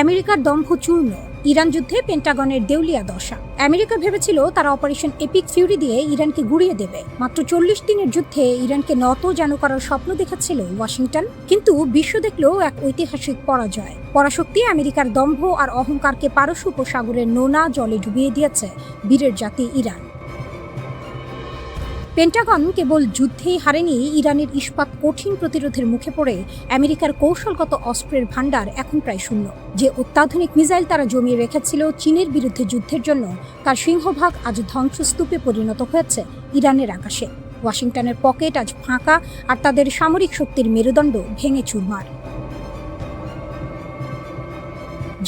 আমেরিকার দম্ভ চূর্ণ, ইরান যুদ্ধে পেন্টাগনের দেউলিয়া দশা। আমেরিকা ভেবেছিল তারা অপারেশন এপিক ফিউরি দিয়ে ইরানকে গুড়িয়ে দেবে। মাত্র 40 দিনের যুদ্ধে ইরানকে নত যেন করার স্বপ্ন দেখাচ্ছিল ওয়াশিংটন, কিন্তু বিশ্ব দেখলো এক ঐতিহাসিক পরাজয়। পরাশক্তি আমেরিকার দম্ভ আর অহংকারকে পারস্য উপসাগরের নোনা জলে ডুবিয়ে দিয়েছে বীরের জাতি ইরান। পেন্টাগন কেবল যুদ্ধেই হারেনি, ইরানের ইস্পাত কঠিন প্রতিরোধের মুখে পড়ে আমেরিকার কৌশলগত অস্ত্রের ভাণ্ডার এখন প্রায় শূন্য। যে অত্যাধুনিক মিসাইল তারা জমিয়ে রেখেছিল চীনের বিরুদ্ধে যুদ্ধের জন্য, তার সিংহভাগ আজ ধ্বংসস্তূপে পরিণত হয়েছে ইরানের আকাশে। ওয়াশিংটনের পকেট আজ ফাঁকা, আর তাদের সামরিক শক্তির মেরুদণ্ড ভেঙে চুরমার।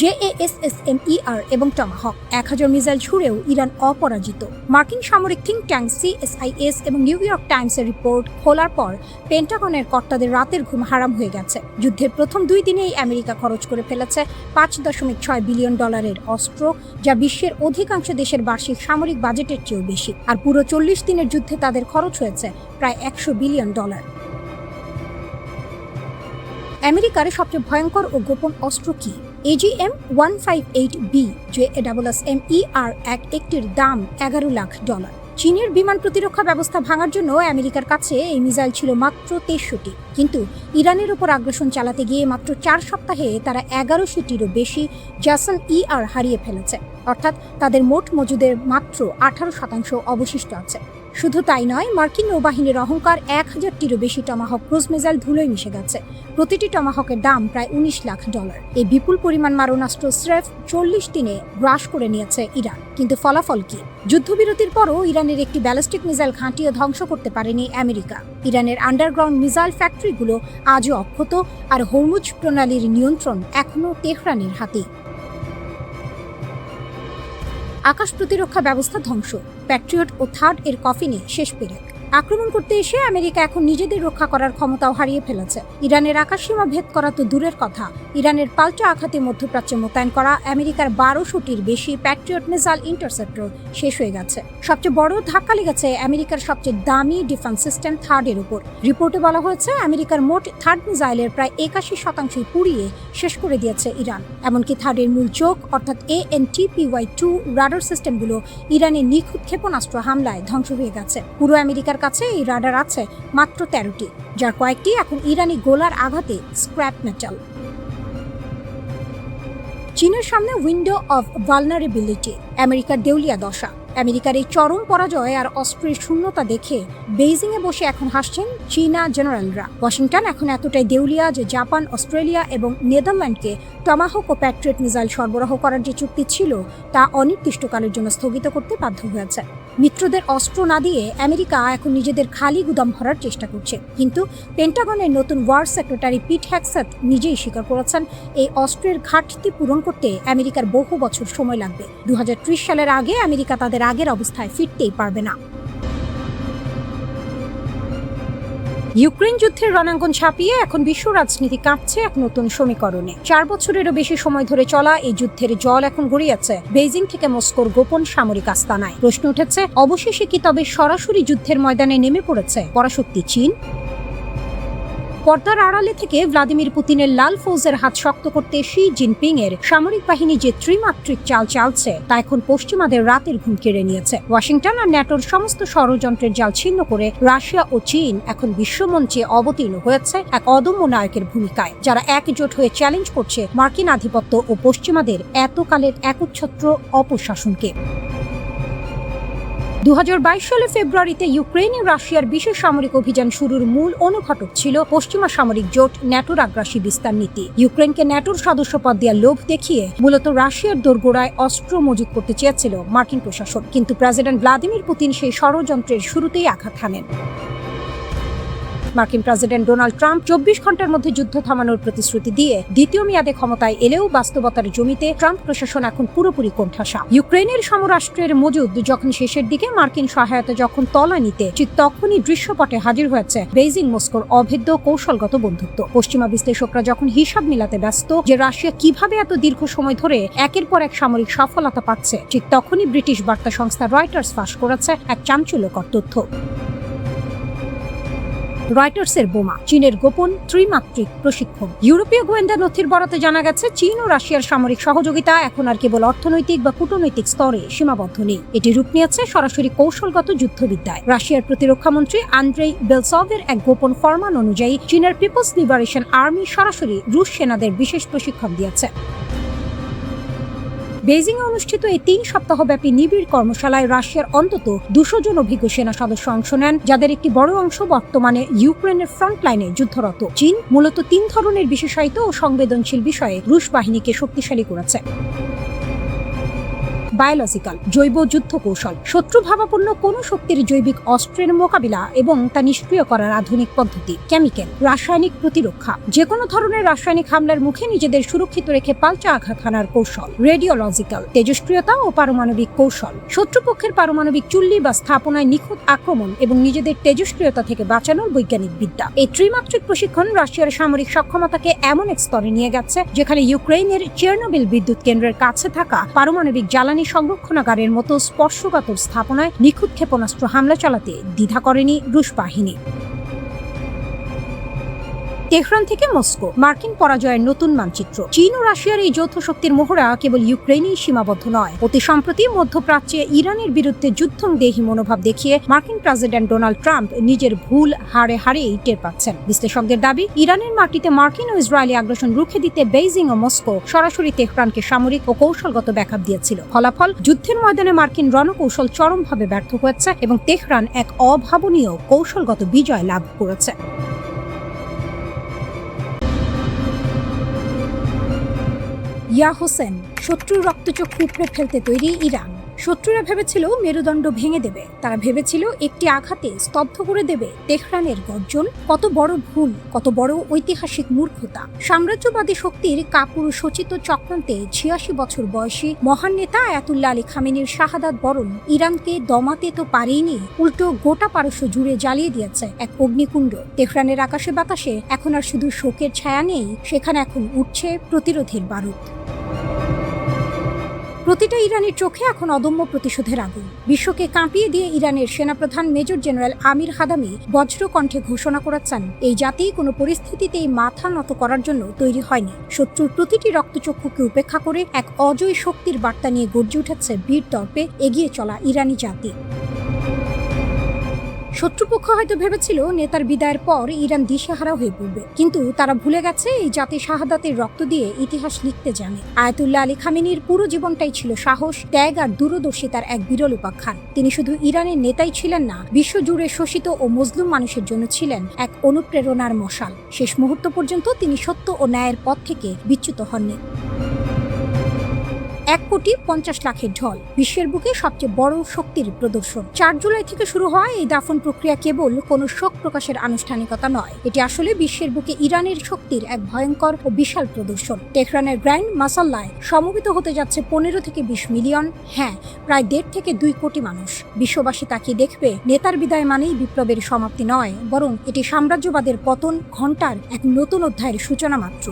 JASSMER এবং টমাহক 1000 মিসাইল ছুড়েও ইরান অপরাজিত। মার্কিন সামরিক থিঙ্ক ট্যাঙ্ক CSIS এবং নিউ ইয়র্ক টাইমসের রিপোর্ট খোলার পর পেন্টাগনের কর্তাদের রাতের ঘুম হারাম হয়ে গেছে। যুদ্ধের প্রথম 2 দিনেই আমেরিকা খরচ করে ফেলেছে $5.6 বিলিয়ন অস্ত্র, যা বিশ্বের অধিকাংশ দেশের বার্ষিক সামরিক বাজেটের চেয়েও বেশি। আর পুরো 40 দিনের যুদ্ধে তাদের খরচ হয়েছে প্রায় $100 বিলিয়ন। আমেরিকার সবচেয়ে ভয়ঙ্কর ও গোপন অস্ত্র কি? AGM-158B JASSMER একটির দাম $11 লাখ। চীনের বিমান প্রতিরক্ষা ব্যবস্থা ভাঙার জন্য আমেরিকার কাছে এই মিসাইল ছিল মাত্র 63টি, কিন্তু ইরানের উপর আগ্রাসন চালাতে গিয়ে মাত্র 4 সপ্তাহে তারা 1100টিরও বেশি JASSM-ER হারিয়ে ফেলেছে। অর্থাৎ তাদের মোট মজুদের মাত্র 18% অবশিষ্ট আছে। শুধু তাই নয়, মার্কিন নৌবাহিনীর অহংকার 1000টিরও বেশি টমাহক ক্রুজ মিসাইল ধুলোয় মিশে গেছে। প্রতিটি টমাহকের দাম প্রায় $19 লাখ। এই বিপুল পরিমাণ মারণাস্ত্র স্রেফ 40 দিনে গ্রাস করে নিয়েছে ইরান। কিন্তু ফলাফল কি? যুদ্ধবিরতির পরও ইরানের একটি ব্যালিস্টিক মিসাইল ঘাঁটিও ধ্বংস করতে পারেনি আমেরিকা। ইরানের আন্ডারগ্রাউন্ড মিসাইল ফ্যাক্টরিগুলো আজও অক্ষত, আর হরমুজ প্রণালীর নিয়ন্ত্রণ এখনও তেহরানের হাতে। আকাশ প্রতিরক্ষা ব্যবস্থা ধ্বংস, প্যাট্রিয়ট ও থার্ড এর কফিনে শেষ পেরেক। আক্রমণ করতে এসে আমেরিকা এখন নিজেদের রক্ষা করার ক্ষমতাও হারিয়ে ফেলেছে। ইরানের আকাশসীমা ভেদ করা তো দূরের কথা, ইরানের পাল্টা আঘাতে মধ্যপ্রাচ্যে মোতায়েন করা আমেরিকার 1200টির বেশি প্যাট্রিয়ট মিসাইল ইন্টারসেপ্টর শেষ হয়ে গেছে। সবচেয়ে বড় ধাক্কা লেগেছে আমেরিকার সবচেয়ে দামি ডিফেন্স সিস্টেম থার্ডের উপর। রিপোর্টে বলা হয়েছে আমেরিকার মোট থার্ড মিসাইলের প্রায় 81% পুড়িয়ে শেষ করে দিয়েছে ইরান। এমনকি থার্ডের মূল চোখ অর্থাৎ ANTPY-2 রাডার সিস্টেমগুলো ইরানের নিখুঁত ক্ষেপণাস্ত্র হামলায় ধ্বংস হয়ে গেছে। পুরো আমেরিকার কাছে এই রাডার আছে মাত্র 13টি, যার কয়েকটি এখন ইরানি গোলার আঘাতে স্ক্র্যাপ মেটাল। চীনের সামনে উইন্ডো অফ ভালনারেবিলিটি, আমেরিকার দেউলিয়া দশা। আমেরিকার এই চরম পরাজয় আর অস্ত্রের শূন্যতা দেখে বেইজিংয়ে বসে এখন হাসছেন চীনা জেনারেলরা। ওয়াশিংটন এখন এতটাই দেউলিয়া যে জাপান, অস্ট্রেলিয়া এবং নেদারল্যান্ডকে টমাহক ও প্যাট্রিয়ট মিসাইল সরবরাহ করার যে চুক্তি ছিল তা অনির্দিষ্টকালের জন্য স্থগিত করতে বাধ্য হয়েছে। মিত্রদের অস্ত্র না দিয়ে আমেরিকা এখন নিজেদের খালি গুদাম ভরার চেষ্টা করছে। কিন্তু পেন্টাগনের নতুন ওয়ার সেক্রেটারি পিট হেগসেথ নিজেই স্বীকার করেছেন এই অস্ত্রের ঘাটতি পূরণ করতে আমেরিকার বহু বছর সময় লাগবে। 2030 সালের আগে আমেরিকা তাদের আগের অবস্থায় ফিরতেই পারবে না। ইউক্রেন যুদ্ধের রণাঙ্গন ছাপিয়ে এখন বিশ্ব রাজনীতি কাঁপছে এক নতুন সমীকরণে। 4 বছরেরও বেশি সময় ধরে চলা এই যুদ্ধের জল এখন গড়িয়েছে বেইজিং থেকে মস্কোর গোপন সামরিক আস্তানায়। প্রশ্ন উঠেছে, অবশেষে কি তবে সরাসরি যুদ্ধের ময়দানে নেমে পড়েছে পরাশক্তি চীন? পর্দার আড়ালে থেকে ভ্লাদিমির পুতিনের লাল ফৌজের হাত শক্ত করতে শি জিনপিং এর সামরিক বাহিনী যে ত্রিমাত্রিক চাল চালছে তা এখন পশ্চিমাদের রাতের ঘুম কেড়ে নিয়েছে। ওয়াশিংটন আর ন্যাটোর সমস্ত ষড়যন্ত্রের জাল ছিন্ন করে রাশিয়া ও চীন এখন বিশ্বমঞ্চে অবতীর্ণ হয়েছে এক অদম্য নায়কের ভূমিকায়, যারা একজোট হয়ে চ্যালেঞ্জ করছে মার্কিন আধিপত্য ও পশ্চিমাদের এতকালের একচ্ছত্র অপশাসনকে। 2022 সালের ফেব্রুয়ারিতে ইউক্রেনে রাশিয়ার বিশেষ সামরিক অভিযান শুরুর মূল অনুঘটক ছিল পশ্চিমা সামরিক জোট ন্যাটোর আগ্রাসী বিস্তার নীতি। ইউক্রেনকে ন্যাটোর সদস্যপদ দেওয়ার লোভ দেখিয়ে মূলত রাশিয়ার দোরগোড়ায় অস্ত্র মজুত করতে চেয়েছিল মার্কিন প্রশাসন, কিন্তু প্রেসিডেন্ট ভ্লাদিমির পুতিন সেই ষড়যন্ত্রের শুরুতেই আঘাত হানেন। মার্কিন প্রেসিডেন্ট ডোনাল্ড ট্রাম্প 24 ঘন্টার মধ্যে যুদ্ধ থামানোর প্রতিশ্রুতি দিয়ে দ্বিতীয় মেয়াদে ক্ষমতায় এলেও বাস্তবতার জমিতে ট্রাম্প প্রশাসন এখন পুরোপুরি কোণঠাসা। ইউক্রেনের সমরাষ্ট্রের মজুদ যখন শেষের দিকে, মার্কিন সহায়তা যখন তলানিতে, ঠিক তখনই দৃশ্যপটে হাজির হয়েছে বেইজিং মস্কোর অভেদ্য কৌশলগত বন্ধুত্ব। পশ্চিমা বিশ্লেষকরা যখন হিসাব মিলাতে ব্যস্ত যে রাশিয়া কিভাবে এত দীর্ঘ সময় ধরে একের পর এক সামরিক সফলতা পাচ্ছে, ঠিক তখনই ব্রিটিশ বার্তা সংস্থা রয়টার্স ফাঁস করেছে এক চাঞ্চল্যকর তথ্য। রয়টার্সের বোমা, চীনের গোপন ত্রিমাত্রিক প্রশিক্ষণ। ইউরোপীয় গোয়েন্দা নথির বরাতে জানা গেছে, চীন ও রাশিয়ার সামরিক সহযোগিতা এখন আর কেবল অর্থনৈতিক বা কূটনৈতিক স্তরে সীমাবদ্ধ নেই। এটি রূপ নিয়েছে সরাসরি কৌশলগত যুদ্ধবিদ্যায়। রাশিয়ার প্রতিরক্ষামন্ত্রী আন্দ্রেই বেলসভের এক গোপন ফরমান অনুযায়ী চীনের পিপলস লিবারেশন আর্মি সরাসরি রুশ সেনাদের বিশেষ প্রশিক্ষণ দিয়েছে। বেজিং এ অনুষ্ঠিত এই 3 সপ্তাহব্যাপী নিবিড় কর্মশালায় রাশিয়ার অন্তত 200 জন অভিজ্ঞ সেনা সদস্য অংশ নেন, যাদের একটি বড় অংশ বর্তমানে ইউক্রেনের ফ্রন্ট লাইনে যুদ্ধরত। চীন মূলত 3 ধরনের বিশেষায়িত ও সংবেদনশীল বিষয়ে রুশ বাহিনীকে শক্তিশালী করেছে। বায়োলজিক্যাল, জৈব যুদ্ধ কৌশল, শত্রু ভাবাপন্ন কোনো শক্তির জৈবিক অস্ত্রের মোকাবিলা এবং তা নিষ্ক্রিয় করার আধুনিক পদ্ধতি। কেমিক্যাল, রাসায়নিক প্রতিরক্ষা, যে কোনো ধরনের রাসায়নিক হামলার মুখে নিজেদের সুরক্ষিত রেখে পাল্টা আঘাত হানার কৌশল। রেডিওলজিক্যাল, তেজস্ক্রিয়তা ও পারমাণবিক কৌশল, শত্রুপক্ষের পারমাণবিক চুল্লি বা স্থাপনায় নিখুঁত আক্রমণ এবং নিজেদের তেজস্ক্রিয়তা থেকে বাঁচানোর বৈজ্ঞানিক বিদ্যা। এই ত্রিমাত্রিক প্রশিক্ষণ রাশিয়ার সামরিক সক্ষমতাকে এমন এক স্তরে নিয়ে গেছে, যেখানে ইউক্রেনের চেরনোবিল বিদ্যুৎ কেন্দ্রের কাছে থাকা পারমাণবিক জ্বালানি সংরক্ষণাগারের মতো স্পর্শকাতর স্থাপনায় নিখুঁত ক্ষেপণাস্ত্র হামলা চালাতে দ্বিধা করেনি রুশ বাহিনী। তেহরান থেকে মস্কো, মার্কিন পরাজয়ের নতুন মানচিত্র। চীন ও রাশিয়ার এই যৌথ শক্তির মোহরা কেবল ইউক্রেনেই সীমাবদ্ধ নয়। অতি সম্প্রতি মধ্যপ্রাচ্যে ইরানের বিরুদ্ধে যুদ্ধংদেহী মনোভাব দেখিয়ে মার্কিন প্রেসিডেন্ট ডোনাল্ড ট্রাম্প নিজের ভুল হারেই টের পাচ্ছেন। বিশ্লেষকদের দাবি, ইরানের মাটিতে মার্কিন ও ইসরায়েলি আগ্রাসন রুখে দিতে বেইজিং ও মস্কো সরাসরি তেহরানকে সামরিক ও কৌশলগত ব্যাকআপ দিয়েছিল। ফলাফল, যুদ্ধের ময়দানে মার্কিন রণকৌশল চরমভাবে ব্যর্থ হয়েছে এবং তেহরান এক অভাবনীয় কৌশলগত বিজয় লাভ করেছে। ইয়া হোসেন, শত্রুর রক্তচক্ষু উপড়ে ফেলতে তৈরি ইরান। শত্রুরা ভেবেছিল মেরুদণ্ড ভেঙে দেবে, তারা ভেবেছিল একটি আঘাতে স্তব্ধ করে দেবে তেহরানের গর্জন। কত বড় ভুল, কত বড় ঐতিহাসিক মূর্খতা। সাম্রাজ্যবাদী শক্তির কাপুরুষোচিত চক্রান্তে 86 বছর বয়সী মহান নেতা আয়াতুল্লাহ আলী খামেনির শাহাদাত বরণ ইরানকে দমাতে তো পারেনি, উল্টো গোটা পারস্য জুড়ে জ্বালিয়ে দিয়েছে এক অগ্নিকুণ্ড। তেহরানের আকাশে বাতাসে এখন আর শুধু শোকের ছায়া নেই, সেখানে এখন উঠছে প্রতিরোধের বারুদ। প্রতিটা ইরানের চোখে এখন অদম্য প্রতিশোধের আগুন। বিশ্বকে কাঁপিয়ে দিয়ে ইরানের সেনাপ্রধান মেজর জেনারেল আমির হাদামি বজ্রকণ্ঠে ঘোষণা করেছেন, এই জাতি কোনো পরিস্থিতিতেই মাথা নত করার জন্য তৈরি হয়নি। শত্রুর প্রতিটি রক্তচক্ষুকে উপেক্ষা করে এক অজয় শক্তির বার্তা নিয়ে গর্জে উঠেছে বীর দর্পে এগিয়ে চলা ইরানি জাতি। শত্রুপক্ষ হয়তো ভেবেছিল নেতার বিদায়ের পর ইরান দিশেহারা হয়ে পড়বে, কিন্তু তারা ভুলে গেছে এই জাতি শাহাদাতের রক্ত দিয়ে ইতিহাস লিখতে জানে। আয়াতুল্লাহ আলী খামেনির পুরো জীবনটাই ছিল সাহস, ত্যাগ আর দূরদর্শিতার এক বিরল উপাখ্যান। তিনি শুধু ইরানের নেতাই ছিলেন না, বিশ্বজুড়ে শোষিত ও মজলুম মানুষের জন্য ছিলেন এক অনুপ্রেরণার মশাল। শেষ মুহূর্ত পর্যন্ত তিনি সত্য ও ন্যায়ের পথ থেকে বিচ্যুত হননি। 1,50,00,000 ঢল, বিশ্বের বুকে সবচেয়ে বড় শক্তির প্রদর্শন। 4 জুলাই থেকে শুরু হওয়া এই দাফন প্রক্রিয়া কেবল কোনো শোক প্রকাশের আনুষ্ঠানিকতা নয়, এটি আসলে বিশ্বের বুকে ইরানের শক্তির এক ভয়ঙ্কর ও বিশাল প্রদর্শন। তেহরানের গ্র্যান্ড মাসাল্লায় সমবেত হতে যাচ্ছে 15 থেকে 20 মিলিয়ন, হ্যাঁ প্রায় 1.5 থেকে 2 কোটি মানুষ। বিশ্ববাসী তাকিয়ে দেখবে, নেতার বিদায় মানেই বিপ্লবের সমাপ্তি নয়, বরং এটি সাম্রাজ্যবাদের পতন ঘণ্টার এক নতুন অধ্যায়ের সূচনা মাত্র।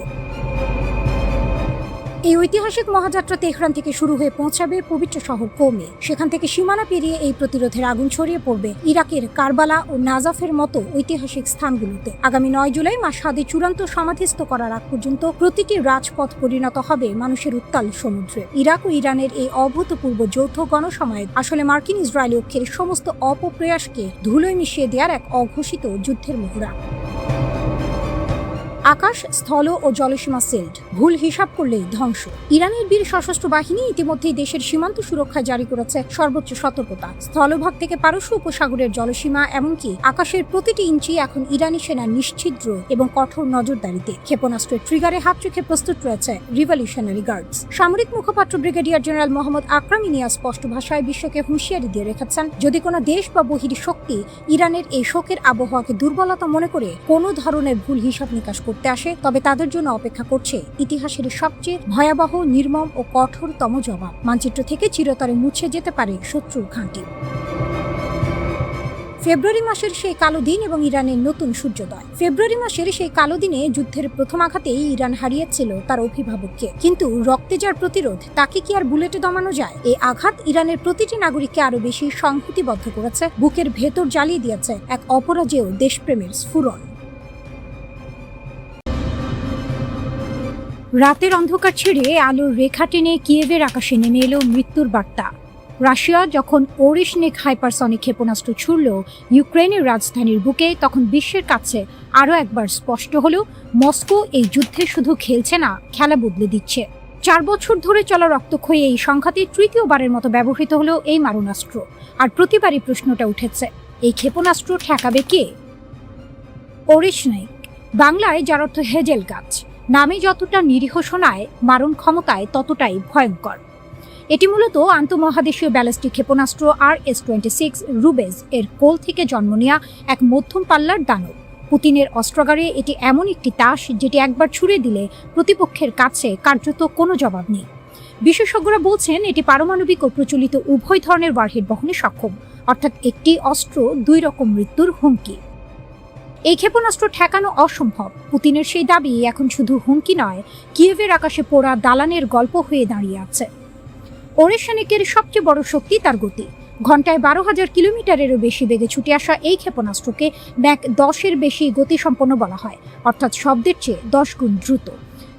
এই ঐতিহাসিক মহাযাত্রা তেহরান থেকে শুরু হয়ে পৌঁছাবে পবিত্র শহর কোমে। সেখান থেকে সীমানা পেরিয়ে এই প্রতিরোধের আগুন ছড়িয়ে পড়বে ইরাকের কারবালা ও নাজাফের মতো ঐতিহাসিক স্থানগুলোতে। আগামী 9 জুলাই মাশহাদে চূড়ান্ত সমাধিস্থ করার আগ পর্যন্ত প্রতিটি রাজপথ পরিণত হবে মানুষের উত্তাল সমুদ্রে। ইরাক ও ইরানের এই অভূতপূর্ব যৌথ গণসমায়েত আসলে মার্কিন ইসরায়েলি ঐক্যের সমস্ত অপপ্রয়াসকে ধুলোয় মিশিয়ে দেওয়ার এক অঘোষিত যুদ্ধের মোহরা। আকাশ, স্থল ও জলসীমা সিল্ড, ভুল হিসাব করলেই ধ্বংস। ইরানের বীর সশস্ত্র বাহিনী ইতিমধ্যেই দেশের সীমান্ত সুরক্ষায় জারি করেছে সর্বোচ্চ সতর্কতা। স্থলভাগ থেকে পারস্য উপসাগরের জলসীমা এমনকি আকাশের প্রতিটি ইঞ্চি এখন ইরানি সেনার নিশ্ছিদ্র এবং কঠোর নজরদারিতে। ক্ষেপণাস্ত্রের ট্রিগারে হাত রেখে প্রস্তুত রয়েছে রিভলিউশনারি গার্ডস। সামরিক মুখপাত্র ব্রিগেডিয়ার জেনারেল মোহাম্মদ আকরাম ইনিয়াস স্পষ্ট ভাষায় বিশ্বকে হুঁশিয়ারি দিয়ে রেখেছেন, যদি কোনো দেশ বা বহির শক্তি ইরানের এই শোকের আবহাওয়াকে দুর্বলতা মনে করে কোনো ধরনের ভুল হিসাব নিকাশ করতে আসে, তবে তাদের জন্য অপেক্ষা করছে ইতিহাসের সবচেয়ে ভয়াবহ, নির্মম ও কঠোরতম জবাব। মানচিত্র থেকে চিরতরে মুছে যেতে পারে শত্রুর ঘাঁটি। ফেব্রুয়ারি মাসের সেই কালো দিন এবং ইরানের নতুন সূর্যোদয়। ফেব্রুয়ারি মাসের সেই কালো দিনে যুদ্ধের প্রথম আঘাতেই ইরান হারিয়েছিল তার অভিভাবককে, কিন্তু রক্তে যার প্রতিরোধ তাকে কি আর বুলেটে দমানো যায়? এই আঘাত ইরানের প্রতিটি নাগরিককে আরো বেশি সংহতিবদ্ধ করেছে, বুকের ভেতর জ্বালিয়ে দিয়েছে এক অপরাজেয় দেশপ্রেমের স্ফুরণ। রাতের অন্ধকার ছেড়ে আলোর রেখা টেনে কিয়েভের আকাশে নেমে এলো মৃত্যুর বার্তা। রাশিয়া যখন ওরিশনিক হাইপারসনিক ক্ষেপণাস্ত্র ছুড়ল ইউক্রেনের রাজধানীর বুকে, তখন বিশ্বের কাছে আরও একবার স্পষ্ট হলো মস্কো এই যুদ্ধে শুধু খেলছে না, খেলা বদলে দিচ্ছে। 4 বছর ধরে চলা রক্তক্ষয়ী এই সংঘাতে তৃতীয়বারের মতো ব্যবহৃত হলো এই মারণাস্ত্র। আর প্রতিবারই প্রশ্নটা উঠেছে, এই ক্ষেপণাস্ত্র ঠেকাবে কে? ওরিশনিক, বাংলায় যার অর্থ হেজেল গাছ, নামে যতটা নিরীহ শোনায়, মারণ ক্ষমতায় ততটাই ভয়ঙ্কর। এটি মূলত আন্তঃমহাদেশীয় ব্যালিস্টিক ক্ষেপণাস্ত্র RS-26 রুবেজ এর কোল থেকে জন্ম নেওয়া এক মধ্যম পাল্লার দানব। পুতিনের অস্ত্রাগারে এটি এমন একটি তাস যেটি একবার ছুড়ে দিলে প্রতিপক্ষের কাছে কার্যত কোনো জবাব নেই। বিশেষজ্ঞরা বলছেন এটি পারমাণবিক ও প্রচলিত উভয় ধরনের ওয়ারহেড বহনে সক্ষম, অর্থাৎ একটি অস্ত্র 2 রকম মৃত্যুর হুমকি। এই ক্ষেপণাস্ত্র ঠেকানো অসম্ভব। পুতিনের সেই দাবি এখন শুধু হুমকি নয়, কিয়েভের আকাশে পোড়া দালানের গল্প হয়ে দাঁড়িয়ে আছে। ওরিশনিকের সবচেয়ে বড় শক্তি তার গতি। ঘন্টায় 12,000 কিলোমিটারেরও বেশি বেগে ছুটে আসা এই ক্ষেপণাস্ত্রকে ম্যাক 10-এর বেশি গতিসম্পন্ন বলা হয়, অর্থাৎ শব্দের চেয়ে 10 গুণ দ্রুত।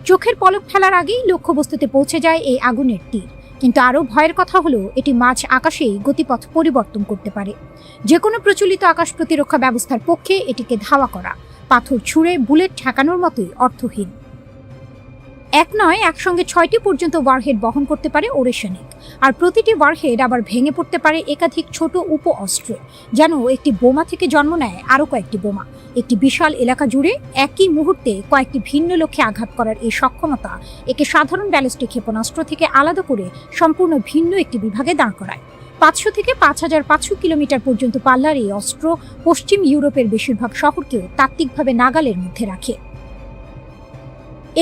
চোখের পলক ফেলার আগেই লক্ষ্যবস্তুতে পৌঁছে যায় এই আগুনের তীর। কিন্তু আরও ভয়ের কথা হলো এটি মাঝ আকাশেই গতিপথ পরিবর্তন করতে পারে। যে কোনো প্রচলিত আকাশ প্রতিরক্ষা ব্যবস্থার পক্ষে এটিকে ধাওয়া করা পাথর ছুঁড়ে বুলেট ঠেকানোর মতোই অর্থহীন। এক নয়, একসঙ্গে 6টি পর্যন্ত ওয়ারহেড বহন করতে পারে ওরিশনিক, আর প্রতিটি ওয়ারহেড আবার ভেঙে পড়তে পারে একাধিক ছোট উপ অস্ত্রে, যেন একটি বোমা থেকে জন্ম নেয় আরও কয়েকটি বোমা। একটি বিশাল এলাকা জুড়ে একই মুহূর্তে কয়েকটি ভিন্ন লক্ষ্যে আঘাত করার এই সক্ষমতা একে সাধারণ ব্যালিস্টিক ক্ষেপণাস্ত্র থেকে আলাদা করে সম্পূর্ণ ভিন্ন একটি বিভাগে দাঁড় করায়। 500 থেকে 5,500 কিলোমিটার পর্যন্ত পাল্লার এই অস্ত্র পশ্চিম ইউরোপের বেশিরভাগ শহরকেও তাত্ত্বিকভাবে নাগালের মধ্যে রাখে।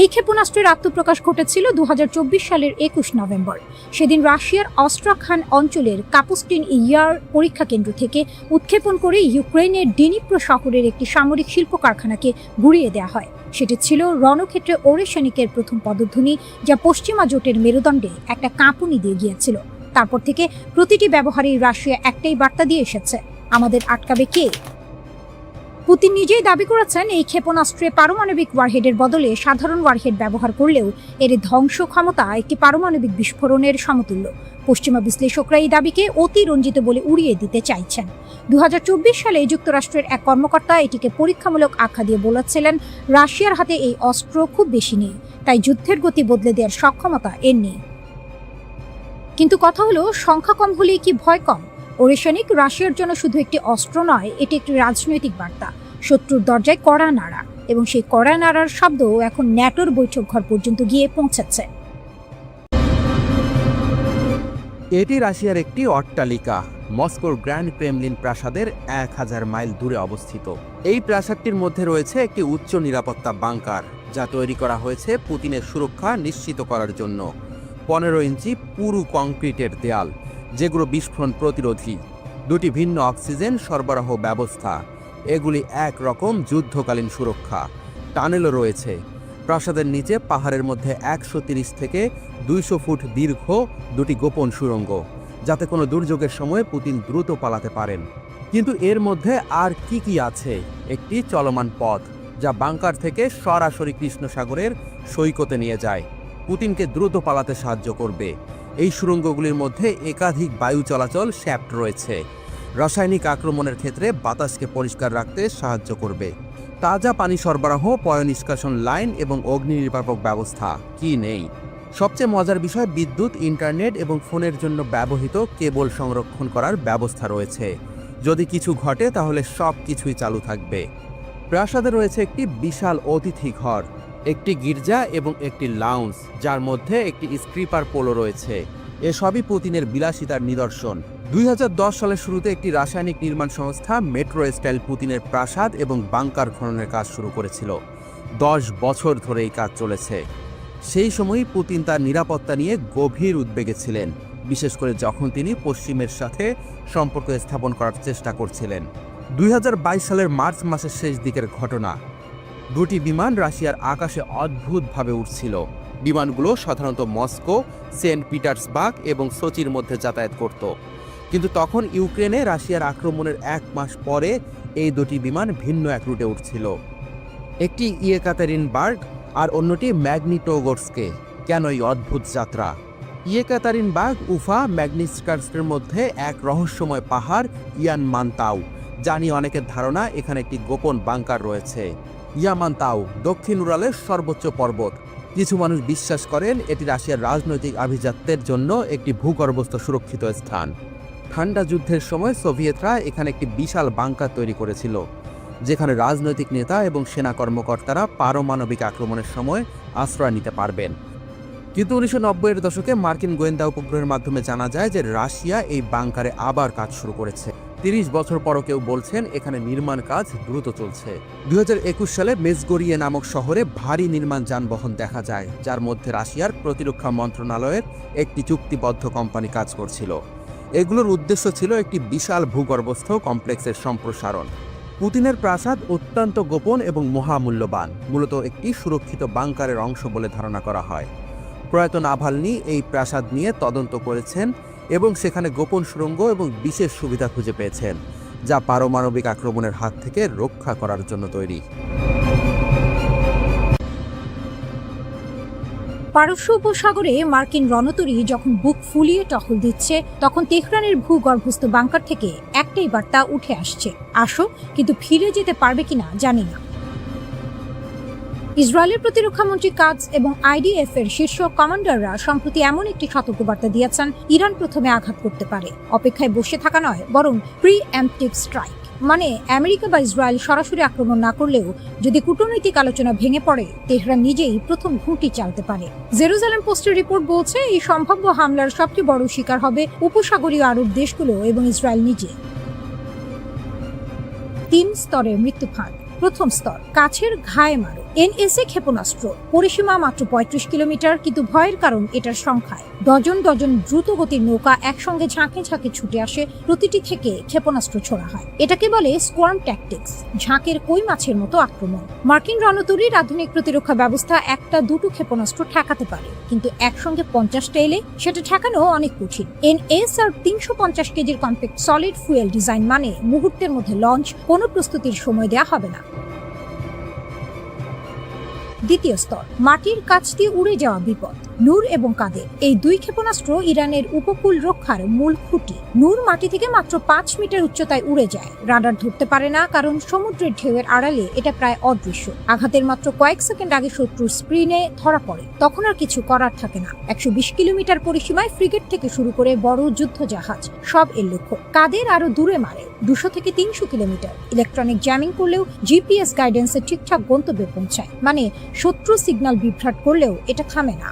এই ক্ষেপণাস্ত্রের আত্মপ্রকাশ ঘটেছিল 2024 সালের 21 নভেম্বর। সেদিন রাশিয়ার অস্ট্রাখান অঞ্চলের কাপুস্টিন ইয়ার পরীক্ষা কেন্দ্র থেকে উৎক্ষেপণ করে ইউক্রেনের ডিনিপ্রো শহরের একটি সামরিক শিল্প কারখানাকে গুঁড়িয়ে দেওয়া হয়। সেটি ছিল রণক্ষেত্রে ওরিশনিকের প্রথম পদধ্বনি, যা পশ্চিমা জোটের মেরুদণ্ডে একটা কাঁপুনি দিয়ে গিয়েছিল। তারপর থেকে প্রতিটি ব্যবহারেই রাশিয়া একটাই বার্তা দিয়ে এসেছে, আমাদের আটকাবে কে? পুতিন নিজেই দাবি করেছেন এই ক্ষেপণাস্ত্রে পারমাণবিক ওয়ারহেডের বদলে সাধারণ ওয়ারহেড ব্যবহার করলেও এর ধ্বংস ক্ষমতা একটি পারমাণবিক বিস্ফোরণের সমতুল্য। পশ্চিমা বিশ্লেষকরা এই দাবিকে অতিরঞ্জিত বলে উড়িয়ে দিতে চাইছেন। 2024 সালে যুক্তরাষ্ট্রের এক কর্মকর্তা এটিকে পরীক্ষামূলক আখ্যা দিয়ে বলেছিলেন, রাশিয়ার হাতে এই অস্ত্র খুব বেশি নেই, তাই যুদ্ধের গতি বদলে দেওয়ার সক্ষমতা এর নেই। কিন্তু কথা হলো, সংখ্যা কম হলেই কি ভয় কম? ওরিশনিক রাশিয়ার জন্য শুধু একটি অস্ত্র নয়, এটি একটি রাজনৈতিক বার্তা। শত্রুর দরজায় কড়া নাড়া, এবং সেই কড়া নাড়ার শব্দ এখন ন্যাটোর বৈঠক ঘর পর্যন্ত গিয়ে পৌঁছেছে। এটি রাশিয়ার একটি অট্টালিকা, মস্কোর গ্র্যান্ড ক্রেমলিন প্রাসাদের 1000 মাইল দূরে অবস্থিত। এই প্রাসাদটির মধ্যে রয়েছে একটি উচ্চ নিরাপত্তা বাংকার, যা তৈরি করা হয়েছে পুতিনের সুরক্ষা নিশ্চিত করার জন্য। 15 ইঞ্চি পুরু কংক্রিটের দেয়াল, যেগুলো বিস্ফোরণ প্রতিরোধী, 2টি ভিন্ন অক্সিজেন সরবরাহ ব্যবস্থা, এগুলি একরকম যুদ্ধকালীন সুরক্ষা। টানেলও রয়েছে। প্রাসাদের নিচে পাহাড়ের মধ্যে 130 থেকে 200 ফুট দীর্ঘ 2টি গোপন সুড়ঙ্গ, যাতে কোনো দুর্যোগের সময় পুতিন দ্রুত পালাতে পারেন। কিন্তু এর মধ্যে আর কি কি আছে? একটি চলমান পথ, যা বাংকার থেকে সরাসরি কৃষ্ণ সাগরের সৈকতে নিয়ে যায়, পুতিনকে দ্রুত পালাতে সাহায্য করবে। এই সুড়ঙ্গগুলির মধ্যে একাধিক বায়ু চলাচল শ্যাফট রয়েছে, রাসায়নিক আক্রমণের ক্ষেত্রে বাতাসকে পরিষ্কার রাখতে সাহায্য করবে। তাজা পানি সরবরাহ, পয়ঃনিষ্কাশন লাইন এবং অগ্নি নির্বাপক ব্যবস্থা কি নেই? সবচেয়ে মজার বিষয়, বিদ্যুৎ, ইন্টারনেট এবং ফোনের জন্য ব্যবহৃত কেবল সংরক্ষণ করার ব্যবস্থা রয়েছে। যদি কিছু ঘটে তাহলে সব কিছুই চালু থাকবে। প্রাসাদে রয়েছে একটি বিশাল অতিথি ঘর, একটি গির্জা এবং একটি লাউঞ্জ, যার মধ্যে একটি স্ক্রিপার পোলো রয়েছে। এসবই পুতিনের বিলাসিতার নিদর্শন। 2010 সালের শুরুতে একটি রাসায়নিক নির্মাণ সংস্থা মেট্রো স্টাইল পুতিনের প্রাসাদ এবং বাংকার খননের কাজ শুরু করেছিল। 10 বছর ধরে এই কাজ চলেছে। সেই সময়ই পুতিন তার নিরাপত্তা নিয়ে গভীর উদ্বেগে ছিলেন, বিশেষ করে যখন তিনি পশ্চিমের সাথে সম্পর্ক স্থাপন করার চেষ্টা করছিলেন। 2022 সালের মার্চ মাসের শেষ দিকের ঘটনা। দুটি বিমান রাশিয়ার আকাশে অদ্ভুতভাবে উড়ছিল। বিমানগুলো সাধারণত মস্কো, সেন্ট পিটার্সবার্গ এবং সোচির মধ্যে যাতায়াত করত। কিন্তু তখন ইউক্রেনে রাশিয়ার আক্রমণের 1 মাস পরে এই দুটি বিমান ভিন্ন এক রুটে উঠছিল। একটি ইয়েকাতেরিনবার্গ আর অন্যটি ম্যাগনিটোগোর্স্কে। কেন এই অদ্ভুত যাত্রা? ইয়েকাতেরিনবার্গ উফা ম্যাগনিটস্কার্স্কের মধ্যে এক রহস্যময় পাহাড় ইয়ানমান্তাউ, যা নিয়ে অনেকের ধারণা এখানে একটি গোপন বাংকার রয়েছে। ইয়ামান্তাউ দক্ষিণ উরালের সর্বোচ্চ পর্বত। কিছু মানুষ বিশ্বাস করেন এটি রাশিয়ার রাজনৈতিক আভিজাত্যের জন্য একটি ভূগর্ভস্থ সুরক্ষিত স্থান। ঠান্ডা যুদ্ধের সময় সোভিয়েতরা এখানে একটি বিশাল বাংকার তৈরি করেছিল, যেখানে রাজনৈতিক নেতা এবং সেনা কর্মকর্তারা পারমাণবিক আক্রমণের সময় আশ্রয় নিতে পারবেন। কিন্তু 1990-এর দশকে মার্কিন গোয়েন্দা উপগ্রহের মাধ্যমে জানা যায় যে রাশিয়া এই বাংকারে আবার কাজ শুরু করেছে। 30 বছর পরও কেউ বলছেন এখানে নির্মাণ কাজ দ্রুত চলছে। 2021 সালে মেজগোরিয়ে নামক শহরে ভারী নির্মাণ যানবাহন দেখা যায়, যার মধ্যে রাশিয়ার প্রতিরক্ষা মন্ত্রণালয়ের একটি চুক্তিবদ্ধ কোম্পানি কাজ করছিল। এগুলোর উদ্দেশ্য ছিল একটি বিশাল ভূগর্ভস্থ কমপ্লেক্সের সম্প্রসারণ। পুতিনের প্রাসাদ অত্যন্ত গোপন এবং মহামূল্যবান, মূলত একটি সুরক্ষিত বাংকারের অংশ বলে ধারণা করা হয়। প্রয়াত নাভালনি এই প্রাসাদ নিয়ে তদন্ত করেছেন এবং সেখানে গোপন সুড়ঙ্গ এবং বিশেষ সুবিধা খুঁজে পেয়েছেন, যা পারমাণবিক আক্রমণের হাত থেকে রক্ষা করার জন্য তৈরি। পারস্য উপসাগরে মার্কিন রণতরী যখন বুক ফুলিয়ে টহল দিচ্ছে, তখন তেহরানের ভূগর্ভস্থ বাংকার থেকে একটাই বার্তা উঠে আসছে, আসো, কিন্তু ফিরে যেতে পারবে কিনা জানি না। ইসরায়েলের প্রতিরক্ষামন্ত্রী কাটজ এবং আইডিএফ এর শীর্ষ কমান্ডাররা সম্প্রতি এমন একটি সতর্কবার্তা দিয়েছেন, ইরান প্রথমে আঘাত করতে পারে। অপেক্ষায় বসে থাকা নয়, বরং প্রি-এম্পটিভ স্ট্রাইক, মানে আমেরিকা বা ইসরায়েল সরাসরি আক্রমণ না করলেও যদি কূটনৈতিক আলোচনা ভেঙে পড়ে, তেহরান নিজেই প্রথম ঘুঁটি চালাতে পারে। জেরুজালেম পোস্টের রিপোর্ট বলছে এই সম্ভাব্য হামলার সবচেয়ে বড় শিকার হবে উপসাগরীয় আরব দেশগুলো এবং ইসরায়েল নিজে। 3 স্তরের মৃত্যু ফাঁদ। প্রথম স্তর, কাছের ঘায়ে মারো। এনএসএ ক্ষেপণাস্ত্র, পরিসীমা মাত্র 35 কিলোমিটার, কিন্তু ভয়ের কারণ এটার সংখ্যায়। ডজন ডজন দ্রুতগতির নৌকা একসঙ্গে ঝাঁকে ঝাঁকে ছুটে আসে, প্রতিটি থেকে ক্ষেপণাস্ত্র ছোড়া হয়। এটাকে বলে স্কোয়ার্ম ট্যাকটিক্স, ঝাঁকের কই মাছের মতো আক্রমণ। মার্কিন রণতরীর আধুনিক প্রতিরক্ষা ব্যবস্থা একটা দুটো ক্ষেপণাস্ত্র ঠেকাতে পারে, কিন্তু একসঙ্গে 50টা এলে সেটা ঠেকানো অনেক কঠিন। এনএসআর 350 কেজির কম্প্যাক্ট সলিড ফুয়েল ডিজাইন, মানে মুহূর্তের মধ্যে লঞ্চ, কোনো প্রস্তুতির সময় দেয়া হবে না। দ্বিতীয় স্তর, মাটির কাছ দিয়ে উড়ে যাওয়া বিপদ। নূর এবং কাদের, এই 2 ক্ষেপণাস্ত্র ইরানের উপকূল রক্ষার মূল খুঁটি। নূর মাটি থেকে মাত্র 5 মিটার উচ্চতায় উড়ে যায়, রাডার ধরতে পারে না, কারণ সমুদ্রের ঢেউয়ের আড়ালে এটা প্রায় অদৃশ্য। আঘাতের মাত্র কয়েক সেকেন্ড আগে শত্রুর স্ক্রিনে ধরা পড়ে, তখন আর কিছু করার থাকে না। 120 কিলোমিটার পরিসীমায় ফ্রিগেট থেকে শুরু করে বড় যুদ্ধ জাহাজ সব এর লক্ষ্য। কাদের আরো দূরে মারে, 200 থেকে 300 কিলোমিটার। ইলেকট্রনিক জ্যামিং করলেও জিপিএস গাইডেন্সে ঠিকঠাক গন্তব্যে পৌঁছায়, মানে শত্রু সিগন্যাল বিভ্রাট করলেও এটা থামে না।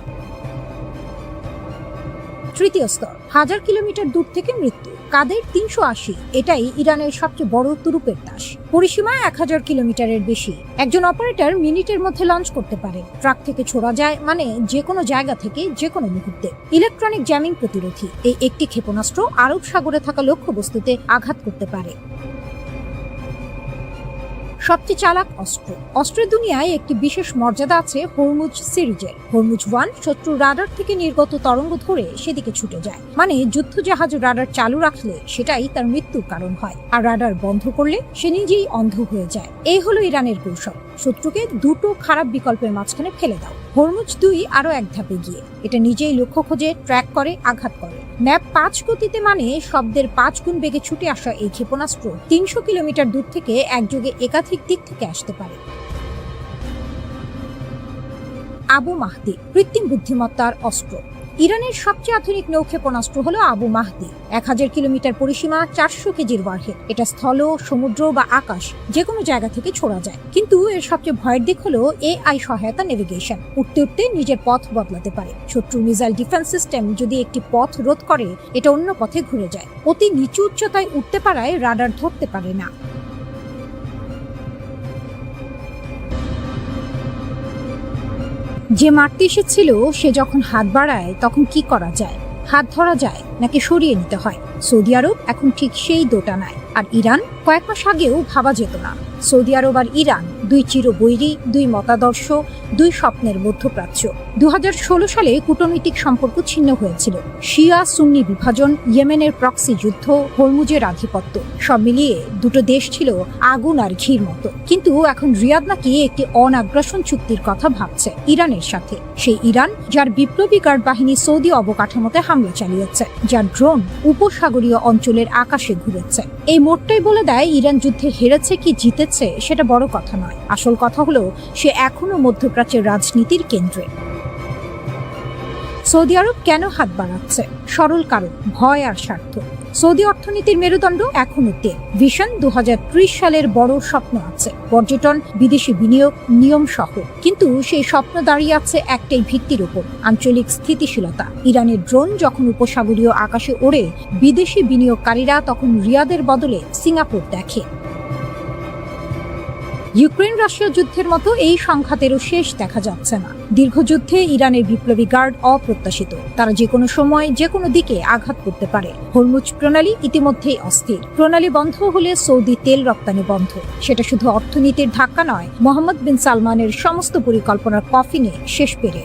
তৃতীয় স্তর, 1000 কিলোমিটার দূর থেকে মৃত্যু। কাদের 380, এটাই ইরানের সবচেয়ে বড় তুরুপের তাস। পরিসীমা 1000 কিলোমিটারের বেশি। একজন অপারেটর মিনিটের মধ্যে লঞ্চ করতে পারে। ট্রাক থেকে ছোড়া যায়, মানে যে কোনো জায়গা থেকে যে কোনো মুহূর্তে। ইলেকট্রনিক জ্যামিং প্রতিরোধী, এই একটি ক্ষেপণাস্ত্র আরব সাগরে থাকা লক্ষ্যবস্তুতে আঘাত করতে পারে। সবচেয়ে চালাক অস্ত্র। অস্ত্রের দুনিয়ায় একটি বিশেষ মর্যাদা আছে হরমুজ সিরিজের। হরমুজ 1 শত্রু রাডার থেকে নির্গত তরঙ্গ ধরে সেদিকে ছুটে যায়, মানে যুদ্ধজাহাজ রাডার চালু রাখলে সেটাই তার মৃত্যুর কারণ হয়, আর রাডার বন্ধ করলে সে নিজেই অন্ধ হয়ে যায়। এই হলো ইরানের কৌশল, শত্রুকে দুটো খারাপ বিকল্পের মাঝখানে ফেলে দাও। হরমুজ 2 আরো এক ধাপে গিয়ে এটা নিজেই লক্ষ্য খোঁজে, ট্র্যাক করে, আঘাত করে। ম্যাপ 5 গতিতে, মানে শব্দের 5 গুণ বেগে ছুটে আসা এই ক্ষেপণাস্ত্র 300 কিলোমিটার দূর থেকে একযোগে একাধিক দিক থেকে আসতে পারে। আবু মাহদি, কৃত্রিম বুদ্ধিমত্তার অস্ত্র। ইরানের সবচেয়ে আধুনিক নৌ ক্ষেপণাস্ত্র হলো আবু মাহদি। 1000 কিলোমিটার পরিসীমা, 400 কেজির ওয়ারহেড। এটা স্থল, সমুদ্র বা আকাশ যে কোনো জায়গা থেকে ছোড়া যায়। কিন্তু এর সবচেয়ে ভয়ের দিক হলো এআই সহায়তা নেভিগেশন। উঠতে উঠতে নিজের পথ বদলাতে পারে। শত্রু মিসাইল ডিফেন্স সিস্টেম যদি একটি পথ রোধ করে, এটা অন্য পথে ঘুরে যায়। অতি নিচু উচ্চতায় উঠতে পারায় রাডার ধরতে পারে না। যে মারতে এসেছিল সে যখন হাত বাড়ায়, তখন কি করা যায়? হাত ধরা যায় নাকি সরিয়ে নিতে হয়? সৌদি আরব এখন ঠিক সেই দোটানায়। আর ইরান কয়েক মাস আগেও ভাবা যেত না। সৌদি আরব আর ইরান দুই চিরবৈরী, দুই মতাদর্শ, দুই স্বপ্নের মধ্যপ্রাচ্য। 2016 সালে কূটনৈতিক সম্পর্ক ছিন্ন হয়েছিল। শিয়া সুন্নি বিভাজন, ইয়েমেনের প্রক্সি যুদ্ধ, হরমুজের আধিপত্য, সব মিলিয়ে দুটো দেশ ছিল আগুন আর ঘির মতো। কিন্তু এখন রিয়াদ নাকি একটি অনাগ্রাসন চুক্তির কথা ভাবছে ইরানের সাথে। সেই ইরান যার বিপ্লবী গার্ড বাহিনী সৌদি অবকাঠামোতে হামলা চালিয়েছে, যার ড্রোন উপসাগরীয় অঞ্চলের আকাশে ঘুরেছে। এই মোড়টাই বলে দেয় ইরান যুদ্ধে হেরেছে কি জিতেছে সেটা বড় কথা নয়। আসল কথা হলো সে এখনো মধ্যপ্রাচ্যের রাজনীতির কেন্দ্রে। সৌদি আরব কেন হাত বাড়াচ্ছে? সরল কারণ, ভয় আর স্বার্থ। সৌদি অর্থনীতির মেরুদণ্ড এখনো তেল। ভিশন 2030 সালের বড় স্বপ্ন আছে, পর্যটন, বিদেশি বিনিয়োগ, নিয়ম সহ। কিন্তু সেই স্বপ্ন দাঁড়িয়ে আছে একটাই ভিত্তির উপর, আঞ্চলিক স্থিতিশীলতা। ইরানের ড্রোন যখন উপসাগরীয় আকাশে ওড়ে, বিদেশি বিনিয়োগকারীরা তখন রিয়াদের বদলে সিঙ্গাপুর দেখে। ইউক্রেন রাশিয়া যুদ্ধের মতো এই সংঘাতেরও শেষ দেখা যাচ্ছে না। দীর্ঘ যুদ্ধে ইরানের বিপ্লবী গার্ড অপ্রত্যাশিত। তারা যে কোনো সময় যে কোনো দিকে আঘাত করতে পারে। হরমুজ প্রণালী ইতিমধ্যেই অস্থির। প্রণালী বন্ধ হলে সৌদি তেল রপ্তানি বন্ধ। সেটা শুধু অর্থনীতির ধাক্কা নয়, মোহাম্মদ বিন সালমানের সমস্ত পরিকল্পনার কফিনে শেষ পেরে।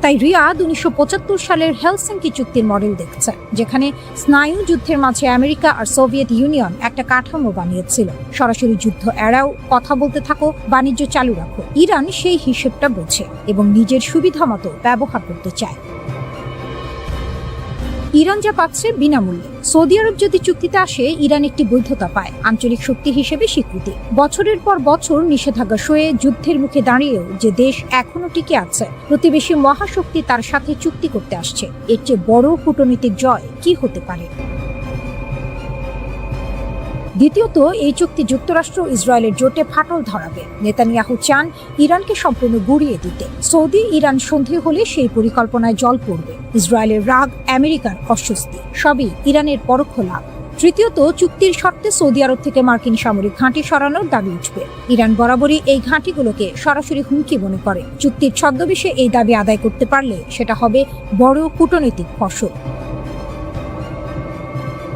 তাই রিয়াদ 1975 সালের হেলসিঙ্কি চুক্তির মডেল দেখছে, যেখানে স্নায়ু যুদ্ধের মাঝে আমেরিকা আর সোভিয়েত ইউনিয়ন একটা কাঠামো বানিয়েছিল। সরাসরি যুদ্ধ এড়াও, কথা বলতে থাকো, বাণিজ্য চালু রাখো। ইরান সেই হিসেবটা বোঝে এবং নিজের সুবিধা মতো ব্যবহার করতে চায়। ইরান যা পাচ্ছে বিনামূল্যে। সৌদি আরব যদি চুক্তিতে আসে, ইরান একটি বৈধতা পায়, আঞ্চলিক শক্তি হিসেবে স্বীকৃতি। বছরের পর বছর নিষেধাজ্ঞা সয়ে যুদ্ধের মুখে দাঁড়িয়েও যে দেশ এখনো টিকে আছে, প্রতিবেশী মহাশক্তি তার সাথে চুক্তি করতে আসছে, এর চেয়ে বড় কূটনৈতিক জয় কি হতে পারে? দ্বিতীয়ত, এই চুক্তি যুক্তরাষ্ট্র ইসরায়েলের জোটে ফাটল ধরাবে। নেতানিয়াহু চান ইরানকে সম্পূর্ণ গুঁড়িয়ে দিতে। সৌদি ইরান সন্ধি হলে সেই পরিকল্পনায় জল পড়বে। ইসরায়েলের রাগ, আমেরিকার অস্বস্তি, সবই ইরানের পরোক্ষ লাভ। তৃতীয়ত, চুক্তির শর্তে সৌদি আরব থেকে মার্কিন সামরিক ঘাঁটি সরানোর দাবি উঠবে। ইরান বরাবরই এই ঘাঁটিগুলোকে সরাসরি হুমকি মনে করে। চুক্তির ছদ্মবেশে এই দাবি আদায় করতে পারলে সেটা হবে বড় কূটনৈতিক ফসল।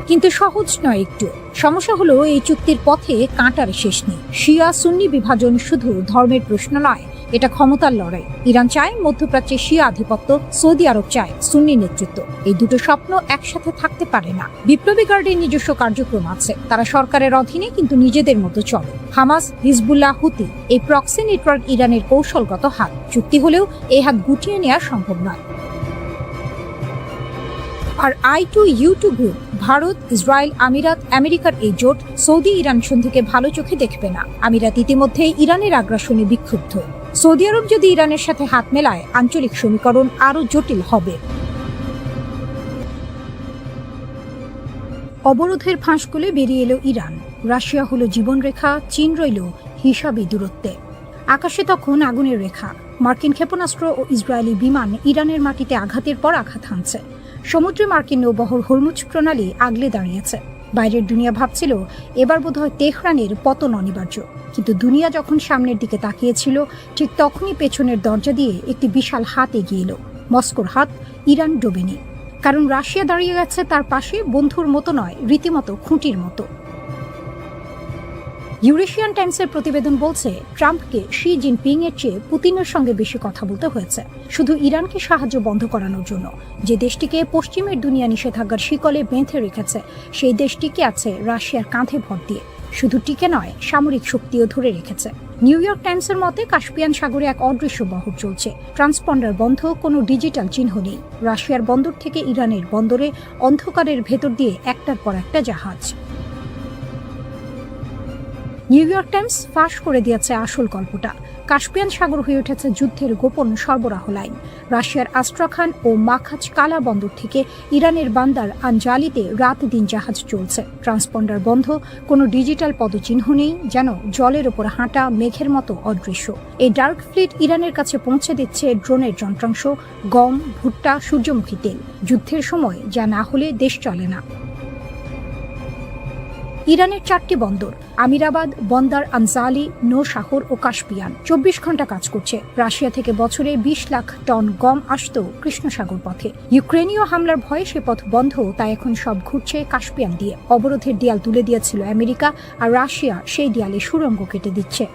কিন্তু সহজ নয় একটু। সমস্যা হলো এই চুক্তির পথে কাঁটার শেষ নেই। শিয়া সুন্নি বিভাজন শুধু ধর্মের প্রশ্ন নয়, এটা ক্ষমতার লড়াই। ইরান চায় মধ্যপ্রাচ্যে শিয়া আধিপত্য, সৌদি আরব চায় সুন্নি নেতৃত্ব। এই দুটো স্বপ্ন একসাথে থাকতে পারে না। বিপ্লবী গার্ডের নিজস্ব কার্যক্রম আছে, তারা সরকারের অধীনে কিন্তু নিজেদের মতো চলে। হামাস, হিজবুল্লাহ, হুতি, এই প্রক্সি নেটওয়ার্ক ইরানের কৌশলগত হাত। চুক্তি হলেও এই হাত গুটিয়ে নেওয়া সম্ভব নয়। আর I2U2 গ্রুপ, ভারত, ইসরায়েল, আমিরাত, আমেরিকার এই জোট সৌদি ইরান সন্ধিকে ভালো চোখে দেখবে না। আমিরাত ইতিমধ্যেই ইরানের আগ্রাসনে বিক্ষুব্ধ। সৌদি আরব যদি ইরানের সাথে হাত মেলায়, আঞ্চলিক সমীকরণ আরও জটিল হবে। অবরোধের ফাঁস খুলে বেরিয়ে এলো ইরান। রাশিয়া হলো জীবনরেখা, চীন রইল হিসাবি দূরত্বে। আকাশে তখন আগুনের রেখা। মার্কিন ক্ষেপণাস্ত্র ও ইসরায়েলি বিমান ইরানের মাটিতে আঘাতের পর আঘাত হানছে। সমুদ্রে মার্কিন নৌবহর হরমুজ প্রণালী আগলে দাঁড়িয়েছে। বাইরের দুনিয়া ভাবছিল এবার বোধহয় তেহরানের পতন অনিবার্য। কিন্তু দুনিয়া যখন সামনের দিকে তাকিয়েছিল, ঠিক তখনই পেছনের দরজা দিয়ে একটি বিশাল হাত এগিয়ে এলো। মস্কোর হাত। ইরান ডোবেনি, কারণ রাশিয়া দাঁড়িয়ে গেছে তার পাশে, বন্ধুর মতো নয়, রীতিমতো খুঁটির মতো। ইউরেশিয়ান টাইমসের প্রতিবেদন বলছে, ট্রাম্পকে শি জিনপিং এর চেয়ে পুতিনের সঙ্গে বেশি কথা বলতে হয়েছে, শুধু ইরানকে সাহায্য বন্ধ করানোর জন্য। যে দেশটিকে পশ্চিমের দুনিয়া নিষেধাজ্ঞার শিকলে বেঁধে রেখেছে, সেই দেশটিকে আছে রাশিয়ার কাঁধে ভর দিয়ে। শুধু টিকে নয়, সামরিক শক্তিও ধরে রেখেছে। নিউ ইয়র্ক টাইমসের মতে, কাস্পিয়ান সাগরে এক অদৃশ্য বহর চলছে। ট্রান্সপন্ডার বন্ধ, কোনো ডিজিটাল চিহ্ন নেই। রাশিয়ার বন্দর থেকে ইরানের বন্দরে অন্ধকারের ভেতর দিয়ে একটার পর একটা জাহাজ। নিউ ইয়র্ক টাইমস ফাঁস করে দিয়েছে আসল গল্পটা। কাস্পিয়ান সাগর হয়ে উঠেছে যুদ্ধের গোপন সরবরাহ লাইন। রাশিয়ার আস্ট্রাখান ও মাখাচ কালা বন্দর থেকে ইরানের বান্দার আনজালিতে রাত দিন জাহাজ চলছে। ট্রান্সপন্ডার বন্ধ, কোনো ডিজিটাল পদচিহ্ন নেই, যেন জলের ওপর হাঁটা মেঘের মতো অদৃশ্য। এই ডার্ক ফ্লিট ইরানের কাছে পৌঁছে দিচ্ছে ড্রোনের যন্ত্রাংশ, গম, ভুট্টা, সূর্যমুখী তেল। যুদ্ধের সময় যা না হলে দেশ চলে না। ইরানের 4টি বন্দর আমিরাবাদ, বন্দর আনজালি, নো শাহর ও কাস্পিয়ান 24 ঘন্টা কাজ করছে। রাশিয়া থেকে বছরে 20 লাখ টন গম আসত কৃষ্ণসাগর পথে। ইউক্রেনীয় হামলার ভয়ে সে পথ বন্ধ, তাই এখন সব ঘুরছে কাস্পিয়ান দিয়ে। অবরোধের দেয়াল তুলে দিয়েছিল আমেরিকা, আর রাশিয়া সেই দেয়ালে সুড়ঙ্গ কেটে দিচ্ছে।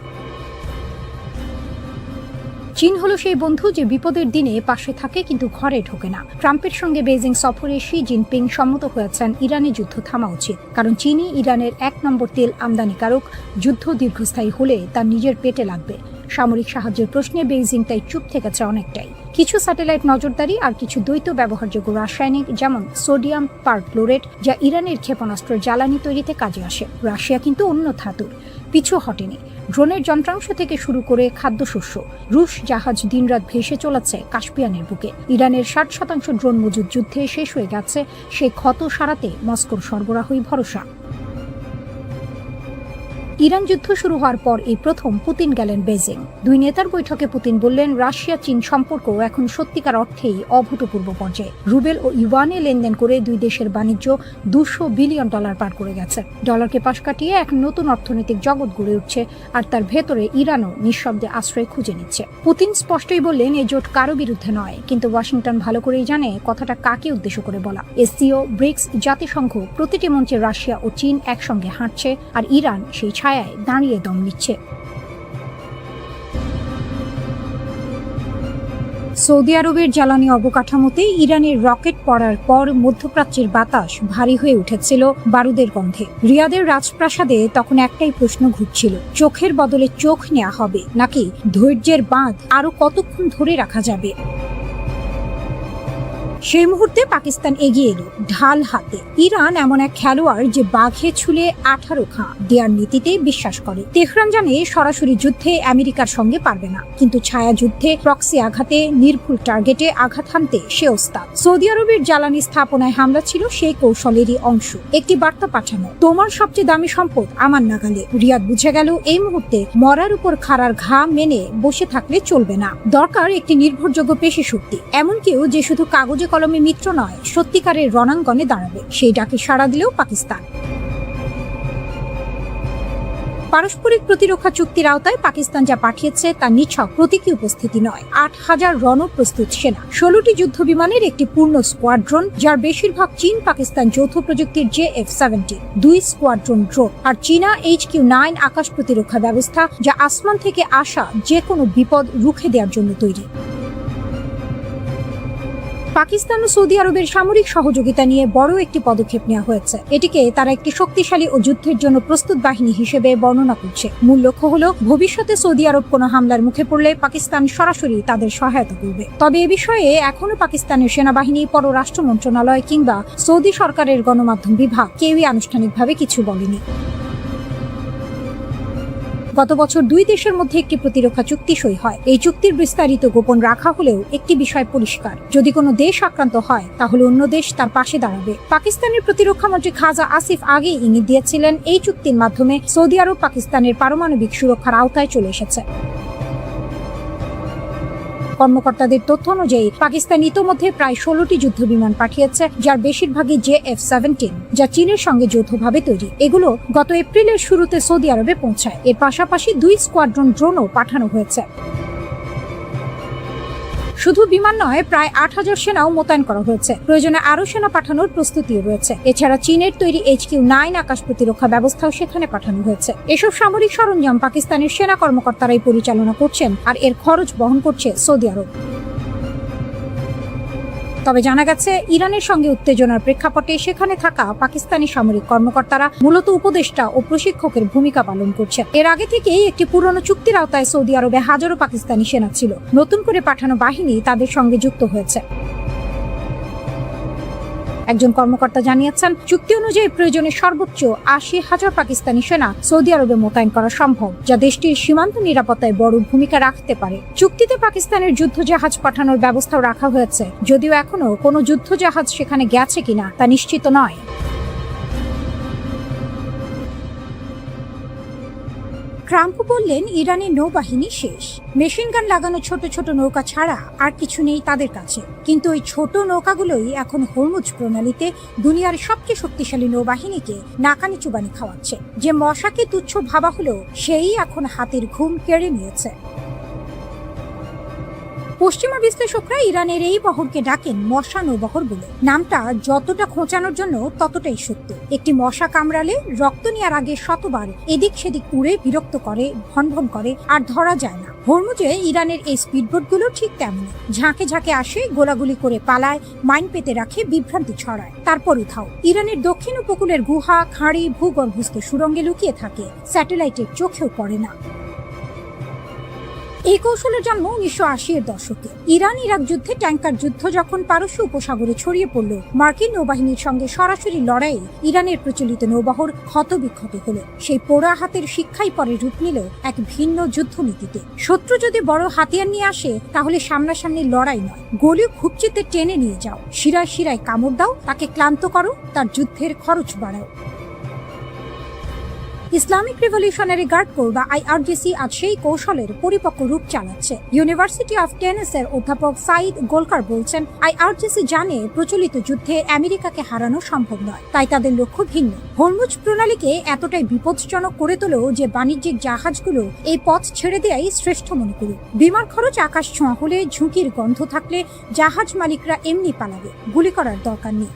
চীন হলো সেই বন্ধু যে বিপদের দিনে পাশে থাকে কিন্তু ঘরে ঢোকে না। ট্রাম্পের সঙ্গে বেইজিং সফরে শি জিনপিং সম্মত হয়েছেন ইরানের যুদ্ধ থামা উচিত, কারণ চীনই ইরানের 1 নম্বর তেল আমদানিকারক। যুদ্ধ দীর্ঘস্থায়ী হলে তার নিজের পেটে লাগবে। সামরিক সাহায্যের প্রশ্নে বেইজিং তাই চুপ থেকেছে অনেকটাই। কিছু স্যাটেলাইট নজরদারি আর কিছু দ্বৈত ব্যবহারযোগ্য রাসায়নিক, যেমন সোডিয়াম পারক্লোরেট, যা ইরানের ক্ষেপণাস্ত্রের জ্বালানি তৈরিতে কাজে আসে। রাশিয়া কিন্তু অন্য ধাতুর পিছু হটেনি। ড্রোনের যন্ত্রাংশ থেকে শুরু করে খাদ্যশস্য, রুশ জাহাজ দিনরাত ভেসে চলেছে কাস্পিয়ানের বুকে। ইরানের 60% ড্রোন মজুদ যুদ্ধে শেষ হয়ে গেছে। সেই ক্ষত সারাতে মস্কোর সরবরাহই ভরসা। ইরান যুদ্ধ শুরু হওয়ার পর এই প্রথম পুতিন গেলেন বেজিং। দুই নেতার বৈঠকে পুতিন বললেন, রাশিয়া চীন সম্পর্ক এখন সত্যিকার অর্থেই অভূতপূর্ব পর্যায়ে। রুবেল ও ইউয়ানে লেনদেন করে দুই দেশের বাণিজ্য $200 বিলিয়ন পার করে গেছে। ডলারকে পাশ কাটিয়ে এক নতুন অর্থনৈতিক জগৎ গড়ে উঠছে, আর তার ভেতরে ইরানও নিঃশব্দে আশ্রয় খুঁজে নিচ্ছে। পুতিন স্পষ্টই বললেন, এই জোট কারো বিরুদ্ধে নয়, কিন্তু ওয়াশিংটন ভালো করেই জানে কথাটা কাকে উদ্দেশ্য করে বলা। এসসিও, ব্রিক্স, জাতিসংঘ প্রতিটি মঞ্চে রাশিয়া ও চীন একসঙ্গে হাঁটছে, আর ইরান সেই ছায়ায় দাঁড়িয়ে দম নিচ্ছে। সৌদি আরবের জ্বালানি অবকাঠামোতে ইরানের রকেট পড়ার পর মধ্যপ্রাচ্যের বাতাস ভারী হয়ে উঠেছিল বারুদের গন্ধে। রিয়াদের রাজপ্রাসাদে তখন একটাই প্রশ্ন ঘুরছিল, চোখের বদলে চোখ নেওয়া হবে নাকি ধৈর্যের বাঁধ আরো কতক্ষণ ধরে রাখা যাবে? সেই মুহূর্তে পাকিস্তান এগিয়ে এলো ঢাল হাতে। ইরান এমন এক খেলোয়াড় যে বাঘে ছুলে 18 খাঁ দেওয়ার নীতিতে বিশ্বাস করে। তেহরান জানে সরাসরি যুদ্ধে আমেরিকার সঙ্গে পারবে না, কিন্তু ছায়া যুদ্ধে, প্রক্সি আঘাতে, নির্ভুল টার্গেটে আঘাত হানতে সে ওস্তাদ। সৌদি আরবের জ্বালানি স্থাপনায় হামলা ছিল সেই কৌশলেরই অংশ। একটি বার্তা পাঠানো, তোমার সবচেয়ে দামি সম্পদ আমার নাগালে। রিয়াদ বুঝে গেল এই মুহূর্তে মরার উপর খাড়ার ঘা মেনে বসে থাকলে চলবে না। দরকার একটি নির্ভরযোগ্য পেশি শক্তি, এমন কেউ যে শুধু কাগজে কলমে মিত্র নয়, সত্যিকারের রণাঙ্গনে দাঁড়াবে। সেই ডাকে সাড়া দিলেও পাকিস্তান। পারস্পরিক প্রতিরক্ষা চুক্তির আওতায় পাকিস্তান যা পাঠিয়েছে তা নিছক প্রতীকী উপস্থিতি নয়। 8000 রণপ্রস্তুত সেনা, 16টি যুদ্ধ বিমানের একটি পূর্ণ স্কোয়াড্রন, যার বেশিরভাগ চীন পাকিস্তান যৌথ প্রযুক্তির JF-17, 2 স্কোয়াড্রন ড্রোন, আর চীনা HQ-9 আকাশ প্রতিরক্ষা ব্যবস্থা, যা আসমান থেকে আসা যে কোনো বিপদ রুখে দেওয়ার জন্য তৈরি। পাকিস্তান ও সৌদি আরবের সামরিক সহযোগিতা নিয়ে বড় একটি পদক্ষেপ নেওয়া হয়েছে। এটিকে তারা একটি শক্তিশালী ও যুদ্ধের জন্য প্রস্তুত বাহিনী হিসেবে বর্ণনা করছে। মূল লক্ষ্য হলো ভবিষ্যতে সৌদি আরব কোনো হামলার মুখে পড়লে পাকিস্তান সরাসরি তাদের সহায়তা করবে। তবে এ বিষয়ে এখনো পাকিস্তানের সেনাবাহিনী, পররাষ্ট্র মন্ত্রণালয় কিংবা সৌদি সরকারের গণমাধ্যম বিভাগ কেউই আনুষ্ঠানিকভাবে কিছু বলেনি। গত বছর দুই দেশের মধ্যে একটি প্রতিরক্ষা চুক্তি সই হয়। এই চুক্তির বিস্তারিত গোপন রাখা হলেও একটি বিষয় পরিষ্কার, যদি কোনো দেশ আক্রান্ত হয় তাহলে অন্য দেশ তার পাশে দাঁড়াবে। পাকিস্তানের প্রতিরক্ষা মন্ত্রী খাজা আসিফ আগেই ইঙ্গিত দিয়েছিলেন, এই চুক্তির মাধ্যমে সৌদি আরব পাকিস্তানের পারমাণবিক সুরক্ষার আওতায় চলে এসেছে। কর্মকর্তাদের তথ্য অনুযায়ী পাকিস্তান ইতোমধ্যে প্রায় 16টি যুদ্ধ বিমান পাঠিয়েছে, যার বেশিরভাগই JF-17, যা চীনের সঙ্গে যৌথভাবে তৈরি। এগুলো গত এপ্রিলের শুরুতে সৌদি আরবে পৌঁছায়। এর পাশাপাশি 2 স্কোয়াড্রন ড্রোনও পাঠানো হয়েছে। শুধু বিমান নয়, প্রায় 8000 সেনাও মোতায়েন করা হয়েছে। প্রয়োজনে আরো সেনা পাঠানোর প্রস্তুতিও রয়েছে। এছাড়া চীনের তৈরি HQ-9 আকাশ প্রতিরক্ষা ব্যবস্থাও সেখানে পাঠানো হয়েছে। এসব সামরিক সরঞ্জাম পাকিস্তানের সেনা কর্মকর্তারাই পরিচালনা করছেন, আর এর খরচ বহন করছে সৌদি আরব। তবে জানা গেছে, ইরানের সঙ্গে উত্তেজনার প্রেক্ষাপটে সেখানে থাকা পাকিস্তানি সামরিক কর্মকর্তারা মূলত উপদেষ্টা ও প্রশিক্ষকের ভূমিকা পালন করছেন। এর আগে থেকেই একটি পুরনো চুক্তির আওতায় সৌদি আরবে হাজারো পাকিস্তানি সেনা ছিল। নতুন করে পাঠানো বাহিনী তাদের সঙ্গে যুক্ত হয়েছে। একজন কর্মকর্তা জানিয়েছেন, চুক্তি অনুযায়ী প্রয়োজনে সর্বোচ্চ 80,000 পাকিস্তানি সেনা সৌদি আরবে মোতায়েন করা সম্ভব, যা দেশটির সীমান্ত নিরাপত্তায় বড় ভূমিকা রাখতে পারে। চুক্তিতে পাকিস্তানের যুদ্ধ জাহাজ পাঠানোর ব্যবস্থাও রাখা হয়েছে, যদিও এখনো কোনো যুদ্ধ জাহাজ সেখানে গেছে কিনা তা নিশ্চিত নয়। ট্রাম্প বললেন ইরানের নৌবাহিনী শেষ, মেশিন গান লাগানো ছোট ছোট নৌকা ছাড়া আর কিছু নেই তাদের কাছে। কিন্তু ওই ছোট নৌকাগুলোই এখন হরমুজ প্রণালীতে দুনিয়ার সবচেয়ে শক্তিশালী নৌবাহিনীকে নাকানি চুবানি খাওয়াচ্ছে। যে মশাকে তুচ্ছ ভাবা হলো সেই এখন হাতের ঘুম কেড়ে নিয়েছে। পশ্চিমা বিশ্লেষকরা ইরানের এই বহরকে ডাকেন মশা নৌবহর বলে। নামটা যতটা খোঁচানোর জন্য ততটাই সত্য। একটি মশা কামড়ালে রক্ত নেওয়ার আগে শতবার এদিক সেদিক উড়ে বিরক্ত করে, ভনভন করে, আর ধরা যায় না। হরমুজে ইরানের এই স্পিডবোটগুলো ঠিক তেমনই। ঝাঁকে ঝাঁকে আসে, গোলাগুলি করে পালায়, মাইন পেতে রাখে, বিভ্রান্তি ছড়ায়, তারপর উঠাও। ইরানের দক্ষিণ উপকূলের গুহা, খাঁড়ি, ভূগর্ভস্থ সুড়ঙ্গে লুকিয়ে থাকে, স্যাটেলাইটের চোখেও পড়ে না। এই কৌশলের জন্ম 1980-এর দশকে। ইরান ইরাক যুদ্ধে ট্যাঙ্কার যুদ্ধ যখন পারস্য উপসাগরে ছড়িয়ে পড়ল, মার্কিন নৌবাহিনীর সঙ্গে সরাসরি লড়াইয়ে ইরানের প্রচলিত নৌবহর ক্ষতবিক্ষত হল। সেই পোড়া হাতের শিক্ষাই পরে রূপ নিল এক ভিন্ন যুদ্ধনীতিতে। শত্রু যদি বড় হাতিয়ার নিয়ে আসে, তাহলে সামনাসামনি লড়াই নয়, গলি খুবচিতে টেনে নিয়ে যাও, শিরায় শিরায় কামড় দাও, তাকে ক্লান্ত করো, তার যুদ্ধের খরচ বাড়াও। ইসলামিক রিভলিউশনারি গার্ড কোর বা IRGC আজ সেই কৌশলের পরিপক্ক রূপ চালাচ্ছে। ইউনিভার্সিটি অফ টেনেসের অধ্যাপক সাইদ গোলকার বলছেন, IRGC জানে প্রচলিত যুদ্ধে আমেরিকাকে হারানো সম্ভব নয়, তাই তাদের লক্ষ্য ভিন্ন। হরমুজ প্রণালীকে এতটাই বিপজ্জনক করে তোলো যে বাণিজ্যিক জাহাজগুলো এই পথ ছেড়ে দেয়াই শ্রেষ্ঠ মনে করুক। বিমার খরচ আকাশ ছোঁয়া হলে, ঝুঁকির গন্ধ থাকলে জাহাজ মালিকরা এমনি পালাবে, গুলি করার দরকার নেই।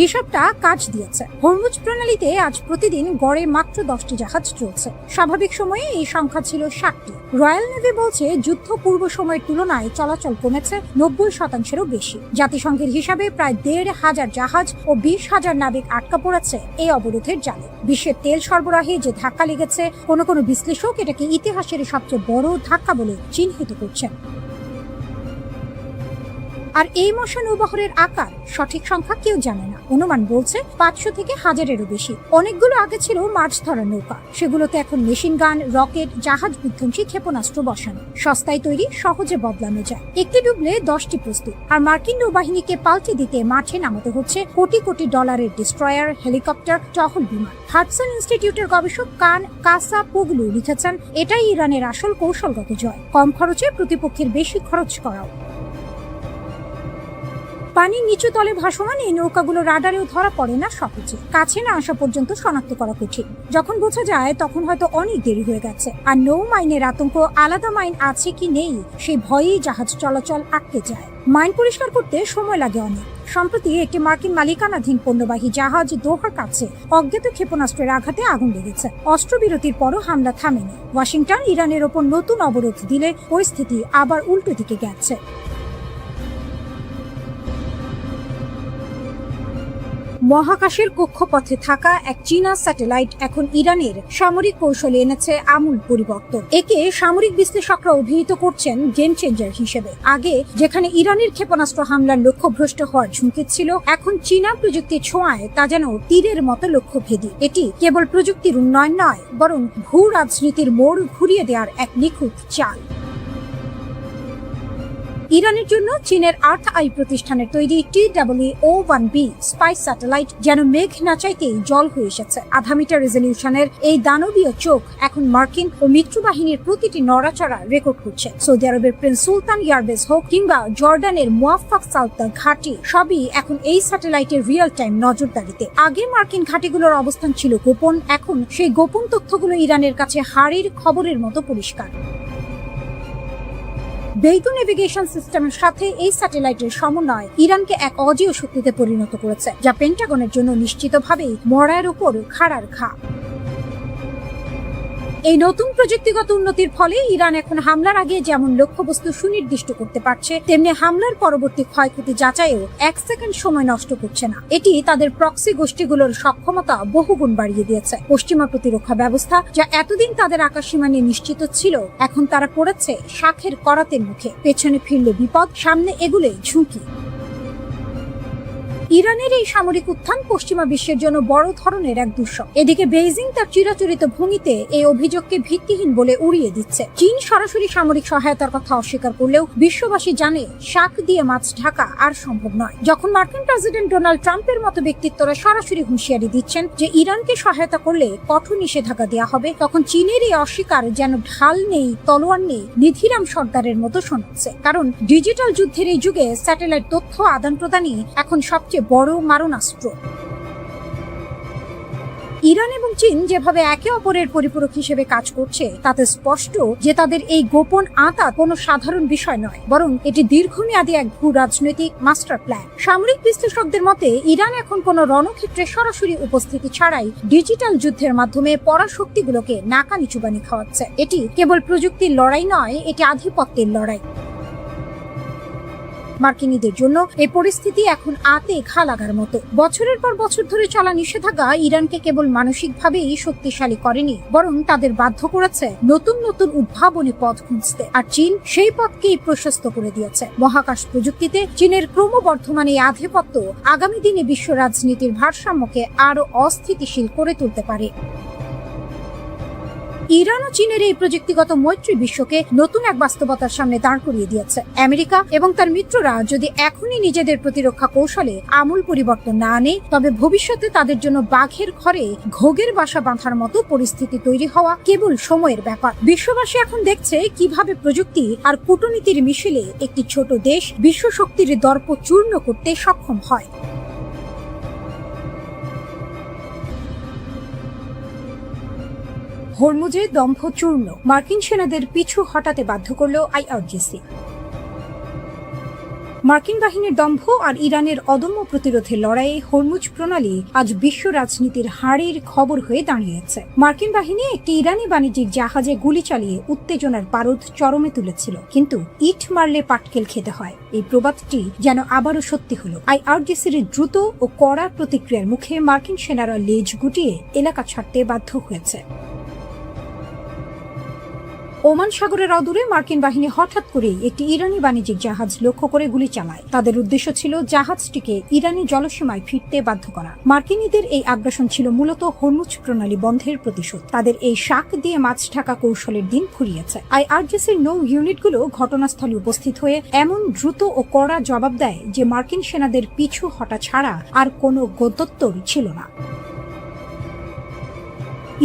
হিসাবটা কাজ দিয়েছে। হরমুজ প্রণালীতে আজ প্রতিদিন গড়ে মাত্র 10টি জাহাজ চলছে। স্বাভাবিক সময়ে এই সংখ্যা ছিল 60টি। রয়্যাল নেভি বলছে যুদ্ধ পূর্ব সময়ের তুলনায় চলাচল কমেছে 90%-এরও বেশি। জাতিসংঘের হিসাবে প্রায় 1,500 জাহাজ ও 20,000 নাবিক আটকা পড়েছে এই অবরোধের জালে। বিশ্বের তেল সরবরাহে যে ধাক্কা লেগেছে, কোনো বিশ্লেষক এটাকে ইতিহাসের সবচেয়ে বড় ধাক্কা বলে চিহ্নিত করছেন। আর এই মশা নৌবহরের আকার সঠিক সংখ্যা কেউ জানে না। অনুমান বলছে 500 থেকে 1000-এরও বেশি। অনেকগুলো আগে ছিল মাছ ধরার নৌকা, সেগুলোতে এখন মেশিন গান, রকেট, জাহাজ বিধ্বংসী ক্ষেপণাস্ত্র বসানো। সস্তায় তৈরি, সহজে বদলানো যায়। একটি ডুবলে 10টি প্রস্তুত। আর মার্কিন নৌবাহিনীকে পাল্টে দিতে মাঠে নামাতে হচ্ছে কোটি কোটি ডলারের ডিস্ট্রয়ার, হেলিকপ্টার, টহল বিমান। হাডসন ইনস্টিটিউটের গবেষক কান কাসাপোগলু লিখেছেন, এটাই ইরানের আসল কৌশলগত জয়। কম খরচে প্রতিপক্ষের বেশি খরচ করাও। পানির নিচু তলে ভাসমান এই নৌকাগুলো রাডারেও ধরা পড়ে না সহজে। কাছে না আসা পর্যন্ত শনাক্ত করা কঠিন। যখন বোঝা যায় তখন হয়তো অনেক দেরি হয়ে গেছে। আর নৌ মাইনের আতঙ্ক, আলাদা মাইন আছে কি নেই সেই ভয়েই জাহাজ চলাচল আটকে যায়। মাইন পরিষ্কার করতে সময় লাগে অনেক। সম্প্রতি একটি মার্কিন মালিকানাধীন পণ্যবাহী জাহাজ দোহার কাছে অজ্ঞাত ক্ষেপণাস্ত্রের আঘাতে আগুন লেগেছে। অস্ত্রবিরতির পরও হামলা থামেনি। ওয়াশিংটন ইরানের ওপর নতুন অবরোধ দিলে পরিস্থিতি আবার উল্টো দিকে গেছে। মহাকাশের কক্ষপথে থাকা এক চীনা স্যাটেলাইট এখন ইরানের সামরিক কৌশলে এনেছে আমূল পরিবর্তন। একে সামরিক বিশ্লেষকরা অভিহিত করছেন গেম চেঞ্জার হিসেবে। আগে যেখানে ইরানের ক্ষেপণাস্ত্র হামলার লক্ষ্যভ্রষ্ট হওয়ার ঝুঁকি ছিল, এখন চীনা প্রযুক্তির ছোঁয়ায় তা যেন তীরের মতো লক্ষ্যভেদী। এটি কেবল প্রযুক্তির উন্নয়ন নয়, বরং ভূ রাজনীতির মোড় ঘুরিয়ে দেওয়ার এক নিখুঁত চাল। ইরানের জন্য চীনের আর্থ আই প্রতিষ্ঠানের তৈরি TWO-1B স্পাইস স্যাটেলাইট যেন মেঘ না চাইতেই জল হয়ে এসেছে। 0.5 মিটার রেজলিউশনের এই দানবীয় চোখ এখন মার্কিন ও মিত্র বাহিনীর প্রতিটি নড়াচড়া রেকর্ড করছে। সৌদি আরবের প্রিন্স সুলতান এয়ারবেস হোক কিংবা জর্ডানের মুয়াফফাক সালতান ঘাঁটি, সবই এখন এই স্যাটেলাইটের রিয়েল টাইম নজরদারিতে। আগে মার্কিন ঘাঁটিগুলোর অবস্থান ছিল গোপন, এখন সেই গোপন তথ্যগুলো ইরানের কাছে হাড়ির খবরের মতো পরিষ্কার। বেইদু নেভিগেশন সিস্টেমের সাথে এই স্যাটেলাইটের সমন্বয় ইরানকে এক অজেয় শক্তিতে পরিণত করেছে, যা পেন্টাগনের জন্য নিশ্চিতভাবেই মরার উপর খাড়ার ঘা। এই নতুন প্রযুক্তিগত উন্নতির ফলে ইরান এখন হামলার আগে যেমন লক্ষ্যবস্তু সুনির্দিষ্ট করতে পারছে, তেমনি হামলার পরবর্তী ক্ষয়ক্ষতি যাচাইও 1 সেকেন্ড সময় নষ্ট করছে না। এটি তাদের প্রক্সি গোষ্ঠীগুলোর সক্ষমতা বহুগুণ বাড়িয়ে দিয়েছে। পশ্চিমা প্রতিরক্ষা ব্যবস্থা, যা এতদিন তাদের আকাশসীমা নিয়ে নিশ্চিত ছিল, এখন তারা পড়েছে শাখের করাতের মুখে। পেছনে ফিরলে বিপদ, সামনে এগুলে ঝুঁকি। ইরানের এই সামরিক উত্থান পশ্চিমা বিশ্বের জন্য বড় ধরনের এক দুঃসহ। এদিকে বেইজিং তার চিরাচরিত ভঙ্গিতে এই অভিযোগকে ভিত্তিহীন বলে উড়িয়ে দিচ্ছে। চীন সরাসরি সামরিক সহায়তার কথা অস্বীকার করলেও বিশ্ববাসী জানে শাক দিয়ে মাছ ঢাকা আর সম্ভব নয়। যখন মার্কিন প্রেসিডেন্ট ডোনাল্ড ট্রাম্পের মতো ব্যক্তিত্বরা সরাসরি হুঁশিয়ারি দিচ্ছেন যে ইরানকে সহায়তা করলে কঠোর নিষেধাজ্ঞা দেওয়া হবে, তখন চীনের এই অস্বীকার যেন ঢাল নেই, তলোয়ার নেই, নিধিরাম সর্দারের মতো শোনাচ্ছে। কারণ ডিজিটাল যুদ্ধের এই যুগে স্যাটেলাইট তথ্য আদান প্রদানই এখন সবচেয়ে বড় মারণাস্ত্র। ইরান এবং চীন যেভাবে একে অপরের পরিপূরক হিসেবে কাজ করছে তাতে স্পষ্ট যে তাদের এই গোপন আঁতাত কোনো সাধারণ বিষয় নয়, বরং এটি দীর্ঘমেয়াদী এক ভূ রাজনৈতিক মাস্টার প্ল্যান। সামরিক বিশ্লেষকদের মতে ইরান এখন কোনো রণক্ষেত্রে সরাসরি উপস্থিতি ছাড়াই ডিজিটাল যুদ্ধের মাধ্যমে পরাশক্তিগুলোকে নাকানি চুবানি খাওয়াচ্ছে। এটি কেবল প্রযুক্তির লড়াই নয়, এটি আধিপত্যের লড়াই। মার্কিনীদের জন্য এই পরিস্থিতি এখন আতে ঘা লাগার মতো। বছরের পর বছর ধরে চলা নিষেধাজ্ঞা ইরানকে কেবল মানসিকভাবেই শক্তিশালী করেনি, বরং তাদের বাধ্য করেছে নতুন নতুন উদ্ভাবনী পথ খুঁজতে। আর চীন সেই পথকেই প্রশস্ত করে দিয়েছে। মহাকাশ প্রযুক্তিতে চীনের ক্রমবর্ধমান এই আধিপত্য আগামী দিনে বিশ্ব রাজনীতির ভারসাম্যকে আরো অস্থিতিশীল করে তুলতে পারে। ইরান ও চীনের এই প্রযুক্তিগত মৈত্রী বিশ্বকে নতুন এক বাস্তবতার সামনে দাঁড় করিয়ে দিয়েছে। আমেরিকা এবং তার মিত্ররা যদি এখনই নিজেদের প্রতিরক্ষা কৌশলে আমূল পরিবর্তন না আনে, তবে ভবিষ্যতে তাদের জন্য বাঘের ঘরে ঘোগের বাসা বাঁধার মতো পরিস্থিতি তৈরি হওয়া কেবল সময়ের ব্যাপার। বিশ্ববাসী এখন দেখছে কিভাবে প্রযুক্তি আর কূটনীতির মিশেলে একটি ছোট দেশ বিশ্ব শক্তির দর্প চূর্ণ করতে সক্ষম হয়। হরমুজে দম্ভ চূর্ণ, মার্কিন সেনাদের পিছু হটাতে বাধ্য করল আইআরজিসি। মার্কিন বাহিনীর দম্ভ আর ইরানের অদম্য প্রতিরোধের লড়াইয়ে হরমুজ প্রণালী আজ বিশ্ব রাজনীতির হাড়ের খবর হয়ে দাঁড়িয়েছে। মার্কিন বাহিনী একটি ইরানি বাণিজ্যিক জাহাজে গুলি চালিয়ে উত্তেজনার পারদ চরমে তুলেছিল, কিন্তু ইট মারলে পাটকেল খেতে হয়। এই প্রবাদটি যেন আবারও সত্যি হলো। আইআরজিসির দ্রুত ও কড়া প্রতিক্রিয়ার মুখে মার্কিন সেনারা লেজ গুটিয়ে এলাকা ছাড়তে বাধ্য হয়েছে। ওমান সাগরের অদূরে মার্কিন বাহিনী হঠাৎ করে একটি ইরানি বাণিজ্যিক জাহাজ লক্ষ্য করে গুলি চালায়। তাদের উদ্দেশ্য ছিল জাহাজটিকে ইরানি জলসীমায় ফিরতে বাধ্য করা। মার্কিনীদের এই আগ্রাসন ছিল মূলত হরমুজ প্রণালী বন্ধের প্রতিশোধ। তাদের এই শাক দিয়ে মাছ ঢাকা কৌশলের দিন ফুরিয়েছে। আইআরজিসির নৌ ইউনিটগুলো ঘটনাস্থলে উপস্থিত হয়ে এমন দ্রুত ও কড়া জবাব দেয় যে মার্কিন সেনাদের পিছু হটা ছাড়া আর কোনো গত্যন্তর ছিল না।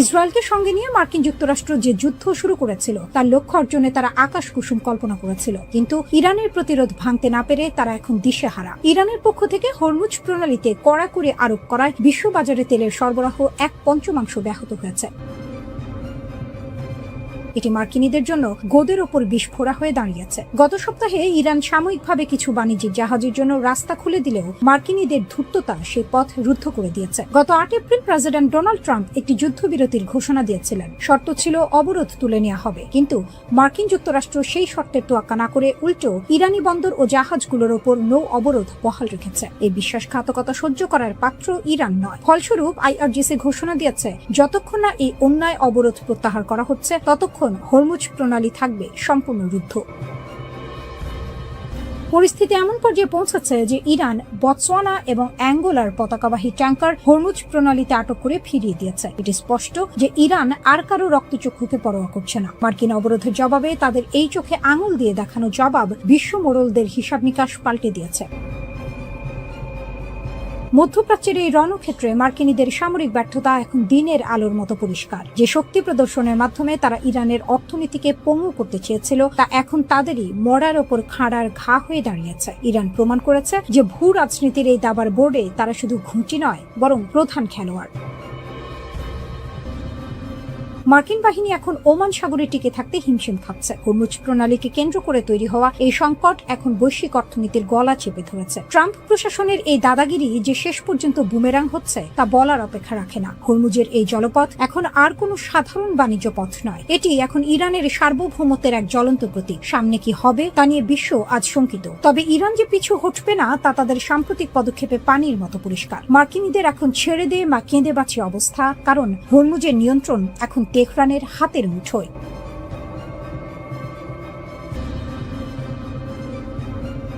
ইসরায়েলকে সঙ্গে নিয়ে মার্কিন যুক্তরাষ্ট্র যে যুদ্ধ শুরু করেছিল তার লক্ষ্য অর্জনে তারা আকাশ কুসুম কল্পনা করেছিল, কিন্তু ইরানের প্রতিরোধ ভাঙতে না পেরে তারা এখন দিশেহারা। ইরানের পক্ষ থেকে হরমুজ প্রণালীতে কড়াকড়ি আরোপ করায় বিশ্ববাজারে তেলের সরবরাহ 1/5 ব্যাহত হয়েছে। এটি মার্কিনীদের জন্য গোদের ওপর বিস্ফোরা হয়ে দাঁড়িয়েছে। গত সপ্তাহে ইরান সাময়িকভাবে কিছু বাণিজ্যিক জাহাজের জন্য রাস্তা খুলে দিলেও মার্কিনীদের ধূর্ততা সেই পথ রুদ্ধ করে দিয়েছে। গত 8 এপ্রিল প্রেসিডেন্ট ডোনাল্ড ট্রাম্প একটি যুদ্ধবিরতির ঘোষণা দিয়েছিলেন। শর্ত ছিল অবরোধ তুলে নেওয়া হবে, কিন্তু মার্কিন যুক্তরাষ্ট্র সেই শর্তের তোয়াক্কা না করে উল্টো ইরানি বন্দর ও জাহাজগুলোর ওপর নৌ অবরোধ বহাল রেখেছে। এই বিশ্বাসঘাতকতা সহ্য করার পাত্র ইরান নয়। ফলস্বরূপ আইআরজিসি ঘোষণা দিয়েছে যতক্ষণ না এই অন্যায় অবরোধ প্রত্যাহার করা হচ্ছে ততক্ষণ হরমুজ প্রণালী থাকবে সম্পূর্ণ রুদ্ধ। পরিস্থিতি এমন পর্যায়ে পৌঁছেছে যে ইরান বতসোয়ানা এবং অ্যাঙ্গোলার পতাকাবাহী ট্যাঙ্কার হরমুজ প্রণালীতে আটক করে ফিরিয়ে দিয়েছে। এটি স্পষ্ট যে ইরান আর কারো রক্তচক্ষুকে পরোয়া করছে না। মার্কিন অবরোধের জবাবে তাদের এই চোখে আঙুল দিয়ে দেখানো জবাব বিশ্ব মোড়লদের হিসাব নিকাশ পাল্টে দিয়েছে। মধ্যপ্রাচ্যের এই রণক্ষেত্রে মার্কিনীদের সামরিক ব্যর্থতা এখন দিনের আলোর মতো পরিষ্কার। যে শক্তি প্রদর্শনের মাধ্যমে তারা ইরানের অর্থনীতিকে পঙ্গু করতে চেয়েছিল তা এখন তাদেরই মরার ওপর খাড়ার ঘা হয়ে দাঁড়িয়েছে। ইরান প্রমাণ করেছে যে ভূ রাজনীতির এই দাবার বোর্ডে তারা শুধু ঘুঁটি নয়, বরং প্রধান খেলোয়াড়। মার্কিন বাহিনী এখন ওমান সাগরে টিকে থাকতে হিমশিম খাচ্ছে। হরমুজ প্রণালীকে কেন্দ্র করে তৈরি হওয়া এই সংকট এখন বৈশ্বিক অর্থনীতির গলা চেপে ধরেছে। ট্রাম্প প্রশাসনের এই দাদাগিরি যে শেষ পর্যন্ত বুমেরাং হচ্ছে তা বলার অপেক্ষা রাখে না। হরমুজের এই জলপথ এখন আর কোনো সাধারণ বাণিজ্য পথ নয়, এটি এখন ইরানের সার্বভৌমত্বের এক জ্বলন্ত প্রতীক। সামনে কি হবে তা নিয়ে বিশ্ব আজ শঙ্কিত, তবে ইরান যে পিছু হটবে না তা তাদের সাম্প্রতিক পদক্ষেপে পানির মতো পরিষ্কার। মার্কিনীদের এখন ছেড়ে দে বা কেঁদে বাঁচি অবস্থা, কারণ হরমুজের নিয়ন্ত্রণ এখন তেহরানের হাতের মুঠোয়।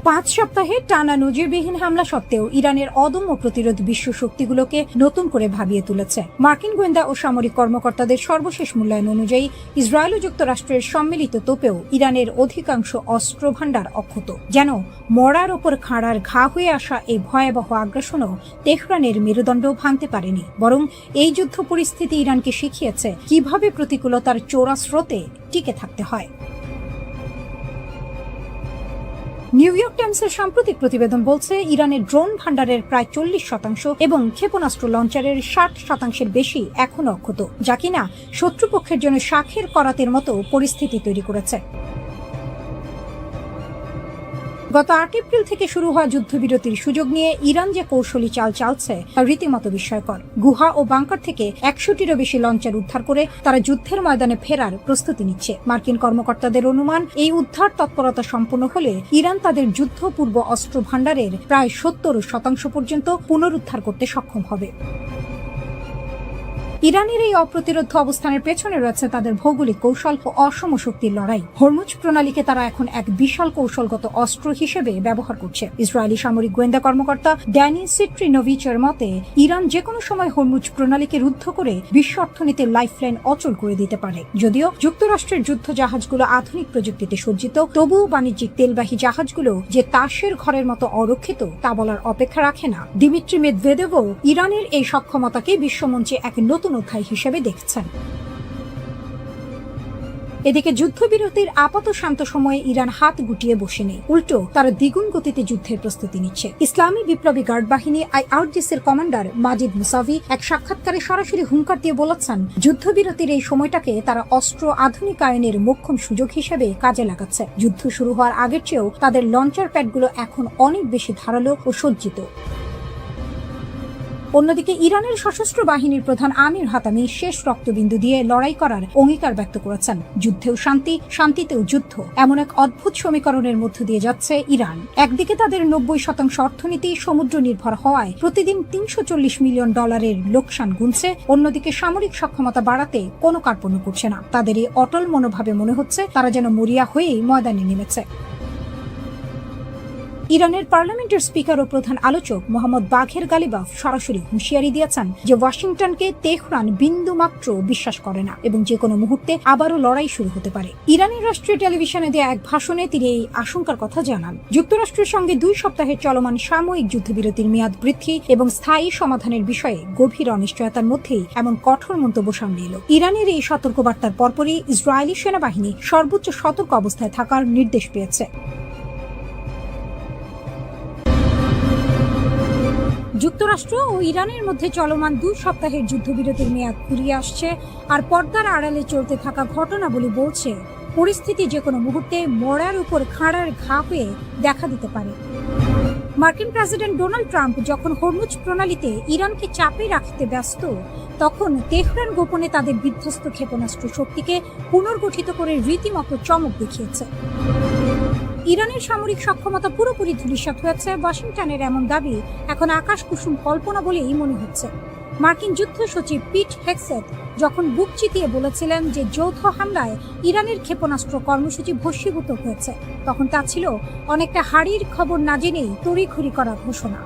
5 সপ্তাহে টানা নজিরবিহীন হামলা সত্ত্বেও ইরানের অদম্য প্রতিরোধ বিশ্ব শক্তিগুলোকে নতুন করে ভাবিয়ে তুলেছে। মার্কিন গোয়েন্দা ও সামরিক কর্মকর্তাদের সর্বশেষ মূল্যায়ন অনুযায়ী ইসরায়েল ও যুক্তরাষ্ট্রের সম্মিলিত তোপেও ইরানের অধিকাংশ অস্ত্র ভাণ্ডার অক্ষত। যেন মরার ওপর খাঁড়ার ঘা হয়ে আসা এই ভয়াবহ আগ্রাসনও তেহরানের মেরুদণ্ড ভাঙতে পারেনি, বরং এই যুদ্ধ পরিস্থিতি ইরানকে শিখিয়েছে কিভাবে প্রতিকূলতার চোরা স্রোতে টিকে থাকতে হয়। নিউ ইয়র্ক টাইমসের সাম্প্রতিক প্রতিবেদন বলছে, ইরানের ড্রোন ভাণ্ডারের প্রায় 40% এবং ক্ষেপণাস্ত্র লঞ্চারের 60% বেশি এখনো অক্ষত, যা কিনা শত্রুপক্ষের জন্য শাঁখের করাতের মতো পরিস্থিতি তৈরি করেছে। গত 8 এপ্রিল থেকে শুরু হওয়া যুদ্ধবিরতির সুযোগ নিয়ে ইরান যে কৌশলী চাল চালছে তা রীতিমতো বিস্ময়কর। গুহা ও বাংকার থেকে 100টিরও বেশি লঞ্চার উদ্ধার করে তারা যুদ্ধের ময়দানে ফেরার প্রস্তুতি নিচ্ছে। মার্কিন কর্মকর্তাদের অনুমান, এই উদ্ধার তৎপরতা সম্পন্ন হলে ইরান তাদের যুদ্ধপূর্ব অস্ত্র ভাণ্ডারের প্রায় 70% পর্যন্ত পুনরুদ্ধার করতে সক্ষম হবে। ইরানের এই অপ্রতিরোধ অবস্থানের পেছনে রয়েছে তাদের ভৌগোলিক কৌশল ও অসম শক্তির লড়াই। হরমুজ প্রণালীকে তারা এখন এক বিশাল কৌশলগত অস্ত্র হিসেবে ব্যবহার করছে। ইসরায়েলি সামরিক গোয়েন্দা কর্মকর্তা ড্যানি সিট্রিনোভিচের মতে, ইরান যে কোনো সময় হরমুজ প্রণালীকে রুদ্ধ করে বিশ্ব অর্থনীতির লাইফলাইন অচল করে দিতে পারে। যদিও যুক্তরাষ্ট্রের যুদ্ধ জাহাজগুলো আধুনিক প্রযুক্তিতে সজ্জিত, তবুও বাণিজ্যিক তেলবাহী জাহাজগুলো যে তাসের ঘরের মতো অরক্ষিত তা বলার অপেক্ষা রাখে না। দিমিত্রি মেদভেদেভও ইরানের এই সক্ষমতাকে বিশ্বমঞ্চে এক নতুন অধ্যায় হিসেবে দেখছেন। এদিকে যুদ্ধবিরতির আপাত শান্ত সময়ে ইরান হাত গুটিয়ে বসে নেই, উল্টো তারা দ্বিগুণ গতিতে যুদ্ধের প্রস্তুতি নিচ্ছে। ইসলামী বিপ্লবী গার্ড বাহিনী IRGCর কমান্ডার মাজিদ মুসাভি এক সাক্ষাৎকারে সরাসরি হুঙ্কার দিয়ে বলেছেন, যুদ্ধবিরতির এই সময়টাকে তারা অস্ত্র আধুনিকায়নের মোক্ষম সুযোগ হিসেবে কাজে লাগাচ্ছে। যুদ্ধ শুরু হওয়ার আগের চেয়েও তাদের লঞ্চার প্যাডগুলো এখন অনেক বেশি ধারালো ও সজ্জিত। অন্যদিকে ইরানের সশস্ত্র বাহিনীর প্রধান আমির হাতামি শেষ রক্তবিন্দু দিয়ে লড়াই করার অঙ্গীকার ব্যক্ত করেছেন। যুদ্ধেও শান্তি, শান্তিতেও যুদ্ধ, এমন এক অদ্ভুত সমীকরণের মধ্য দিয়ে যাচ্ছে ইরান। একদিকে তাদের 90% অর্থনীতি সমুদ্র নির্ভর হওয়ায় প্রতিদিন $340 মিলিয়ন লোকসান গুনছে, অন্যদিকে সামরিক সক্ষমতা বাড়াতে কোনো কার্পণ্য করছে না। তাদের এই অটল মনোভাবে মনে হচ্ছে তারা যেন মরিয়া হয়েই ময়দানে নেমেছে। ইরানের পার্লামেন্টের স্পিকার ও প্রধান আলোচক মোহাম্মদ বাঘের গালিবাফ সরাসরি হুঁশিয়ারি দিয়েছেন যে ওয়াশিংটনকে তেহরান বিন্দুমাত্র বিশ্বাস করে না এবং যে কোনো মুহূর্তে আবারও লড়াই শুরু হতে পারে। ইরানের রাষ্ট্রীয় টেলিভিশনে দেয়া এক ভাষণে তিনি এই আশঙ্কার কথা জানান। যুক্তরাষ্ট্রের সঙ্গে 2 সপ্তাহের চলমান সাময়িক যুদ্ধবিরতির মেয়াদ বৃদ্ধি এবং স্থায়ী সমাধানের বিষয়ে গভীর অনিশ্চয়তার মধ্যেই এমন কঠোর মন্তব্য সামনে এলো। ইরানের এই সতর্কবার্তার পরপরই ইসরায়েলি সেনাবাহিনী সর্বোচ্চ সতর্ক অবস্থায় থাকার নির্দেশ পেয়েছে। যুক্তরাষ্ট্র ও ইরানের মধ্যে চলমান 2 সপ্তাহের যুদ্ধবিরতির মেয়াদ ফুরিয়ে আসছে, আর পর্দার আড়ালে চলতে থাকা ঘটনাবলী বলছে পরিস্থিতি যে কোনো মুহূর্তে মরার উপর খাঁড়ার ঘা হয়ে দেখা দিতে পারে। মার্কিন প্রেসিডেন্ট ডোনাল্ড ট্রাম্প যখন হরমুজ প্রণালীতে ইরানকে চাপে রাখতে ব্যস্ত, তখন তেহরান গোপনে তাদের বিধ্বস্ত ক্ষেপণাস্ত্র শক্তিকে পুনর্গঠিত করে রীতিমতো চমক দেখিয়েছে। ইরানের সামরিক সক্ষমতা পুরোপুরি ধূলিসাৎ হয়েছে। ওয়াশিংটনের এমন দাবি এখন আকাশ কুসুম কল্পনা বলেই মনে হচ্ছে। মার্কিন যুদ্ধ সচিব পিট হেগসেথ যখন বুক চিতিয়ে বলেছিলেন যে যৌথ হামলায় ইরানের ক্ষেপণাস্ত্র কর্মসূচি ভস্মীভূত হয়েছে, তখন তা ছিল অনেকটা হাড়ির খবর না জেনেই তড়িঘড়ি করা ঘোষণা।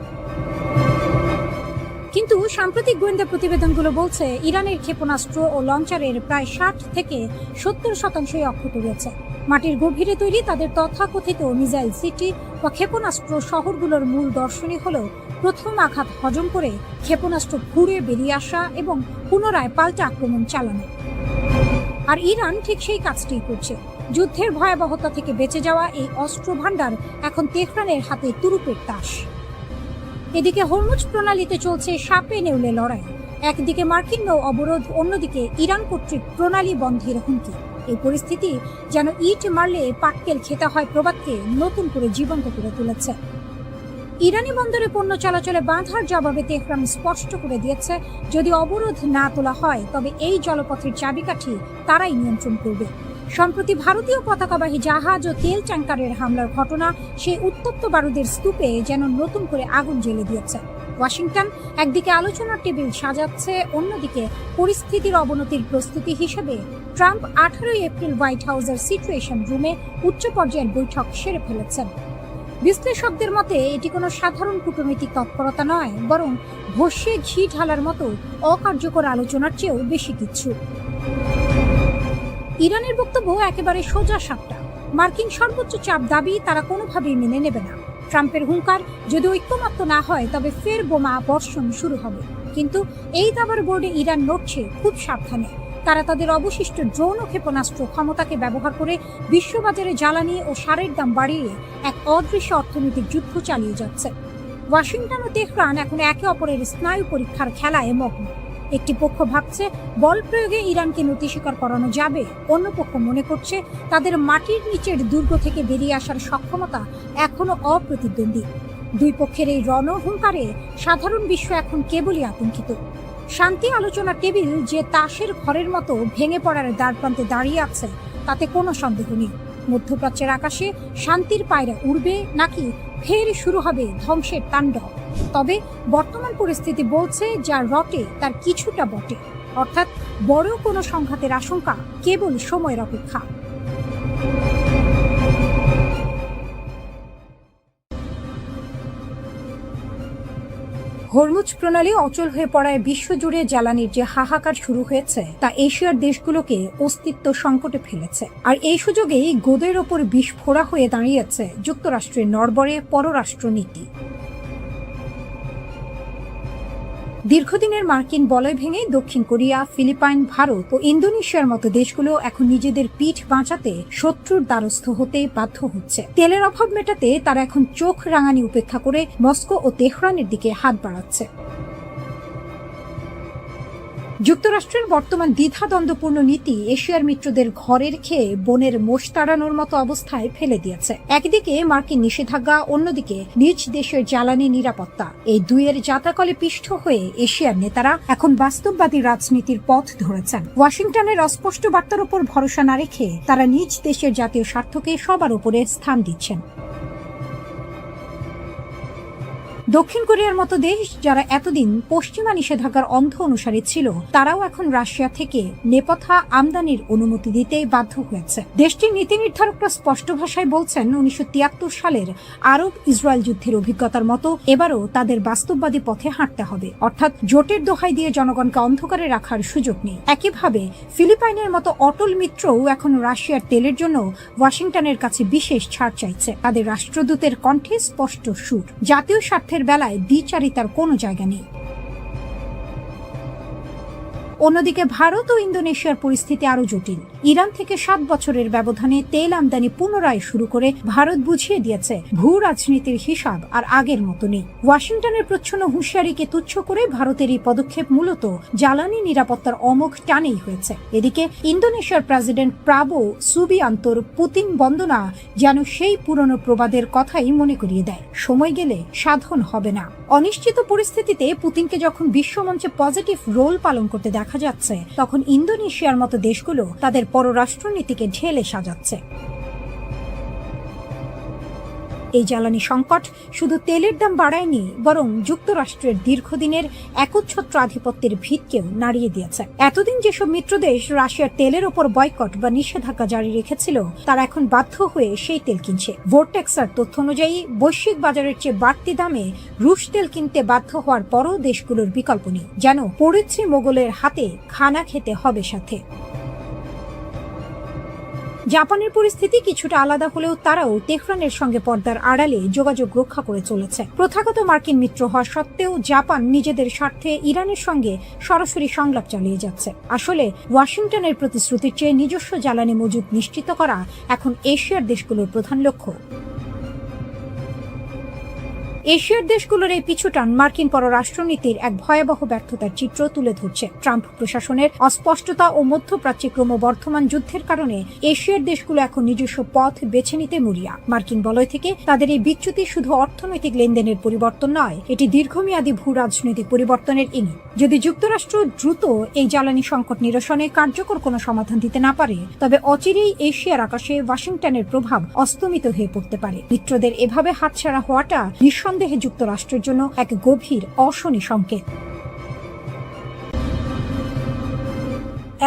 কিন্তু সাম্প্রতিক গোয়েন্দা প্রতিবেদনগুলো বলছে ইরানের ক্ষেপণাস্ত্র ও লঞ্চারের প্রায় 60 থেকে 70% অক্ষত রয়েছে। মাটির গভীরে তৈরি তাদের তথাকথিত মিসাইল সিটি বা ক্ষেপণাস্ত্র শহরগুলোর মূল দর্শনী হল প্রথম আঘাত হজম করে ক্ষেপণাস্ত্র ঘুরে বেরিয়ে আসা এবং পুনরায় পাল্টা আক্রমণ চালানো। আর ইরান ঠিক সেই কাজটিই করছে। যুদ্ধের ভয়াবহতা থেকে বেঁচে যাওয়া এই অস্ত্র ভাণ্ডার এখন তেহরানের হাতে তুরুপের তাস। এদিকে হরমুজ প্রণালীতে চলছে সাপে নেউলে লড়াই। একদিকে মার্কিন নৌ অবরোধ, অন্যদিকে ইরান কর্তৃক প্রণালী বন্ধের হুমকি। এই পরিস্থিতি যেন ইট মারলে পাটকেল খেতে হয় প্রবাদকে নতুন করে জীবন্ত করে তুলেছে। ইরানি বন্দরে পণ্য চলাচলে বাধার জবাবে তেহরান স্পষ্ট করে দিয়েছে, যদি অবরোধ না তোলা হয় তবে এই জলপথের চাবিকাঠি তারাই নিয়ন্ত্রণ করবে। সম্প্রতি ভারতীয় পতাকাবাহী জাহাজ ও তেল ট্যাঙ্কারের হামলার ঘটনা সেই উত্তপ্ত বারুদের স্তূপে যেন নতুন করে আগুন জ্বেলে দিয়েছে। ওয়াশিংটন একদিকে আলোচনার টেবিল সাজাচ্ছে, অন্যদিকে পরিস্থিতির অবনতির প্রস্তুতি হিসেবে ট্রাম্প 18 এপ্রিল হোয়াইট হাউসের সিচুয়েশন রুমে উচ্চ পর্যায়ের বৈঠক সেরে ফেলেছেন। বিশ্লেষকদের মতে এটি কোনো সাধারণ কূটনৈতিক তৎপরতা নয়, বরং ভস্যে ঘি ঢালার মতো অকার্যকর আলোচনার চেয়েও বেশি কিছু। ইরানের বক্তব্য একেবারে সোজা সাপটা। মার্কিন সর্বোচ্চ চাপ দাবি তারা কোনোভাবেই মেনে নেবে না। ট্রাম্পের হুঙ্কার, যদি ঐক্যমত্য না হয় তবে ফের বোমা বর্ষণ শুরু হবে। কিন্তু এই দাবার বোর্ডে ইরান নড়ছে খুব সাবধানে। তারা তাদের অবশিষ্ট ড্রোন ও ক্ষেপণাস্ত্র ক্ষমতাকে ব্যবহার করে বিশ্ববাজারে জ্বালানি ও সারের দাম বাড়িয়ে এক অদৃশ্য অর্থনৈতিক যুদ্ধ চালিয়ে যাচ্ছে। ওয়াশিংটন ও তেহরান এখন একে অপরের স্নায়ু পরীক্ষার খেলায় মগ্ন। একটি পক্ষ ভাবছে বল প্রয়োগে ইরানকে নতি স্বীকার করানো যাবে, অন্য পক্ষ মনে করছে তাদের মাটির নিচের দুর্গ থেকে বেরিয়ে আসার সক্ষমতা এখনো অপ্রতিদ্বন্দ্বী। দুই পক্ষের এই রণহুঙ্কারে সাধারণ বিশ্ব এখন কেবলই আতঙ্কিত। শান্তি আলোচনা টেবিল যে তাসের ঘরের মতো ভেঙে পড়ার দ্বারপ্রান্তে দাঁড়িয়ে আছে তাতে কোনো সন্দেহ নেই। মধ্যপ্রাচ্যের আকাশে শান্তির পায়রা উড়বে নাকি ফের শুরু হবে ধ্বংসের তাণ্ডব। তবে বর্তমান পরিস্থিতি বলছে যা রটে তার কিছুটা বটে, অর্থাৎ বড় কোনো সংঘাতের আশঙ্কা কেবল সময়ের অপেক্ষা। হরমুজ প্রণালী অচল হয়ে পড়ায় বিশ্বজুড়ে জ্বালানির যে হাহাকার শুরু হয়েছে তা এশিয়ার দেশগুলোকে অস্তিত্ব সংকটে ফেলেছে। আর এই সুযোগেই গোদের ওপর বিস্ফোরা হয়ে দাঁড়িয়েছে যুক্তরাষ্ট্রের নড়বড়ে পররাষ্ট্রনীতি। দীর্ঘদিনের মার্কিন বলয় ভেঙে দক্ষিণ কোরিয়া, ফিলিপাইন, ভারত ও ইন্দোনেশিয়ার মতো দেশগুলো এখন নিজেদের পিঠ বাঁচাতে শত্রুর দ্বারস্থ হতে বাধ্য হচ্ছে। তেলের অভাব মেটাতে তারা এখন চোখ রাঙানি উপেক্ষা করে মস্কো ও তেহরানের দিকে হাত বাড়াচ্ছে। যুক্তরাষ্ট্রের বর্তমান দ্বিধাদ্বন্দ্বপূর্ণ নীতি এশিয়ার মিত্রদের ঘরের খেয়ে বনের মোষ তাড়ানোর মতো অবস্থায় ফেলে দিয়েছে। একদিকে মার্কিন নিষেধাজ্ঞা, অন্যদিকে নিজ দেশের জ্বালানি নিরাপত্তা, এই দুইয়ের জাতাকলে পিষ্ট হয়ে এশিয়ার নেতারা এখন বাস্তববাদী রাজনীতির পথ ধরেছেন। ওয়াশিংটনের অস্পষ্ট বার্তার উপর ভরসা না রেখে তারা নিজ দেশের জাতীয় স্বার্থকে সবার উপরে স্থান দিচ্ছেন। দক্ষিণ কোরিয়ার মতো দেশ, যারা এতদিন পশ্চিমা নিষেধাজ্ঞার অন্ধ অনুসারী ছিল, তারাও এখন রাশিয়া থেকে নেপথ্যা আমদানির অনুমতি দিতে বাধ্য হয়েছে। দেশটির নীতি নির্ধারকরা স্পষ্ট ভাষায় বলছেন 1973 সালের আরব ইসরায়েল যুদ্ধের অভিজ্ঞতার মতো এবারও তাদের বাস্তববাদী পথে হাঁটতে হবে, অর্থাৎ জোটের দোহাই দিয়ে জনগণকে অন্ধকারে রাখার সুযোগ নেই। একইভাবে ফিলিপাইনের মতো অটল মিত্রও এখন রাশিয়ার তেলের জন্য ওয়াশিংটনের কাছে বিশেষ ছাড় চাইছে। তাদের রাষ্ট্রদূতের কণ্ঠে স্পষ্ট সুর, জাতীয় স্বার্থের বেলায় দ্বিচারিতার কোনো জায়গা নেই। অন্যদিকে ভারত ও ইন্দোনেশিয়ার পরিস্থিতি আরো জটিল। ইরান থেকে 7 বছরের ব্যবধানে তেল আমদানি পুনরায় শুরু করে ভারত বুঝিয়ে দিয়েছে ভূ রাজনীতির হিসাব আর আগের মতো নেই। ওয়াশিংটনের প্রচ্ছন্ন হুঁশিয়ারিকে তুচ্ছ করে ভারতের এই পদক্ষেপ মূলত জ্বালানি নিরাপত্তার অমোঘ টানেই হয়েছে। এদিকে ইন্দোনেশিয়ার প্রেসিডেন্ট প্রাবো সুবিয়ান্তোর পুতিন বন্দনা যেন সেই পুরনো প্রবাদের কথাই মনে করিয়ে দেয়, সময় গেলে সাধন হবে না। অনিশ্চিত পরিস্থিতিতে পুতিনকে যখন বিশ্বমঞ্চে পজিটিভ রোল পালন করতে দেখা যাচ্ছে, তখন ইন্দোনেশিয়ার মতো দেশগুলো তাদের পররাষ্ট্রনীতিকে ঢেলে সাজাচ্ছে। এই জ্বালানি সংকট শুধু তেলের দাম বাড়ায়নি, বরং যুক্তরাষ্ট্রের দীর্ঘদিনের একচ্ছত্র আধিপত্যের ভিতকেও নাড়িয়ে দিয়েছে। এতদিন যেসব মিত্রদেশ রাশিয়ার তেলের ওপর বয়কট বা নিষেধাজ্ঞা জারি রেখেছিল, তারা এখন বাধ্য হয়ে সেই তেল কিনছে। ভোর্টেক্সের তথ্য অনুযায়ী বৈশ্বিক বাজারের চেয়ে বাড়তি দামে রুশ তেল কিনতে বাধ্য হওয়ার পরও দেশগুলোর বিকল্প নেই, যেন পড়েছে মোগলের হাতে খানা খেতে হবে সাথে। জাপানের পরিস্থিতি কিছুটা আলাদা হলেও তারাও তেহরানের সঙ্গে পর্দার আড়ালে যোগাযোগ রক্ষা করে চলেছে। প্রথাগত মার্কিন মিত্র হওয়া সত্ত্বেও জাপান নিজেদের স্বার্থে ইরানের সঙ্গে সরাসরি সংলাপ চালিয়ে যাচ্ছে। আসলে ওয়াশিংটনের প্রতিশ্রুতির চেয়ে নিজস্ব জ্বালানি মজুদ নিশ্চিত করা এখন এশিয়ার দেশগুলোর প্রধান লক্ষ্য। এশিয়ার দেশগুলোর এই পিছুটান মার্কিন পররাষ্ট্রনীতির এক ভয়াবহ ব্যর্থতার চিত্র তুলে ধরছে। ট্রাম্প প্রশাসনের অস্পষ্টতা ও মধ্যপ্রাচ্যে ক্রমবর্ধমান যুদ্ধের কারণে এশিয়ার দেশগুলো এখন নিজস্ব পথ বেছে নিতে মরিয়া। মার্কিন বলয় থেকে তাদের এই বিচ্যুতি শুধু অর্থনৈতিক লেনদেনের পরিবর্তন নয়, এটি দীর্ঘমেয়াদী ভূ রাজনৈতিক পরিবর্তনের ইঙ্গিত। যদি যুক্তরাষ্ট্র দ্রুত এই জ্বালানি সংকট নিরসনে কার্যকর কোনো সমাধান দিতে না পারে, তবে অচিরেই এশিয়ার আকাশে ওয়াশিংটনের প্রভাব অস্তমিত হয়ে পড়তে পারে। মিত্রদের এভাবে হাতছাড়া হওয়াটা নিঃসন্দেহে যুক্তরাষ্ট্রের জন্য এক গভীর অশনি সংকেত।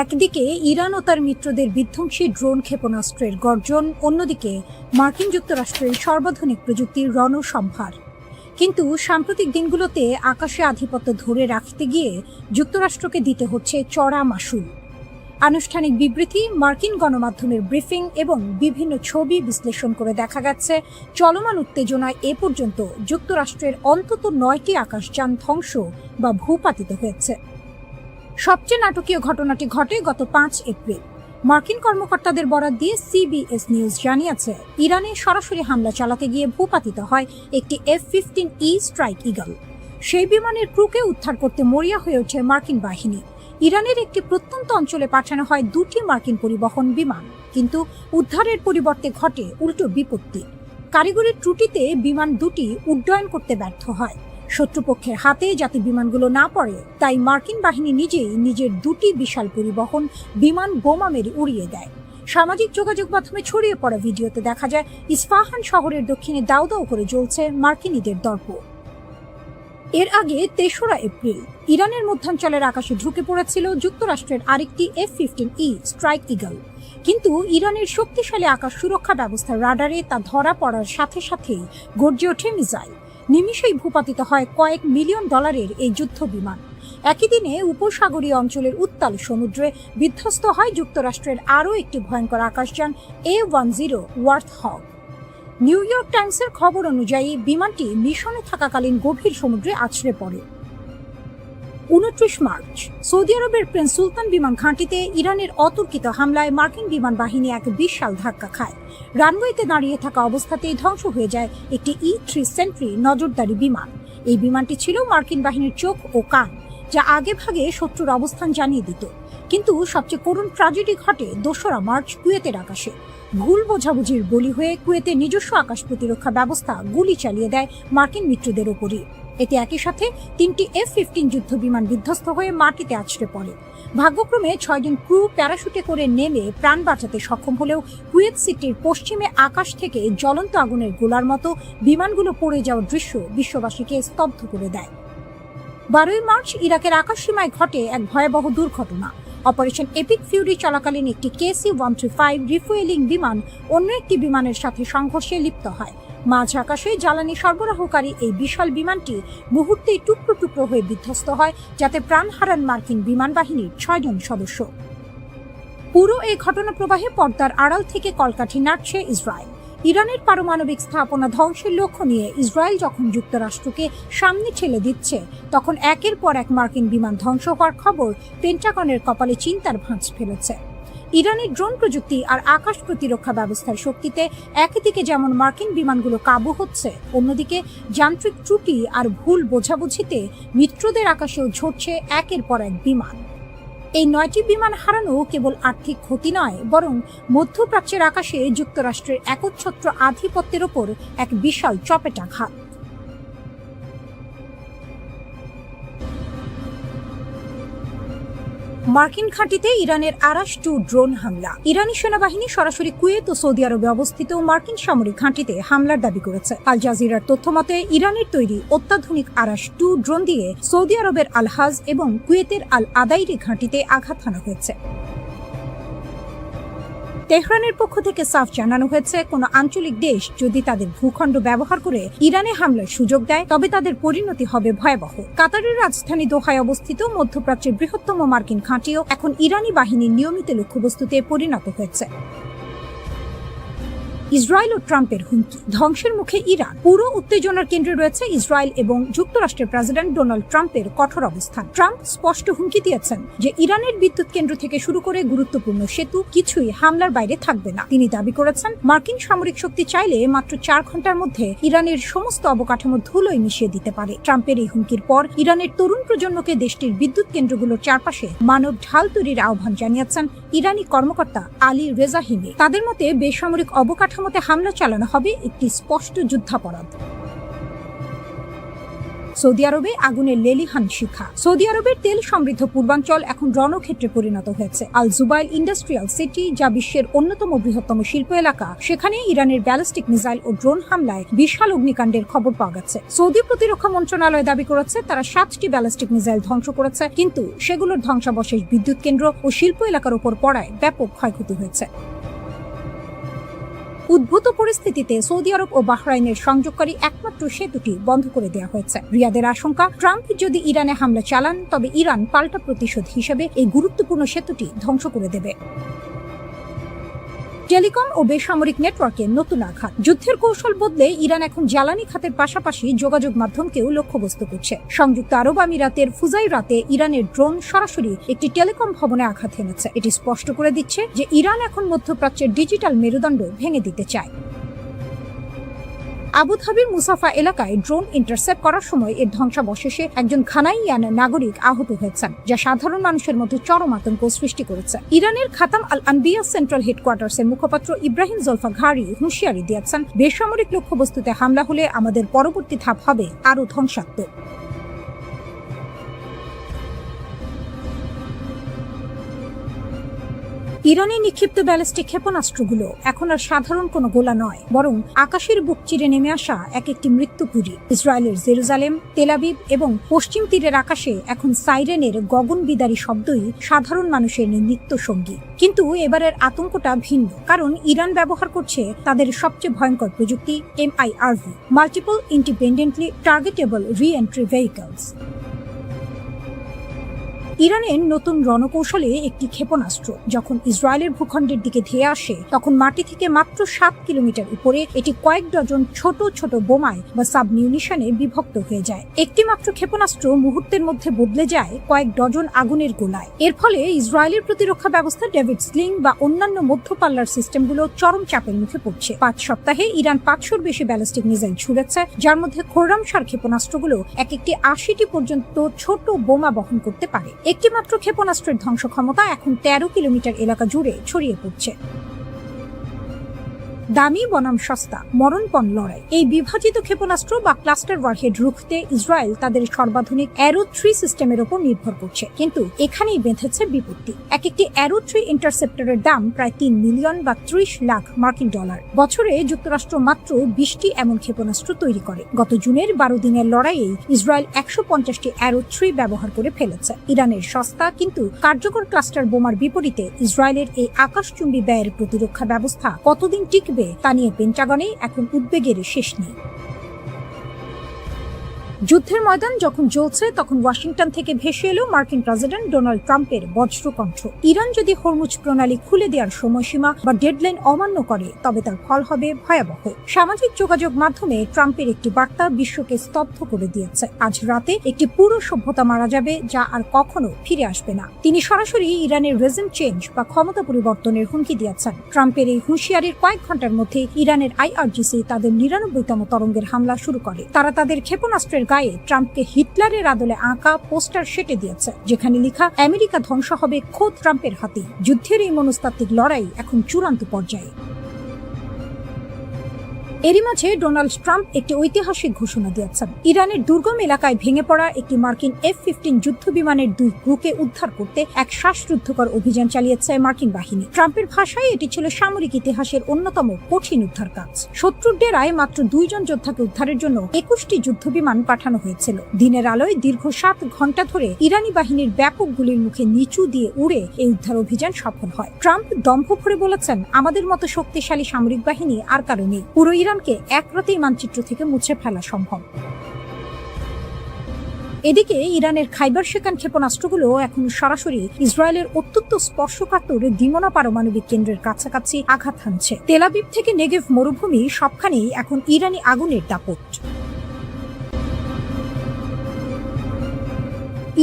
একদিকে ইরান ও তার মিত্রদের বিধ্বংসী ড্রোন ক্ষেপণাস্ত্রের গর্জন, অন্যদিকে মার্কিন যুক্তরাষ্ট্রের সর্বাধুনিক প্রযুক্তির রণসম্ভার। কিন্তু সাম্প্রতিক দিনগুলোতে আকাশে আধিপত্য ধরে রাখতে গিয়ে যুক্তরাষ্ট্রকে দিতে হচ্ছে চড়া মাশুল। আনুষ্ঠানিক বিবৃতি, মার্কিন গণমাধ্যমের ব্রিফিং এবং বিভিন্ন ছবি বিশ্লেষণ করে দেখা গেছে চলমান উত্তেজনায় এ পর্যন্ত যুক্তরাষ্ট্রের অন্তত 9টি আকাশযান ধ্বংস বা ভূপাতিত হয়েছে। সবচেয়ে নাটকীয় ঘটনাটি ঘটে গত 5 এপ্রিল। মার্কিন কর্মকর্তাদের বরাত দিয়ে সিবিএস নিউজ জানিয়েছে, ইরানে সরাসরি হামলা চালাতে গিয়ে ভূপাতিত হয় একটি F-15E স্ট্রাইক ঈগল। সেই বিমানের ক্রুকে উদ্ধার করতে মরিয়া হয়ে ওঠে মার্কিন বাহিনী। ইরানের একটি প্রত্যন্ত অঞ্চলে পাঠানো হয় 2টি মার্কিন পরিবহন বিমান, কিন্তু উদ্ধারের পরিবর্তে ঘটে উল্টো বিপত্তি। কারিগরি ত্রুটিতে বিমান দুটি উড্ডয়ন করতে ব্যর্থ হয়। শত্রুপক্ষের হাতে যাতে বিমানগুলো না পড়ে, তাই মার্কিন বাহিনী নিজেই নিজের 2টি বিশাল পরিবহন বিমান বোমা মেরে উড়িয়ে দেয়। সামাজিক যোগাযোগ মাধ্যমে ছড়িয়ে পড়া ভিডিওতে দেখা যায় ইস্পাহান শহরের দক্ষিণে দাউ দাউ করে জ্বলছে মার্কিনীদের দর্প। এর আগে 3রা এপ্রিল ইরানের মধ্যাঞ্চলের আকাশে ঢুকে পড়েছিল যুক্তরাষ্ট্রের আরেকটি F-15E স্ট্রাইক ঈগল, কিন্তু ইরানের শক্তিশালী আকাশ সুরক্ষা ব্যবস্থার রাডারে তা ধরা পড়ার সাথে সাথেই গর্জে ওঠে মিসাইল। নিমিষেই ভূপাতিত হয় কয়েক মিলিয়ন ডলারের এই যুদ্ধ বিমান। একই দিনে উপসাগরীয় অঞ্চলের উত্তাল সমুদ্রে বিধ্বস্ত হয় যুক্তরাষ্ট্রের আরও একটি ভয়ঙ্কর আকাশযান A-10 ওয়ার্থহগ। নিউ ইয়র্ক টাইমসের খবর অনুযায়ী বিমানটি মিশনে থাকাকালীন গভীর সমুদ্রে আছড়ে পড়ে। 29 মার্চ সৌদি আরবের প্রিন্স সুলতান বিমান ঘাঁটিতে ইরানের অতর্কিত হামলায় মার্কিন বিমান বাহিনী এক বিশাল ধাক্কা খায়। রানওয়েতে দাঁড়িয়ে থাকা অবস্থাতেই ধ্বংস হয়ে যায় একটি E-3 সেন্ট্রি নজরদারি বিমান। এই বিমানটি ছিল মার্কিন বাহিনীর চোখ ও কান, যা আগে ভাগে শত্রুর অবস্থান জানিয়ে দিত। কিন্তু সবচেয়ে করুণ ট্র্যাজেডি ঘটে 2রা মার্চ কুয়েতের আকাশে। ভুল বোঝাবুঝির বলি হয়ে কুয়েতের নিজস্ব আকাশ প্রতিরক্ষা ব্যবস্থা গুলি চালিয়ে দেয় মার্কিন মিত্রদের ওপরই। এতে একই সাথে 3টি F-15 যুদ্ধ বিমান বিধ্বস্ত হয়ে মাটিতে আছড়ে পড়ে। ভাগ্যক্রমে 6 জন ক্রু প্যারাশুটে করে নেমে প্রাণ বাঁচাতে সক্ষম হলেও কুয়েত সিটির পশ্চিমে আকাশ থেকে জ্বলন্ত আগুনের গোলার মতো বিমানগুলো পড়ে যাওয়ার দৃশ্য বিশ্ববাসীকে স্তব্ধ করে দেয়। 12ই মার্চ ইরাকের আকাশসীমায় ঘটে এক ভয়াবহ দুর্ঘটনা। অপারেশন এপিক ফিউরি চলাকালীন একটি KC-135 রিফুয়েলিং বিমান অন্য একটি বিমানের সাথে সংঘর্ষে লিপ্ত হয়। মাঝ আকাশে জ্বালানি সরবরাহকারী এই বিশাল বিমানটি মুহূর্তেই টুকরো টুকরো হয়ে বিধ্বস্ত হয়, যাতে প্রাণ হারান মার্কিন বিমান বাহিনীর 6 জন সদস্য। পুরো এই ঘটনা প্রবাহে পর্দার আড়াল থেকে কলকাঠি নাড়ছে ইসরায়েল। ইরানের পারমাণবিক স্থাপনা ধ্বংসের লক্ষ্য নিয়ে ইসরায়েল যখন যুক্তরাষ্ট্রকে সামনে ঠেলে দিচ্ছে, তখন একের পর এক মার্কিন বিমান ধ্বংস হওয়ার খবর পেন্টাগনের কপালে চিন্তার ভাঁজ ফেলেছে। ইরানের ড্রোন প্রযুক্তি আর আকাশ প্রতিরক্ষা ব্যবস্থার শক্তিতে একদিকে যেমন মার্কিন বিমানগুলো কাবু হচ্ছে, অন্যদিকে যান্ত্রিক ত্রুটি আর ভুল বোঝাবুঝিতে মিত্রদের আকাশেও ঝরছে একের পর এক বিমান। এই 9টি বিমান হারানো কেবল আর্থিক ক্ষতি নয়, বরং মধ্যপ্রাচ্যের আকাশে যুক্তরাষ্ট্রের একচ্ছত্র আধিপত্যের ওপর এক বিশাল চপেটাঘাত। মার্কিন ঘাঁটিতে ইরানের আরাশ-2 ড্রোন হামলা। ইরানি সেনাবাহিনী সরাসরি কুয়েত ও সৌদি আরবে অবস্থিত মার্কিন সামরিক ঘাঁটিতে হামলার দাবি করেছে। আল জাজিরার তথ্যমতে ইরানের তৈরি অত্যাধুনিক আরাশ-2 ড্রোন দিয়ে সৌদি আরবের আল-হাজ এবং কুয়েতের আল-আদাইরি ঘাঁটিতে আঘাত হানা হয়েছে। তেহরানের পক্ষ থেকে সাফ জানানো হয়েছে, কোনো আঞ্চলিক দেশ যদি তাদের ভূখণ্ড ব্যবহার করে ইরানে হামলার সুযোগ দেয়, তবে তাদের পরিণতি হবে ভয়াবহ। কাতারের রাজধানী দোহায় অবস্থিত মধ্যপ্রাচ্যের বৃহত্তম মার্কিন ঘাঁটিও এখন ইরানি বাহিনীর নিয়মিত লক্ষ্যবস্তুতে পরিণত হয়েছে। ইসরায়েল ও ট্রাম্পের হুমকি, ধ্বংসের মুখে ইরান। পুরো উত্তেজনার কেন্দ্রে রয়েছে ইসরায়েল এবং যুক্তরাষ্ট্রের প্রেসিডেন্ট ডোনাল্ড ট্রাম্পের কঠোর অবস্থান। ট্রাম্প স্পষ্ট হুমকি দিয়েছেন যে ইরানের বিদ্যুৎ কেন্দ্র থেকে শুরু করে গুরুত্বপূর্ণ সেতু কিছুই হামলার বাইরে থাকবে না। তিনি দাবি করেছেন, মার্কিন সামরিক শক্তি চাইলে মাত্র 4 ঘন্টার মধ্যে ইরানের সমস্ত অবকাঠামো ধুলোয় মিশিয়ে দিতে পারে। ট্রাম্পের এই হুমকির পর ইরানের তরুণ প্রজন্মকে দেশটির বিদ্যুৎ কেন্দ্রগুলোর চারপাশে মানব ঢাল তৈরির আহ্বান জানিয়েছেন ইরানি কর্মকর্তা আলী রেজাহিমি। তাদের মতে বেসামরিক অবকাঠামোতে হামলা চালানো হবে একটি স্পষ্ট যুদ্ধাপরাধ। সৌদি আরবে আগুনের লেলিহান শিখা। সৌদি আরবের তেল সমৃদ্ধ পূর্বাঞ্চল এখন রণক্ষেত্রে পরিণত হয়েছে। আল জুবাইল ইন্ডাস্ট্রিয়াল সিটি, যা বিশ্বের অন্যতম বৃহত্তম শিল্প এলাকা, সেখানে ইরানের ব্যালিস্টিক মিসাইল ও ড্রোন হামলায় বিশাল অগ্নিকাণ্ডের খবর পাওয়া গেছে। সৌদি প্রতিরক্ষা মন্ত্রণালয় দাবি করেছে তারা 7টি ব্যালিস্টিক মিসাইল ধ্বংস করেছে, কিন্তু সেগুলোর ধ্বংসাবশেষ বিদ্যুৎ কেন্দ্র ও শিল্প এলাকার উপর পড়ায় ব্যাপক ক্ষয়ক্ষতি হয়েছে। উদ্ভূত পরিস্থিতিতে সৌদি আরব ও বাহরাইনের সংযোগকারী একমাত্র সেতুটি বন্ধ করে দেওয়া হয়েছে। রিয়াদের আশঙ্কা, ট্রাম্প যদি ইরানে হামলা চালান তবে ইরান পাল্টা প্রতিশোধ হিসেবে এই গুরুত্বপূর্ণ সেতুটি ধ্বংস করে দেবে। টেলিকম ও বেসামরিক নেটওয়ার্কে নতুন আঘাত। যুদ্ধের কৌশল বদলে ইরান এখন জ্বালানি খাতের পাশাপাশি যোগাযোগ মাধ্যমকেও লক্ষ্যবস্তু করছে। সংযুক্ত আরব আমিরাতের ফুজাইরাতে ইরানের ড্রোন সরাসরি একটি টেলিকম ভবনে আঘাত হেনেছে। এটি স্পষ্ট করে দিচ্ছে যে ইরান এখন মধ্যপ্রাচ্যের ডিজিটাল মেরুদণ্ড ভেঙে দিতে চায়। আবুধাবির মুসাফা এলাকায় ড্রোন ইন্টারসেপ্ট করার সময় এর ধ্বংসাবশেষে একজন ঘানাইয়ান নাগরিক আহত হয়েছেন, যা সাধারণ মানুষের মধ্যে চরম আতঙ্ক সৃষ্টি করেছে। ইরানের খাতাম আল আনবিয়া সেন্ট্রাল হেডকোয়ার্টার্সের মুখপাত্র ইব্রাহিম জলফাঘারি হুঁশিয়ারি দিয়েছেন, বেসামরিক লক্ষ্যবস্তুতে হামলা হলে আমাদের পরবর্তী ধাপ হবে আরও ধ্বংসাত্মক। ইরানে নিক্ষিপ্ত ব্যালিস্টিক ক্ষেপণাস্ত্রগুলো এখন আর সাধারণ কোনো গোলা নয়, বরং আকাশের বুক চিরে নেমে আসা এক একটি মৃত্যুপুরী। ইসরায়েলের জেরুজালেম, তেল আবিব এবং পশ্চিম তীরের আকাশে এখন সাইরেনের গগনবিদারী শব্দই সাধারণ মানুষের নিত্য সঙ্গী। কিন্তু এবারের আতঙ্কটা ভিন্ন, কারণ ইরান ব্যবহার করছে তাদের সবচেয়ে ভয়ঙ্কর প্রযুক্তি MIRV, multiple independently targetable re-entry vehicles. ইরানের নতুন রণকৌশলে একটি ক্ষেপণাস্ত্র যখন ইসরায়েলের ভূখণ্ডের দিকে ধেয়ে আসে, তখন মাটি থেকে মাত্র 7 কিলোমিটার উপরে এটি কয়েক ডজন ছোট ছোট বোমায় বা সাবমিউনিশনে বিভক্ত হয়ে যায়। একটি মাত্র ক্ষেপণাস্ত্র মুহূর্তের মধ্যে বদলে যায় কয়েক ডজন আগুনের গোলায়। এর ফলে ইসরায়েলের প্রতিরক্ষা ব্যবস্থা ডেভিড স্লিং বা অন্যান্য মধ্যপাল্লার সিস্টেমগুলো চরম চাপের মুখে পড়ছে। 5 সপ্তাহে ইরান 500-র বেশি ব্যালিস্টিক মিসাইল ছুড়েছে, যার মধ্যে খোররামশার ক্ষেপণাস্ত্রগুলো এক একটি 80টি পর্যন্ত ছোট বোমা বহন করতে পারে। একটি মাত্র ক্ষেপণাস্ত্রের ধ্বংস ক্ষমতা এখন 13 কিলোমিটার এলাকা জুড়ে ছড়িয়ে পড়ছে। দামি বনাম সস্তা, মরণপণ লড়াই। এই বিভাজিত ক্ষেপণাস্ত্র বা ক্লাস্টার ওয়ারহেড রুখতে ইসরায়েল তাদের সর্বাধুনিক অ্যারো 3 সিস্টেমের উপর নির্ভর করছে, কিন্তু এখানেই বেঁধেছে বিপত্তি। এক একটি অ্যারো 3 ইন্টারসেপ্টরের দাম প্রায় 3 মিলিয়ন বা 30 লাখ মার্কিন ডলার। বছরে যুক্তরাষ্ট্র মাত্র 20টি এমন ক্ষেপণাস্ত্র তৈরি করে। গত জুনের 12 দিনের লড়াইয়ে ইসরায়েল 150টি অ্যারো 3 ব্যবহার করে ফেলেছে। ইরানের সস্তা কিন্তু কার্যকর ক্লাস্টার বোমার বিপরীতে ইসরায়েলের এই আকাশচুম্বী ব্যয়ের প্রতিরক্ষা ব্যবস্থা কতদিন টিকবে তা নিয়ে পেন্টাগনে এখন উদ্বেগের শেষ নেই। যুদ্ধের ময়দান যখন জ্বলছে, তখন ওয়াশিংটন থেকে ভেসে এলো মার্কিন প্রেসিডেন্ট ডোনাল্ড ট্রাম্পের বজ্রকণ্ঠ। ইরান যদি হরমুজ প্রণালী খুলে দেওয়ার সময়সীমা বা ডেডলাইন অমান্য করে, তবে তার ফল হবে ভয়াবহ। সামাজিক যোগাযোগ মাধ্যমে ট্রাম্পের একটি বার্তা বিশ্বকে স্তব্ধ করে দিয়েছে। আজ রাতে একটি পুরো সভ্যতা মারা যাবে, যা আর কখনো ফিরে আসবে না। তিনি সরাসরি ইরানের রেজিম চেঞ্জ বা ক্ষমতা পরিবর্তনের হুমকি দিয়েছেন। ট্রাম্পের এই হুঁশিয়ারির কয়েক ঘন্টার মধ্যে ইরানের IRGC তাদের 99তম তরঙ্গের হামলা শুরু করে। তারা তাদের ক্ষেপণাস্ত্রের গায়ে ট্রাম্পকে হিটলারের আদলে আঁকা পোস্টার সেটে দিয়েছে, যেখানে লেখা আমেরিকা ধ্বংস হবে খোদ ট্রাম্পের হাতেই। যুদ্ধের এই মনস্তাত্ত্বিক লড়াই এখন চূড়ান্ত পর্যায়ে। এরই মাঝে ডোনাল্ড ট্রাম্প একটি ঐতিহাসিক ঘোষণা দিয়েছেন। ইরানের দুর্গম এলাকায় ভেঙে পড়া একটি মার্কিন F-15 যুদ্ধ বিমানের 2 ক্রুকে উদ্ধার করতে এক শ্বাসরুদ্ধকর অভিযান চালিয়েছে মার্কিন বাহিনী। ট্রাম্পের ভাষায় এটি ছিল সামরিক ইতিহাসের অন্যতম কঠিন উদ্ধার কাজ। শত্রুর ডেরায় মাত্র 2 জন যোদ্ধাকে উদ্ধারের জন্য 21টি যুদ্ধ বিমান পাঠানো হয়েছিল। দিনের আলোয় দীর্ঘ 7 ঘন্টা ধরে ইরানি বাহিনীর ব্যাপক গুলির মুখে নিচু দিয়ে উড়ে এই উদ্ধার অভিযান সফল হয়। ট্রাম্প দম্ভ ভরে বলেছেন, আমাদের মতো শক্তিশালী সামরিক বাহিনী আর কারো নেই। পুরো ইরানকে এক রাতেই মানচিত্র থেকে মুছে ফেলা সম্ভব। এদিকে ইরানের খাইবার শেখান ক্ষেপণাস্ত্রগুলো এখন সরাসরি ইসরায়েলের অত্যন্ত স্পর্শকাতর দিমনা পারমাণবিক কেন্দ্রের কাছাকাছি আঘাত হানছে। তেল আবিব থেকে নেগেভ মরুভূমি সবখানেই এখন ইরানি আগুনের দাপট।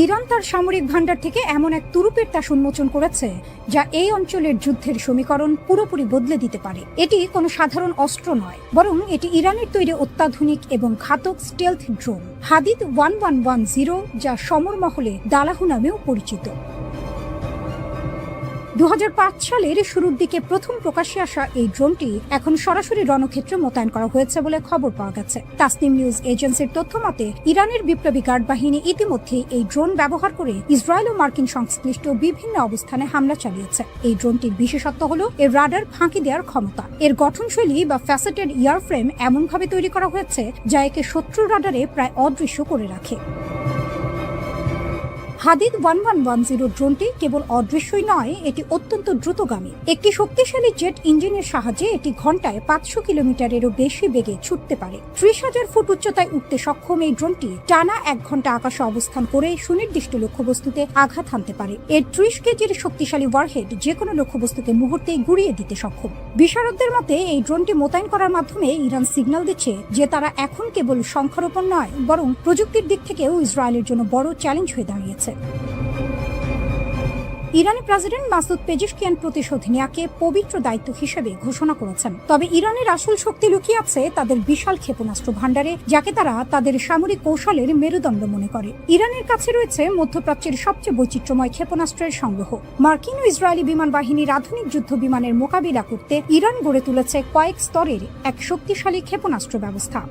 ইরান তার সামরিক ভান্ডার থেকে এমন এক তুরুপের তাস উন্মোচন করেছে, যা এই অঞ্চলের যুদ্ধের সমীকরণ পুরোপুরি বদলে দিতে পারে। এটি কোনো সাধারণ অস্ত্র নয়, বরং এটি ইরানের তৈরি অত্যাধুনিক এবং ঘাতক স্টেলথ ড্রোন হাদিদ 1110, যা সমর মহলে দালাহু নামেও পরিচিত। 2005 সালের শুরুর দিকে প্রথম প্রকাশ্যে আসা এই ড্রোনটি এখন সরাসরি রণক্ষেত্রে মোতায়েন করা হয়েছে বলে খবর পাওয়া গেছে। তাসনিম নিউজ এজেন্সির তথ্য মতে ইরানের বিপ্লবী গার্ড বাহিনী ইতিমধ্যেই এই ড্রোন ব্যবহার করে ইসরায়েল ও মার্কিন সংশ্লিষ্ট বিভিন্ন অবস্থানে হামলা চালিয়েছে। এই ড্রোনটির বিশেষত্ব হলো এর রাডার ফাঁকি দেওয়ার ক্ষমতা। এর গঠনশৈলী বা ফ্যাসেটেড ইয়ারফ্রেম এমনভাবে তৈরি করা হয়েছে যা একে শত্রুর রাডারে প্রায় অদৃশ্য করে রাখে। হাদিদ 1110 ড্রোনটি কেবল অদৃশ্যই নয়, এটি অত্যন্ত দ্রুতগামী। একটি শক্তিশালী জেট ইঞ্জিনের সাহায্যে এটি ঘন্টায় 500 কিলোমিটারেরও বেশি বেগে ছুটতে পারে। 30,000 ফুট উচ্চতায় উঠতে সক্ষম এই ড্রোনটি টানা 1 ঘন্টা আকাশে অবস্থান করে সুনির্দিষ্ট লক্ষ্যবস্তুতে আঘাত হানতে পারে। এর 30 কেজির শক্তিশালী ওয়ারহেড যে কোনো লক্ষ্যবস্তুকে মুহূর্তেই গুঁড়িয়ে দিতে সক্ষম। বিশারদদের মতে এই ড্রোনটি মোতায়েন করার মাধ্যমে ইরান সিগন্যাল দিচ্ছে যে তারা এখন কেবল সংখ্যারোপণ নয়, বরং প্রযুক্তির দিক থেকেও ইসরায়েলের জন্য বড় চ্যালেঞ্জ হয়ে দাঁড়িয়েছে। ইরানি প্রেসিডেন্ট মাসুদ পেজেশকিয়ান প্রতিশোধ নেয়াকে পবিত্র দায়িত্ব হিসেবে ঘোষণা করেছেন। তবে ইরানের আসল শক্তি লুকিয়ে আছে তাদের বিশাল ক্ষেপণাস্ত্র ভাণ্ডারে, যাকে তারা তাদের সামরিক কৌশলের মেরুদণ্ড মনে করে। ইরানের কাছে রয়েছে মধ্যপ্রাচ্যের সবচেয়ে বৈচিত্র্যময় ক্ষেপণাস্ত্রের সংগ্রহ। মার্কিন ও ইসরায়েলি বিমান বাহিনীর আধুনিক যুদ্ধ বিমানের মোকাবিলা করতে ইরান গড়ে তুলেছে কয়েক স্তরের এক শক্তিশালী ক্ষেপণাস্ত্র ব্যবস্থা।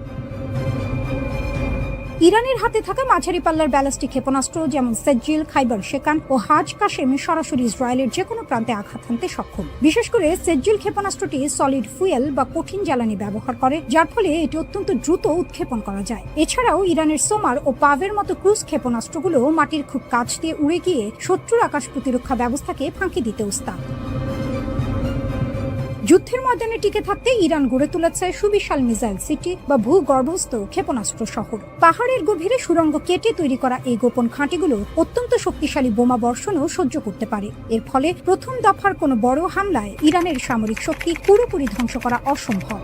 ইরানের হাতে থাকা মাঝারি পাল্লার ব্যালিস্টিক ক্ষেপণাস্ত্র যেমন সেজ্জিল, খাইবার শেকান ও হাজ কাশেম সরাসরি ইসরায়েলের যে কোনো প্রান্তে আঘাত হানতে সক্ষম। বিশেষ করে সেজ্জিল ক্ষেপণাস্ত্রটি সলিড ফুয়েল বা কঠিন জ্বালানি ব্যবহার করে, যার ফলে এটি অত্যন্ত দ্রুত উৎক্ষেপণ করা যায়। এছাড়াও ইরানের সোমার ও পাভের মতো ক্রুজ ক্ষেপণাস্ত্রগুলো মাটির খুব কাছ দিয়ে উড়ে গিয়ে শত্রুর আকাশ প্রতিরক্ষা ব্যবস্থাকে ফাঁকি দিতে ওস্তাদ। যুদ্ধের ময়দানে টিকে থাকতে ইরান গড়ে তুলেছে সুবিশাল মিসাইল সিটি বা ভূগর্ভস্থ ক্ষেপণাস্ত্র শহর। পাহাড়ের গভীরে সুড়ঙ্গ কেটে তৈরি করা এই গোপন ঘাঁটিগুলো অত্যন্ত শক্তিশালী বোমা বর্ষণও সহ্য করতে পারে। এর ফলে প্রথম দফার কোনো বড় হামলায় ইরানের সামরিক শক্তি পুরোপুরি ধ্বংস করা অসম্ভব।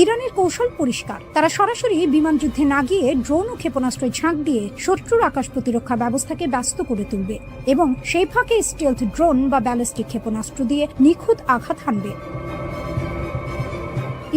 ইরানের কৌশল পরিষ্কার, তারা সরাসরি বিমান যুদ্ধে না গিয়ে ড্রোন ও ক্ষেপণাস্ত্রের ঝাঁক দিয়ে শত্রুর আকাশ প্রতিরক্ষা ব্যবস্থাকে ব্যস্ত করে তুলবে এবং সেই ফাঁকে স্টেলথ ড্রোন বা ব্যালিস্টিক ক্ষেপণাস্ত্র দিয়ে নিখুঁত আঘাত হানবে।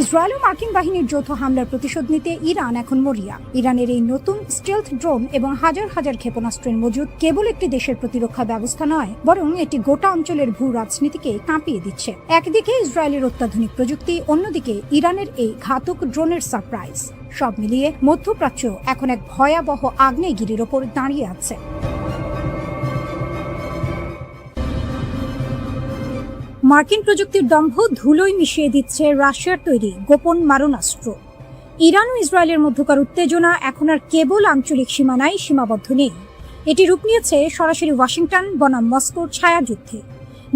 ইসরায়েল ও মার্কিন বাহিনীর যৌথ হামলার প্রতিশোধ নিতে ইরান এখন মরিয়া। ইরানের এই নতুন স্টেলথ ড্রোন এবং হাজার হাজার ক্ষেপণাস্ত্রের মজুদ কেবল একটি দেশের প্রতিরক্ষা ব্যবস্থা নয়, বরং এটি গোটা অঞ্চলের ভূ রাজনীতিকে কাঁপিয়ে দিচ্ছে। একদিকে ইসরায়েলের অত্যাধুনিক প্রযুক্তি, অন্যদিকে ইরানের এই ঘাতক ড্রোনের সারপ্রাইজ। সব মিলিয়ে মধ্যপ্রাচ্য এখন এক ভয়াবহ আগ্নেয়গিরির ওপর দাঁড়িয়ে আছে। মার্কিন প্রযুক্তির দম্ভ ধুলোয় মিশিয়ে দিচ্ছে রাশিয়ার তৈরি গোপন মারণাস্ত্র। ইরান ও ইসরায়েলের মধ্যকার উত্তেজনা এখন আর কেবল আঞ্চলিক সীমানায় সীমাবদ্ধ নেই, এটি রূপ নিয়েছে সরাসরি ওয়াশিংটন বনাম মস্কোর ছায়াযুদ্ধে।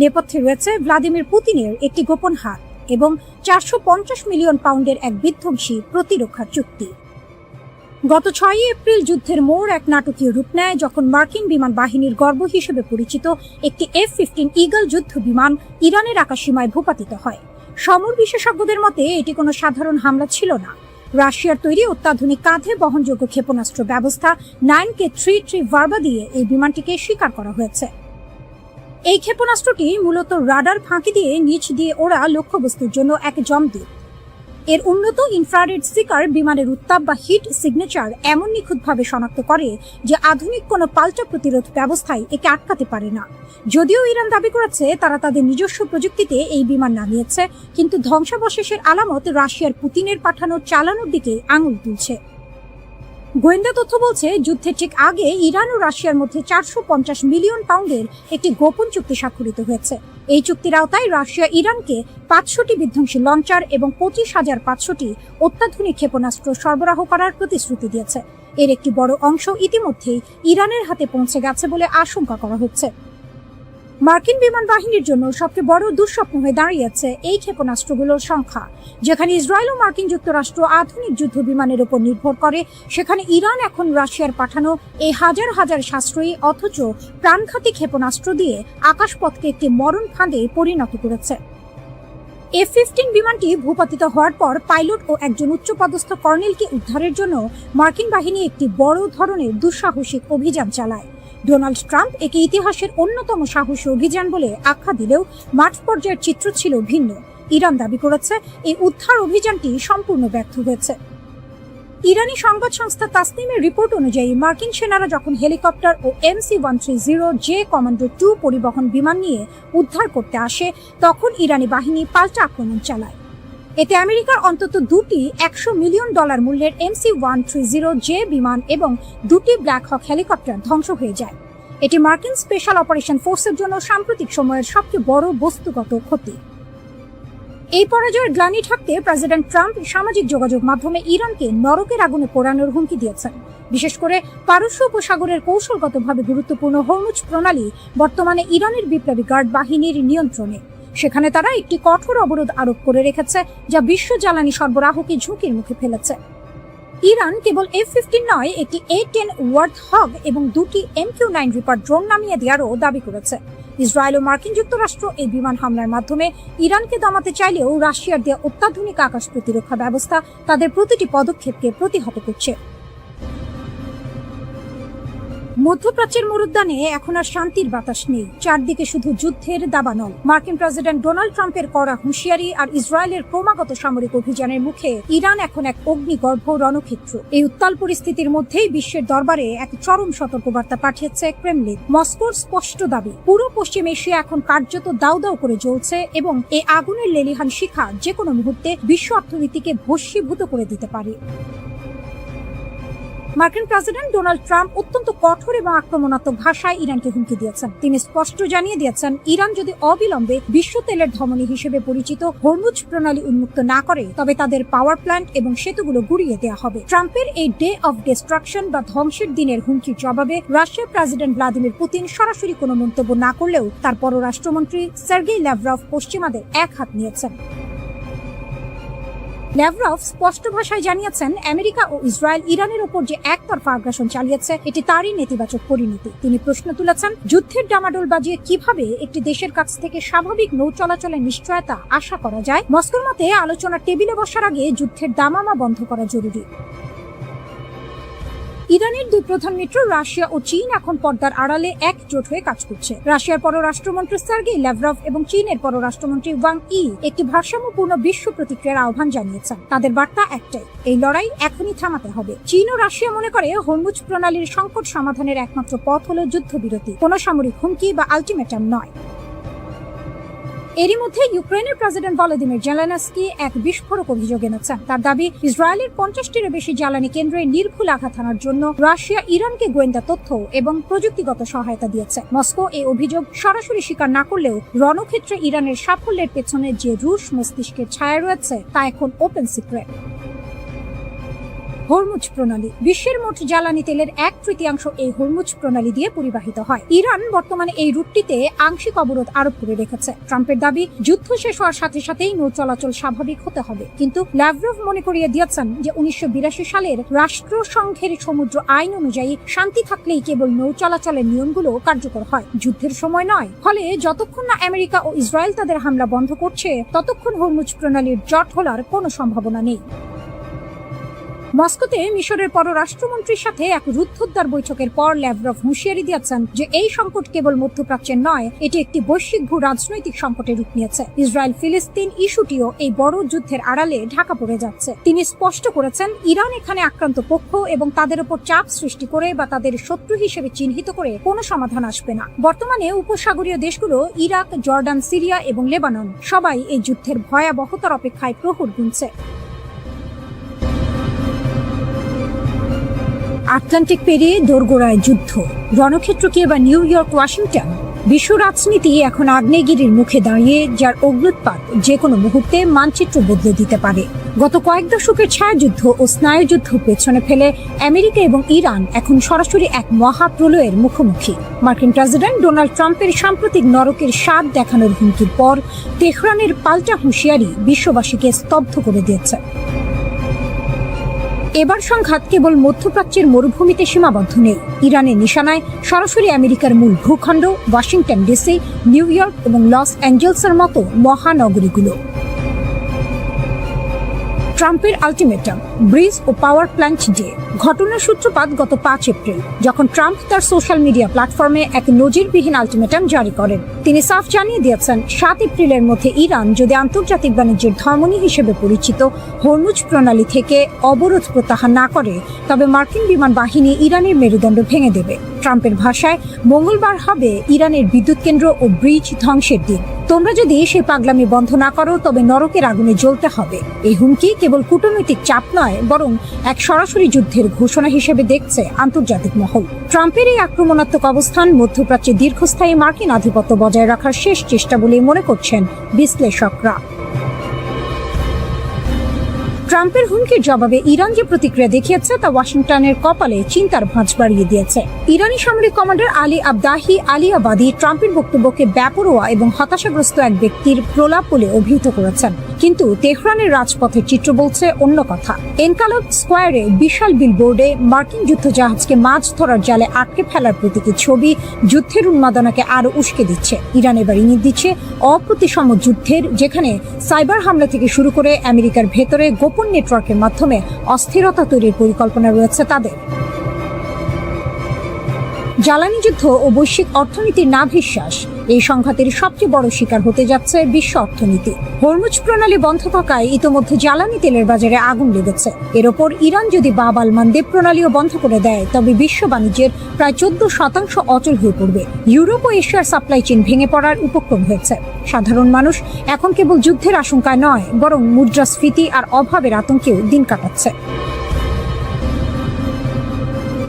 নেপথ্যে রয়েছে ভ্লাদিমির পুতিনের একটি গোপন হাত এবং 450 মিলিয়ন পাউন্ডের এক বিধ্বংসী প্রতিরক্ষা চুক্তি। গত 6 এপ্রিল যুদ্ধের মোড় এক নাটকীয় রূপ নেয় যখন মার্কিন বিমান বাহিনীর গর্ব হিসেবে পরিচিত একটি F-15 ঈগল যুদ্ধ বিমান ইরানের আকাশসীমায় ভূপাতিত হয়। সমর বিশেষজ্ঞদের মতে এটি কোনো সাধারণ হামলা ছিল না। রাশিয়ার তৈরি অত্যাধুনিক কাঁধে বহনযোগ্য ক্ষেপণাস্ত্র ব্যবস্থা 9K-33 ভার্বা দিয়ে এই বিমানটিকে শিকার করা হয়েছে। এই ক্ষেপণাস্ত্রটি মূলত রাডার ফাঁকি দিয়ে নিচ দিয়ে ওড়া লক্ষ্যবস্তুর জন্য এক জমদূত। এর উন্নত ইনফ্রারেড সিকার বিমানের উত্তাপ বা হিট সিগনেচার এমন নিখুঁতভাবে শনাক্ত করে যে আধুনিক কোনো পাল্টা প্রতিরোধ ব্যবস্থায় একে আটকাতে পারে না। যদিও ইরান দাবি করেছে তারা তাদের নিজস্ব প্রযুক্তিতে এই বিমান নামিয়েছে, কিন্তু ধ্বংসাবশেষের আলামত রাশিয়ার পুতিনের পাঠানো চালানোর দিকে আঙুল তুলছে। গোয়েন্দা তথ্য বলছে যুদ্ধের ঠিক আগে ইরান ও রাশিয়ার মধ্যে 450 মিলিয়ন পাউন্ডের একটি গোপন চুক্তি স্বাক্ষরিত হয়েছে। এই চুক্তির আওতায় রাশিয়া ইরানকে 500টি বিধ্বংসী লঞ্চার এবং 25,500টি অত্যাধুনিক ক্ষেপণাস্ত্র সরবরাহ করার প্রতিশ্রুতি দিয়েছে। এর একটি বড় অংশ ইতিমধ্যেই ইরানের হাতে পৌঁছে গেছে বলে আশঙ্কা করা হচ্ছে। মার্কিন বিমান বাহিনীর জন্য সবচেয়ে বড় দুঃস্বপ্ন হয়ে দাঁড়িয়েছে এই ক্ষেপণাস্ত্রগুলোর সংখ্যা। যেখানে ইসরায়েল ও মার্কিন যুক্তরাষ্ট্র আধুনিক যুদ্ধ বিমানের উপর নির্ভর করে, সেখানে ইরান এখন রাশিয়ার পাঠানো এই হাজার হাজার সাশ্রয়ী অথচ প্রাণঘাতী ক্ষেপণাস্ত্র দিয়ে আকাশপথকে একটি মরণ ফাঁদে পরিণত করেছে। F-15 বিমানটি ভূপাতিত হওয়ার পর পাইলট ও একজন উচ্চপদস্থ কর্নেলকে উদ্ধারের জন্য মার্কিন বাহিনী একটি বড় ধরনের দুঃসাহসিক অভিযান চালায়। ডোনাল্ড ট্রাম্প একে ইতিহাসের অন্যতম সাহসী অভিযান বলে আখ্যা দিলেও মাঠ পর্যায়ের চিত্র ছিল ভিন্ন। ইরান দাবি করেছে এই উদ্ধার অভিযানটি সম্পূর্ণ ব্যর্থ হয়েছে। ইরানি সংবাদ সংস্থা তাসনিমের রিপোর্ট অনুযায়ী মার্কিন সেনারা যখন হেলিকপ্টার ও MC-130J কমান্ডো 2 পরিবহন বিমান নিয়ে উদ্ধার করতে আসে, তখন ইরানি বাহিনী পাল্টা আক্রমণ চালায়। এতে আমেরিকার অন্তত দুটি $100 মিলিয়ন মূল্যের MC-130J বিমান এবং দুটি ব্ল্যাক হক হেলিকপ্টার ধ্বংস হয়ে যায়। এটি মার্কিন স্পেশাল অপারেশন ফোর্সের জন্য সাম্প্রতিক সময়ের সবচেয়ে বড় বস্তুগত ক্ষতি। এই পরাজয়ের গ্লানি ঢাকতে প্রেসিডেন্ট ট্রাম্প সামাজিক যোগাযোগ মাধ্যমে ইরানকে নরকের আগুনে পোড়ানোর হুমকি দিয়েছেন। বিশেষ করে পারস্য উপসাগরের কৌশলগতভাবে গুরুত্বপূর্ণ হরমুজ প্রণালী বর্তমানে ইরানের বিপ্লবী গার্ড বাহিনীর নিয়ন্ত্রণে। সেখানে তারা একটি কঠোর অবরোধ আরোপ করে রেখেছে, যা বিশ্ব জ্বালানি সরবরাহকে ঝুঁকির মুখে ফেলেছে। ইরান কেবল F-15 নয়, একটি A-10 ওয়ার্থহগ এবং দুটি MQ-9 রিপার ড্রোন নামিয়ে দেওয়ারও দাবি করেছে। ইসরায়েল ও মার্কিন যুক্তরাষ্ট্র এই বিমান হামলার মাধ্যমে ইরানকে দমাতে চাইলেও রাশিয়ার দেওয়া অত্যাধুনিক আকাশ প্রতিরক্ষা ব্যবস্থা তাদের প্রতিটি পদক্ষেপকে প্রতিহত করছে। মধ্যপ্রাচ্যের মরুদ্যানে এখন আর শান্তির বাতাস নেই, চারদিকে শুধু যুদ্ধের দাবানল। মার্কিন প্রেসিডেন্ট ডোনাল্ড ট্রাম্পের কড়া হুঁশিয়ারি আর ইসরায়েলের ক্রমাগত সামরিক অভিযানের মুখে ইরান এখন এক অগ্নিগর্ভ রণক্ষেত্র। এই উত্তাল পরিস্থিতির মধ্যেই বিশ্বের দরবারে এক চরম সতর্কবার্তা পাঠিয়েছে ক্রেমলিন। মস্কোর স্পষ্ট দাবি, পুরো পশ্চিম এশিয়া এখন কার্যত দাউ দাউ করে জ্বলছে এবং এই আগুনের লেলিহান শিখা যে কোনো মুহূর্তে বিশ্ব অর্থনীতিকে ভস্মীভূত করে দিতে পারে। মার্কিন প্রেসিডেন্ট ডোনাল্ড ট্রাম্প অত্যন্ত কঠোর এবং আক্রমণাত্মক ভাষায় ইরানকে হুমকি দিয়েছেন। তিনি স্পষ্ট জানিয়ে দিয়েছেন, ইরান যদি অবিলম্বে বিশ্ব তেলের ধমনী হিসেবে পরিচিত হরমুজ প্রণালী উন্মুক্ত না করে, তবে তাদের পাওয়ার প্ল্যান্ট এবং সেতুগুলো গুড়িয়ে দেওয়া হবে। ট্রাম্পের এই ডে অফ ডিস্ট্রাকশন বা ধ্বংসের দিনের হুমকির জবাবে রাশিয়ার প্রেসিডেন্ট ভ্লাদিমির পুতিন সরাসরি কোনো মন্তব্য না করলেও তার পররাষ্ট্রমন্ত্রী সার্গেই ল্যাভরভ পশ্চিমাদের এক হাত নিয়েছেন। ল্যাভরভ স্পষ্ট ভাষায় জানিয়েছেন, আমেরিকা ও ইসরায়েল ইরানের ওপর যে একতরফা আগ্রাসন চালিয়েছে, এটি তারই নেতিবাচক পরিণতি। তিনি প্রশ্ন তুলেছেন, যুদ্ধের ডামাডোল বাজিয়ে কিভাবে একটি দেশের কাছ থেকে স্বাভাবিক নৌ চলাচলের নিশ্চয়তা আশা করা যায়। মস্কোর মতে আলোচনার টেবিলে বসার আগে যুদ্ধের দামামা বন্ধ করা জরুরি। ইরানের দুই প্রধান মিত্র রাশিয়া ও চীন এখন পর্দার আড়ালে একজোট হয়ে কাজ করছে। রাশিয়ার পররাষ্ট্রমন্ত্রী সার্গেই ল্যাভরভ এবং চীনের পররাষ্ট্রমন্ত্রী ওয়াং ই একটি ভারসাম্যপূর্ণ বিশ্ব প্রতিক্রিয়ার আহ্বান জানিয়েছেন। তাদের বার্তা একটাই, এই লড়াই এখনই থামাতে হবে। চীন ও রাশিয়া মনে করে হরমুজ প্রণালীর সংকট সমাধানের একমাত্র পথ হলো যুদ্ধবিরতি, কোনো সামরিক হুমকি বা আলটিমেটাম নয়। এরই মধ্যে ইউক্রেনের প্রেসিডেন্ট ভলোদিমির জেলেনস্কি এক বিস্ফোরক অভিযোগ এনেছেন। তার দাবি, ইসরায়েলের 50টিরও বেশি জ্বালানি কেন্দ্রে নির্ভুল আঘাত হানার জন্য রাশিয়া ইরানকে গোয়েন্দা তথ্য এবং প্রযুক্তিগত সহায়তা দিয়েছে। মস্কো এই অভিযোগ সরাসরি স্বীকার না করলেও রণক্ষেত্রে ইরানের সাফল্যের পেছনে যে রুশ মস্তিষ্কের ছায়া রয়েছে তা এখন ওপেন সিক্রেট। হরমুজ প্রণালী, বিশ্বের মোট জ্বালানি তেলের 1/3 এই হরমুজ প্রণালী দিয়ে পরিবাহিত হয়। ইরান বর্তমানে এই রুটটিতে আংশিক অবরোধ আরোপ করে রেখেছে। ট্রাম্পের দাবি, যুদ্ধ শেষ হওয়ার সাথে সাথেই নৌ চলাচল স্বাভাবিক হতে হবে। কিন্তু ল্যাভরভ মনে করিয়ে দিয়েছেন যে 1982 সালের রাষ্ট্রসংঘের সমুদ্র আইন অনুযায়ী শান্তি থাকলেই কেবল নৌ চলাচলের নিয়মগুলো কার্যকর হয়, যুদ্ধের সময় নয়। ফলে যতক্ষণ না আমেরিকা ও ইসরায়েল তাদের হামলা বন্ধ করছে, ততক্ষণ হরমুজ প্রণালীর জট খোলার কোনো সম্ভাবনা নেই। মস্কোতে মিশরের পররাষ্ট্রমন্ত্রীর সাথে এক রুদ্ধদ্বার বৈঠকের পর ল্যাভরভ হুঁশিয়ারি দিয়েছেন যে এই সংকট কেবল মধ্যপ্রাচ্যের নয়, এটি একটি বৈশ্বিক ভূ রাজনৈতিক সংকটে রূপ নিয়েছে। ইসরায়েল ফিলিস্তিন ইস্যুটিও এই বড় যুদ্ধের আড়ালে ঢাকা পড়ে যাচ্ছে। তিনি স্পষ্ট করেছেন, ইরান এখানে আক্রান্ত পক্ষ এবং তাদের উপর চাপ সৃষ্টি করে বা তাদের শত্রু হিসেবে চিহ্নিত করে কোনো সমাধান আসবে না। বর্তমানে উপসাগরীয় দেশগুলো ইরাক, জর্ডান, সিরিয়া এবং লেবানন সবাই এই যুদ্ধের ভয়াবহতার অপেক্ষায় প্রহর গুনছে। আটলান্টিক পেরিয়ে দোরগোড়ায় যুদ্ধ, রণক্ষেত্র কি এবার নিউ ইয়র্ক, ওয়াশিংটন? বিশ্ব রাজনীতি এখন আগ্নেয়গিরির মুখে দাঁড়িয়ে, যার অগ্ন্যুৎপাত যে কোনো মুহূর্তে মানচিত্র বদলে দিতে পারে। গত কয়েক দশকের ছায়াযুদ্ধ ও স্নায়ুযুদ্ধ পেছনে ফেলে আমেরিকা এবং ইরান এখন সরাসরি এক মহাপ্রলয়ের মুখোমুখি। মার্কিন প্রেসিডেন্ট ডোনাল্ড ট্রাম্পের সাম্প্রতিক নরকের স্বাদ দেখানোর হুমকির পর তেহরানের পাল্টা হুঁশিয়ারি বিশ্ববাসীকে স্তব্ধ করে দিয়েছে। এবার সংঘাত কেবল মধ্যপ্রাচ্যের মরুভূমিতে সীমাবদ্ধ নেই। ইরানের নিশানায় সরাসরি আমেরিকার মূল ভূখণ্ড, ওয়াশিংটন ডিসি, নিউ ইয়র্ক এবং লস অ্যাঞ্জেলসের মতো মহানগরীগুলো। ট্রাম্পের আলটিমেটাম, ব্রিজ ও পাওয়ার প্ল্যান্ট ডে। ঘটনার সূত্রপাত গত ৫ এপ্রিল, যখন ট্রাম্প তার সোশ্যাল মিডিয়া প্ল্যাটফর্মে এক নজিরবিহীন আলটিমেটাম জারি করেন। তিনি সাফ জানিয়ে দিয়েছেন ৭ এপ্রিলের মধ্যে ইরান যদি আন্তর্জাতিক বাণিজ্যের ধমনী হিসেবে পরিচিত হরমুজ প্রণালী থেকে অবরোধ প্রত্যাহার না করে, তবে মার্কিন বিমান বাহিনী ইরানের মেরুদণ্ড ভেঙে দেবে। ট্রাম্পের ভাষায়, মঙ্গলবার হবে ইরানের বিদ্যুৎ কেন্দ্র ও ব্রিজ ধ্বংসের দিন। তোমরা যদি সেই পাগলামি বন্ধ না করো, তবে নরকের আগুনে জ্বলতে হবে। এই হুমকি কেবল কূটনৈতিক চাপ নয়, বরং এক সরাসরি যুদ্ধের ঘোষণা হিসেবে দেখছে আন্তর্জাতিক মহল। ট্রাম্পের এই আক্রমণাত্মক অবস্থান মধ্যপ্রাচ্যে দীর্ঘস্থায়ী মার্কিন আধিপত্য বজায় রাখার শেষ চেষ্টা বলে মনে করছেন বিশ্লেষকরা। ট্রাম্পের হুমকির জবাবে ইরান যে প্রতিক্রিয়া দেখিয়েছে তা ওয়াশিংটনের কপালে চিন্তার ভাঁজ বাড়িয়ে দিয়েছে। ইরানি সামরিক কমান্ডার আলী আবদাহি আলিয়াবাদী ট্রাম্পের বক্তব্যকে বেপরোয়া এবং হতাশাগ্রস্ত এক ব্যক্তির প্রলাপ বলে অভিহিত করেছেন। কিন্তু তেহরানের রাজপথের চিত্র বলছে অন্য কথা। এনকালাব স্কোয়ারে বিশাল বিলবোর্ডে মার্কিন যুদ্ধজাহাজকে মাছ ধরার জালে আটকে ফেলার প্রতীকী ছবি যুদ্ধের উন্মাদনাকে আরো উস্কে দিচ্ছে। ইরান এবার ইঙ্গিত দিচ্ছে অপ্রতিসম যুদ্ধের, যেখানে সাইবার হামলা থেকে শুরু করে আমেরিকার ভেতরে গোপন নেটওয়ার্কের মাধ্যমে অস্থিরতা তৈরির পরিকল্পনা রয়েছে তাদের। জ্বালানি যুদ্ধ ও বৈশ্বিক অর্থনীতির নাভিশ্বাস, এই সংঘাতের সবচেয়ে বড় শিকার হতে যাচ্ছে বিশ্ব অর্থনীতি। হরমুজ প্রণালী বন্ধ থাকায় ইতোমধ্যে জ্বালানি তেলের বাজারে আগুন লেগেছে। এর ওপর ইরান যদি বাব আল মানদেব প্রণালীও বন্ধ করে দেয়, তবে বিশ্ব বাণিজ্যের প্রায় 14% অচল হয়ে পড়বে। ইউরোপ ও এশিয়ার সাপ্লাই চেইন ভেঙে পড়ার উপক্রম হয়েছে। সাধারণ মানুষ এখন কেবল যুদ্ধের আশঙ্কায় নয়, বরং মুদ্রাস্ফীতি আর অভাবের আতঙ্কেও দিন কাটাচ্ছে।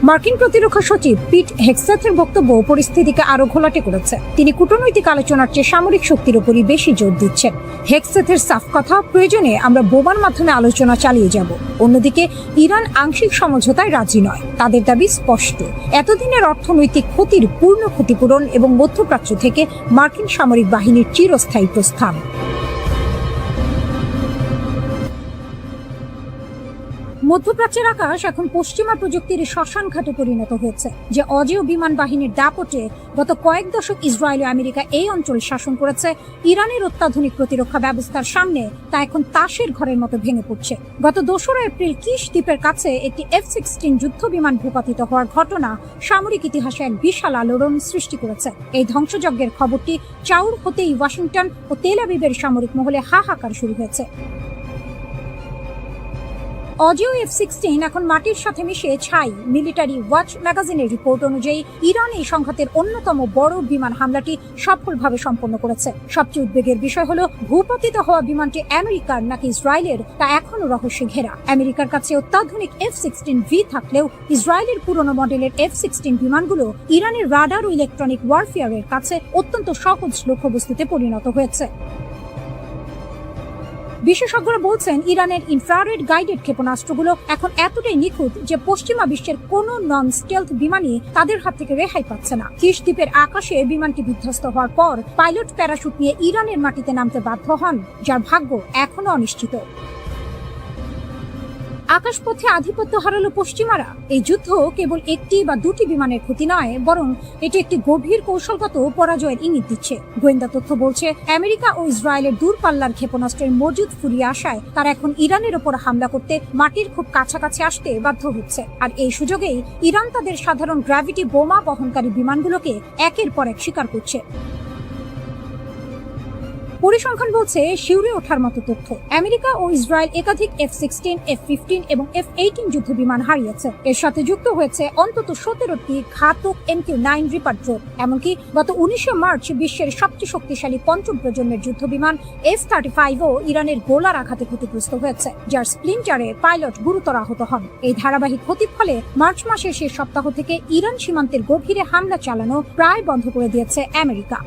মার্কিন প্রতিরক্ষা সচিব পিট হেগসেথের বক্তব্য পরিস্থিতিকে আরো ঘোলাটে করেছে। তিনি কূটনৈতিক আলোচনার চেয়ে সামরিক শক্তির উপরই বেশি জোর দিচ্ছেন। হেগসেথের সাফ কথা, প্রয়োজনে আমরা বোমার মাধ্যমে আলোচনা চালিয়ে যাব। অন্যদিকে ইরান আংশিক সমঝোতায় রাজি নয়। তাদের দাবি স্পষ্ট, এতদিনের অর্থনৈতিক ক্ষতির পূর্ণ ক্ষতিপূরণ এবং মধ্যপ্রাচ্য থেকে মার্কিন সামরিক বাহিনীর চিরস্থায়ী প্রস্থান। মধ্যপ্রাচ্যের আকাশ এখন পশ্চিমা প্রযুক্তির শ্মশান ঘাটে পরিণত হয়েছে। যে অজেয় বিমান বাহিনীর দাপটে গত কয়েক দশক ইসরায়েল ও আমেরিকা এই অঞ্চল শাসন করেছে, ইরানের অত্যাধুনিক প্রতিরক্ষা ব্যবস্থার সামনে তা এখন তাসের ঘরের মতো ভেঙে পড়ছে। গত 2 এপ্রিল কিশ দ্বীপের কাছে একটি F-16 যুদ্ধ বিমান ভূপাতিত হওয়ার ঘটনা সামরিক ইতিহাসে এক বিশাল আলোড়ন সৃষ্টি করেছে। এই ধ্বংসযজ্ঞের খবরটি চাউর হতেই ওয়াশিংটন ও তেল আবিবের সামরিক মহলে হাহাকার শুরু হয়েছে। অজেয় F-16 এখন মাটির সাথে মিশে ছাই। মিলিটারি ওয়াচ ম্যাগাজিনের রিপোর্ট অনুযায়ী ইরান এই সংঘাতের অন্যতম বড় বিমান হামলাটি সফলভাবে সম্পন্ন করেছে। সবচেয়ে উদ্বেগের বিষয় হলো, ভূপাতিত হওয়া বিমানটি আমেরিকার নাকি ইসরায়েলের তা এখনো রহস্যে ঘেরা। আমেরিকার কাছে অত্যাধুনিক F-16V থাকলেও ইসরায়েলের পুরনো মডেলের F-16 বিমানগুলো ইরানের রাডার ও ইলেকট্রনিক ওয়ারফেয়ারের কাছে অত্যন্ত সহজ লক্ষ্যবস্তুতে পরিণত হয়েছে। বিশেষজ্ঞরা বলছেন, ইরানের ইনফ্রারেড গাইডেড ক্ষেপণাস্ত্রগুলো এখন এতটাই নিখুঁত যে পশ্চিমা বিশ্বের কোনো নন স্টেলথ বিমানই তাদের হাত থেকে রেহাই পাচ্ছে না। কিশ দ্বীপের আকাশে বিমানটি বিধ্বস্ত হওয়ার পর পাইলট প্যারাশুট নিয়ে ইরানের মাটিতে নামতে বাধ্য হন, যার ভাগ্য এখনো অনিশ্চিত। আকাশপথে আধিপত্য হারালো পশ্চিমারা। এই যুদ্ধ কেবল একটি বা দুটি বিমানের ক্ষতি নয়, বরং এটি একটি গভীর কৌশলগত পরাজয়ের ইঙ্গিত দিচ্ছে। গোয়েন্দা তথ্য বলছে, আমেরিকা ও ইসরায়েলের দূরপাল্লার ক্ষেপণাস্ত্রের মজুদ ফুরিয়ে আসায় তারা এখন ইরানের ওপর হামলা করতে মাটির খুব কাছাকাছি আসতে বাধ্য হচ্ছে। আর এই সুযোগেই ইরান তাদের সাধারণ গ্র্যাভিটি বোমা বহনকারী বিমানগুলোকে একের পর এক শিকার করছে। পরিসংখ্যান বলছে, শিউরে ওঠার মতো তথ্য, আমেরিকা ও ইসরায়েল একাধিক F-16, F-15 এবং F-18 যুদ্ধ বিমান হারিয়েছে। এর সাথে যুক্ত হয়েছে অন্তত 17টি ঘাতক MQ-9 রিপার ড্রোন। এমনকি গত 19 মার্চ বিশ্বের সবচেয়ে শক্তিশালী পঞ্চম প্রজন্মের যুদ্ধ বিমান F-35ও ইরানের গোলার আঘাতে ক্ষতিগ্রস্ত হয়েছে, যার স্প্লিন্টারে পাইলট গুরুতর আহত হন। এই ধারাবাহিক ক্ষতির ফলে মার্চ মাসের শেষ সপ্তাহ থেকে ইরান সীমান্তের গভীরে হামলা চালানো প্রায় বন্ধ করে দিয়েছে আমেরিকা।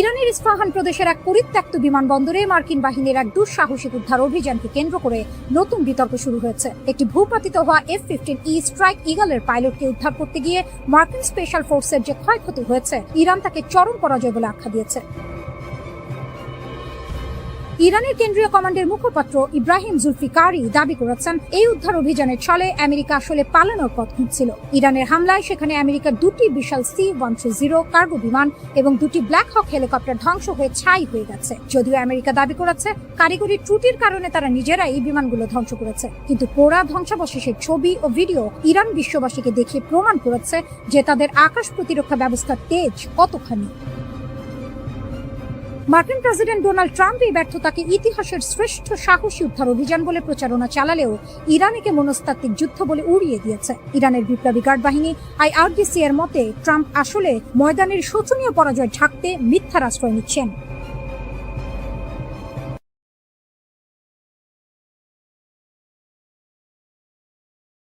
ইরানের ইস্পাহান প্রদেশের এক পরিত্যক্ত বিমানবন্দরে মার্কিন বাহিনীর এক দুঃসাহসিক উদ্ধার অভিযানকে কেন্দ্র করে নতুন বিতর্ক শুরু হয়েছে। একটি ভূপাতিত হওয়া F-15E স্ট্রাইক ইগলের পাইলটকে উদ্ধার করতে গিয়ে মার্কিন স্পেশাল ফোর্সের যে ক্ষয়ক্ষতি হয়েছে, ইরান তাকে চরম পরাজয় বলে আখ্যা দিয়েছে। ইরানের কেন্দ্রীয় কমান্ডের মুখপাত্র ইব্রাহিম জুলফিকারি দাবি করেছেন, এই উদ্ধার অভিযানের ছলে আমেরিকা আসলে পালানোর পথ খুঁজছিল। ইরানের হামলায় সেখানে আমেরিকার 2টি বিশাল C-130 কার্গো বিমান এবং 2টি ব্ল্যাক হক হেলিকপ্টার ধ্বংস হয়ে ছাই হয়ে গেছে। যদিও আমেরিকা দাবি করেছে কারিগরি ত্রুটির কারণে তারা নিজেরাই এই বিমানগুলো ধ্বংস করেছে, কিন্তু পোড়া ধ্বংসাবশেষের ছবি ও ভিডিও ইরান বিশ্ববাসীকে দেখিয়ে প্রমাণ করেছে যে তাদের আকাশ প্রতিরক্ষা ব্যবস্থার তেজ কতখানি। মার্কিন প্রেসিডেন্ট ডোনাল্ড ট্রাম্প এই ব্যর্থতাকে ইতিহাসের শ্রেষ্ঠ সাহসী উদ্ধার অভিযান বলে প্রচারণা চালালেও ইরানকে মনস্তাত্ত্বিক যুদ্ধ বলে উড়িয়ে দিয়েছে। ইরানের বিপ্লবী গার্ড বাহিনী IRGC এর মতে ট্রাম্প আসলে ময়দানের শোচনীয় পরাজয় ঢাকতে মিথ্যার আশ্রয় নিচ্ছেন।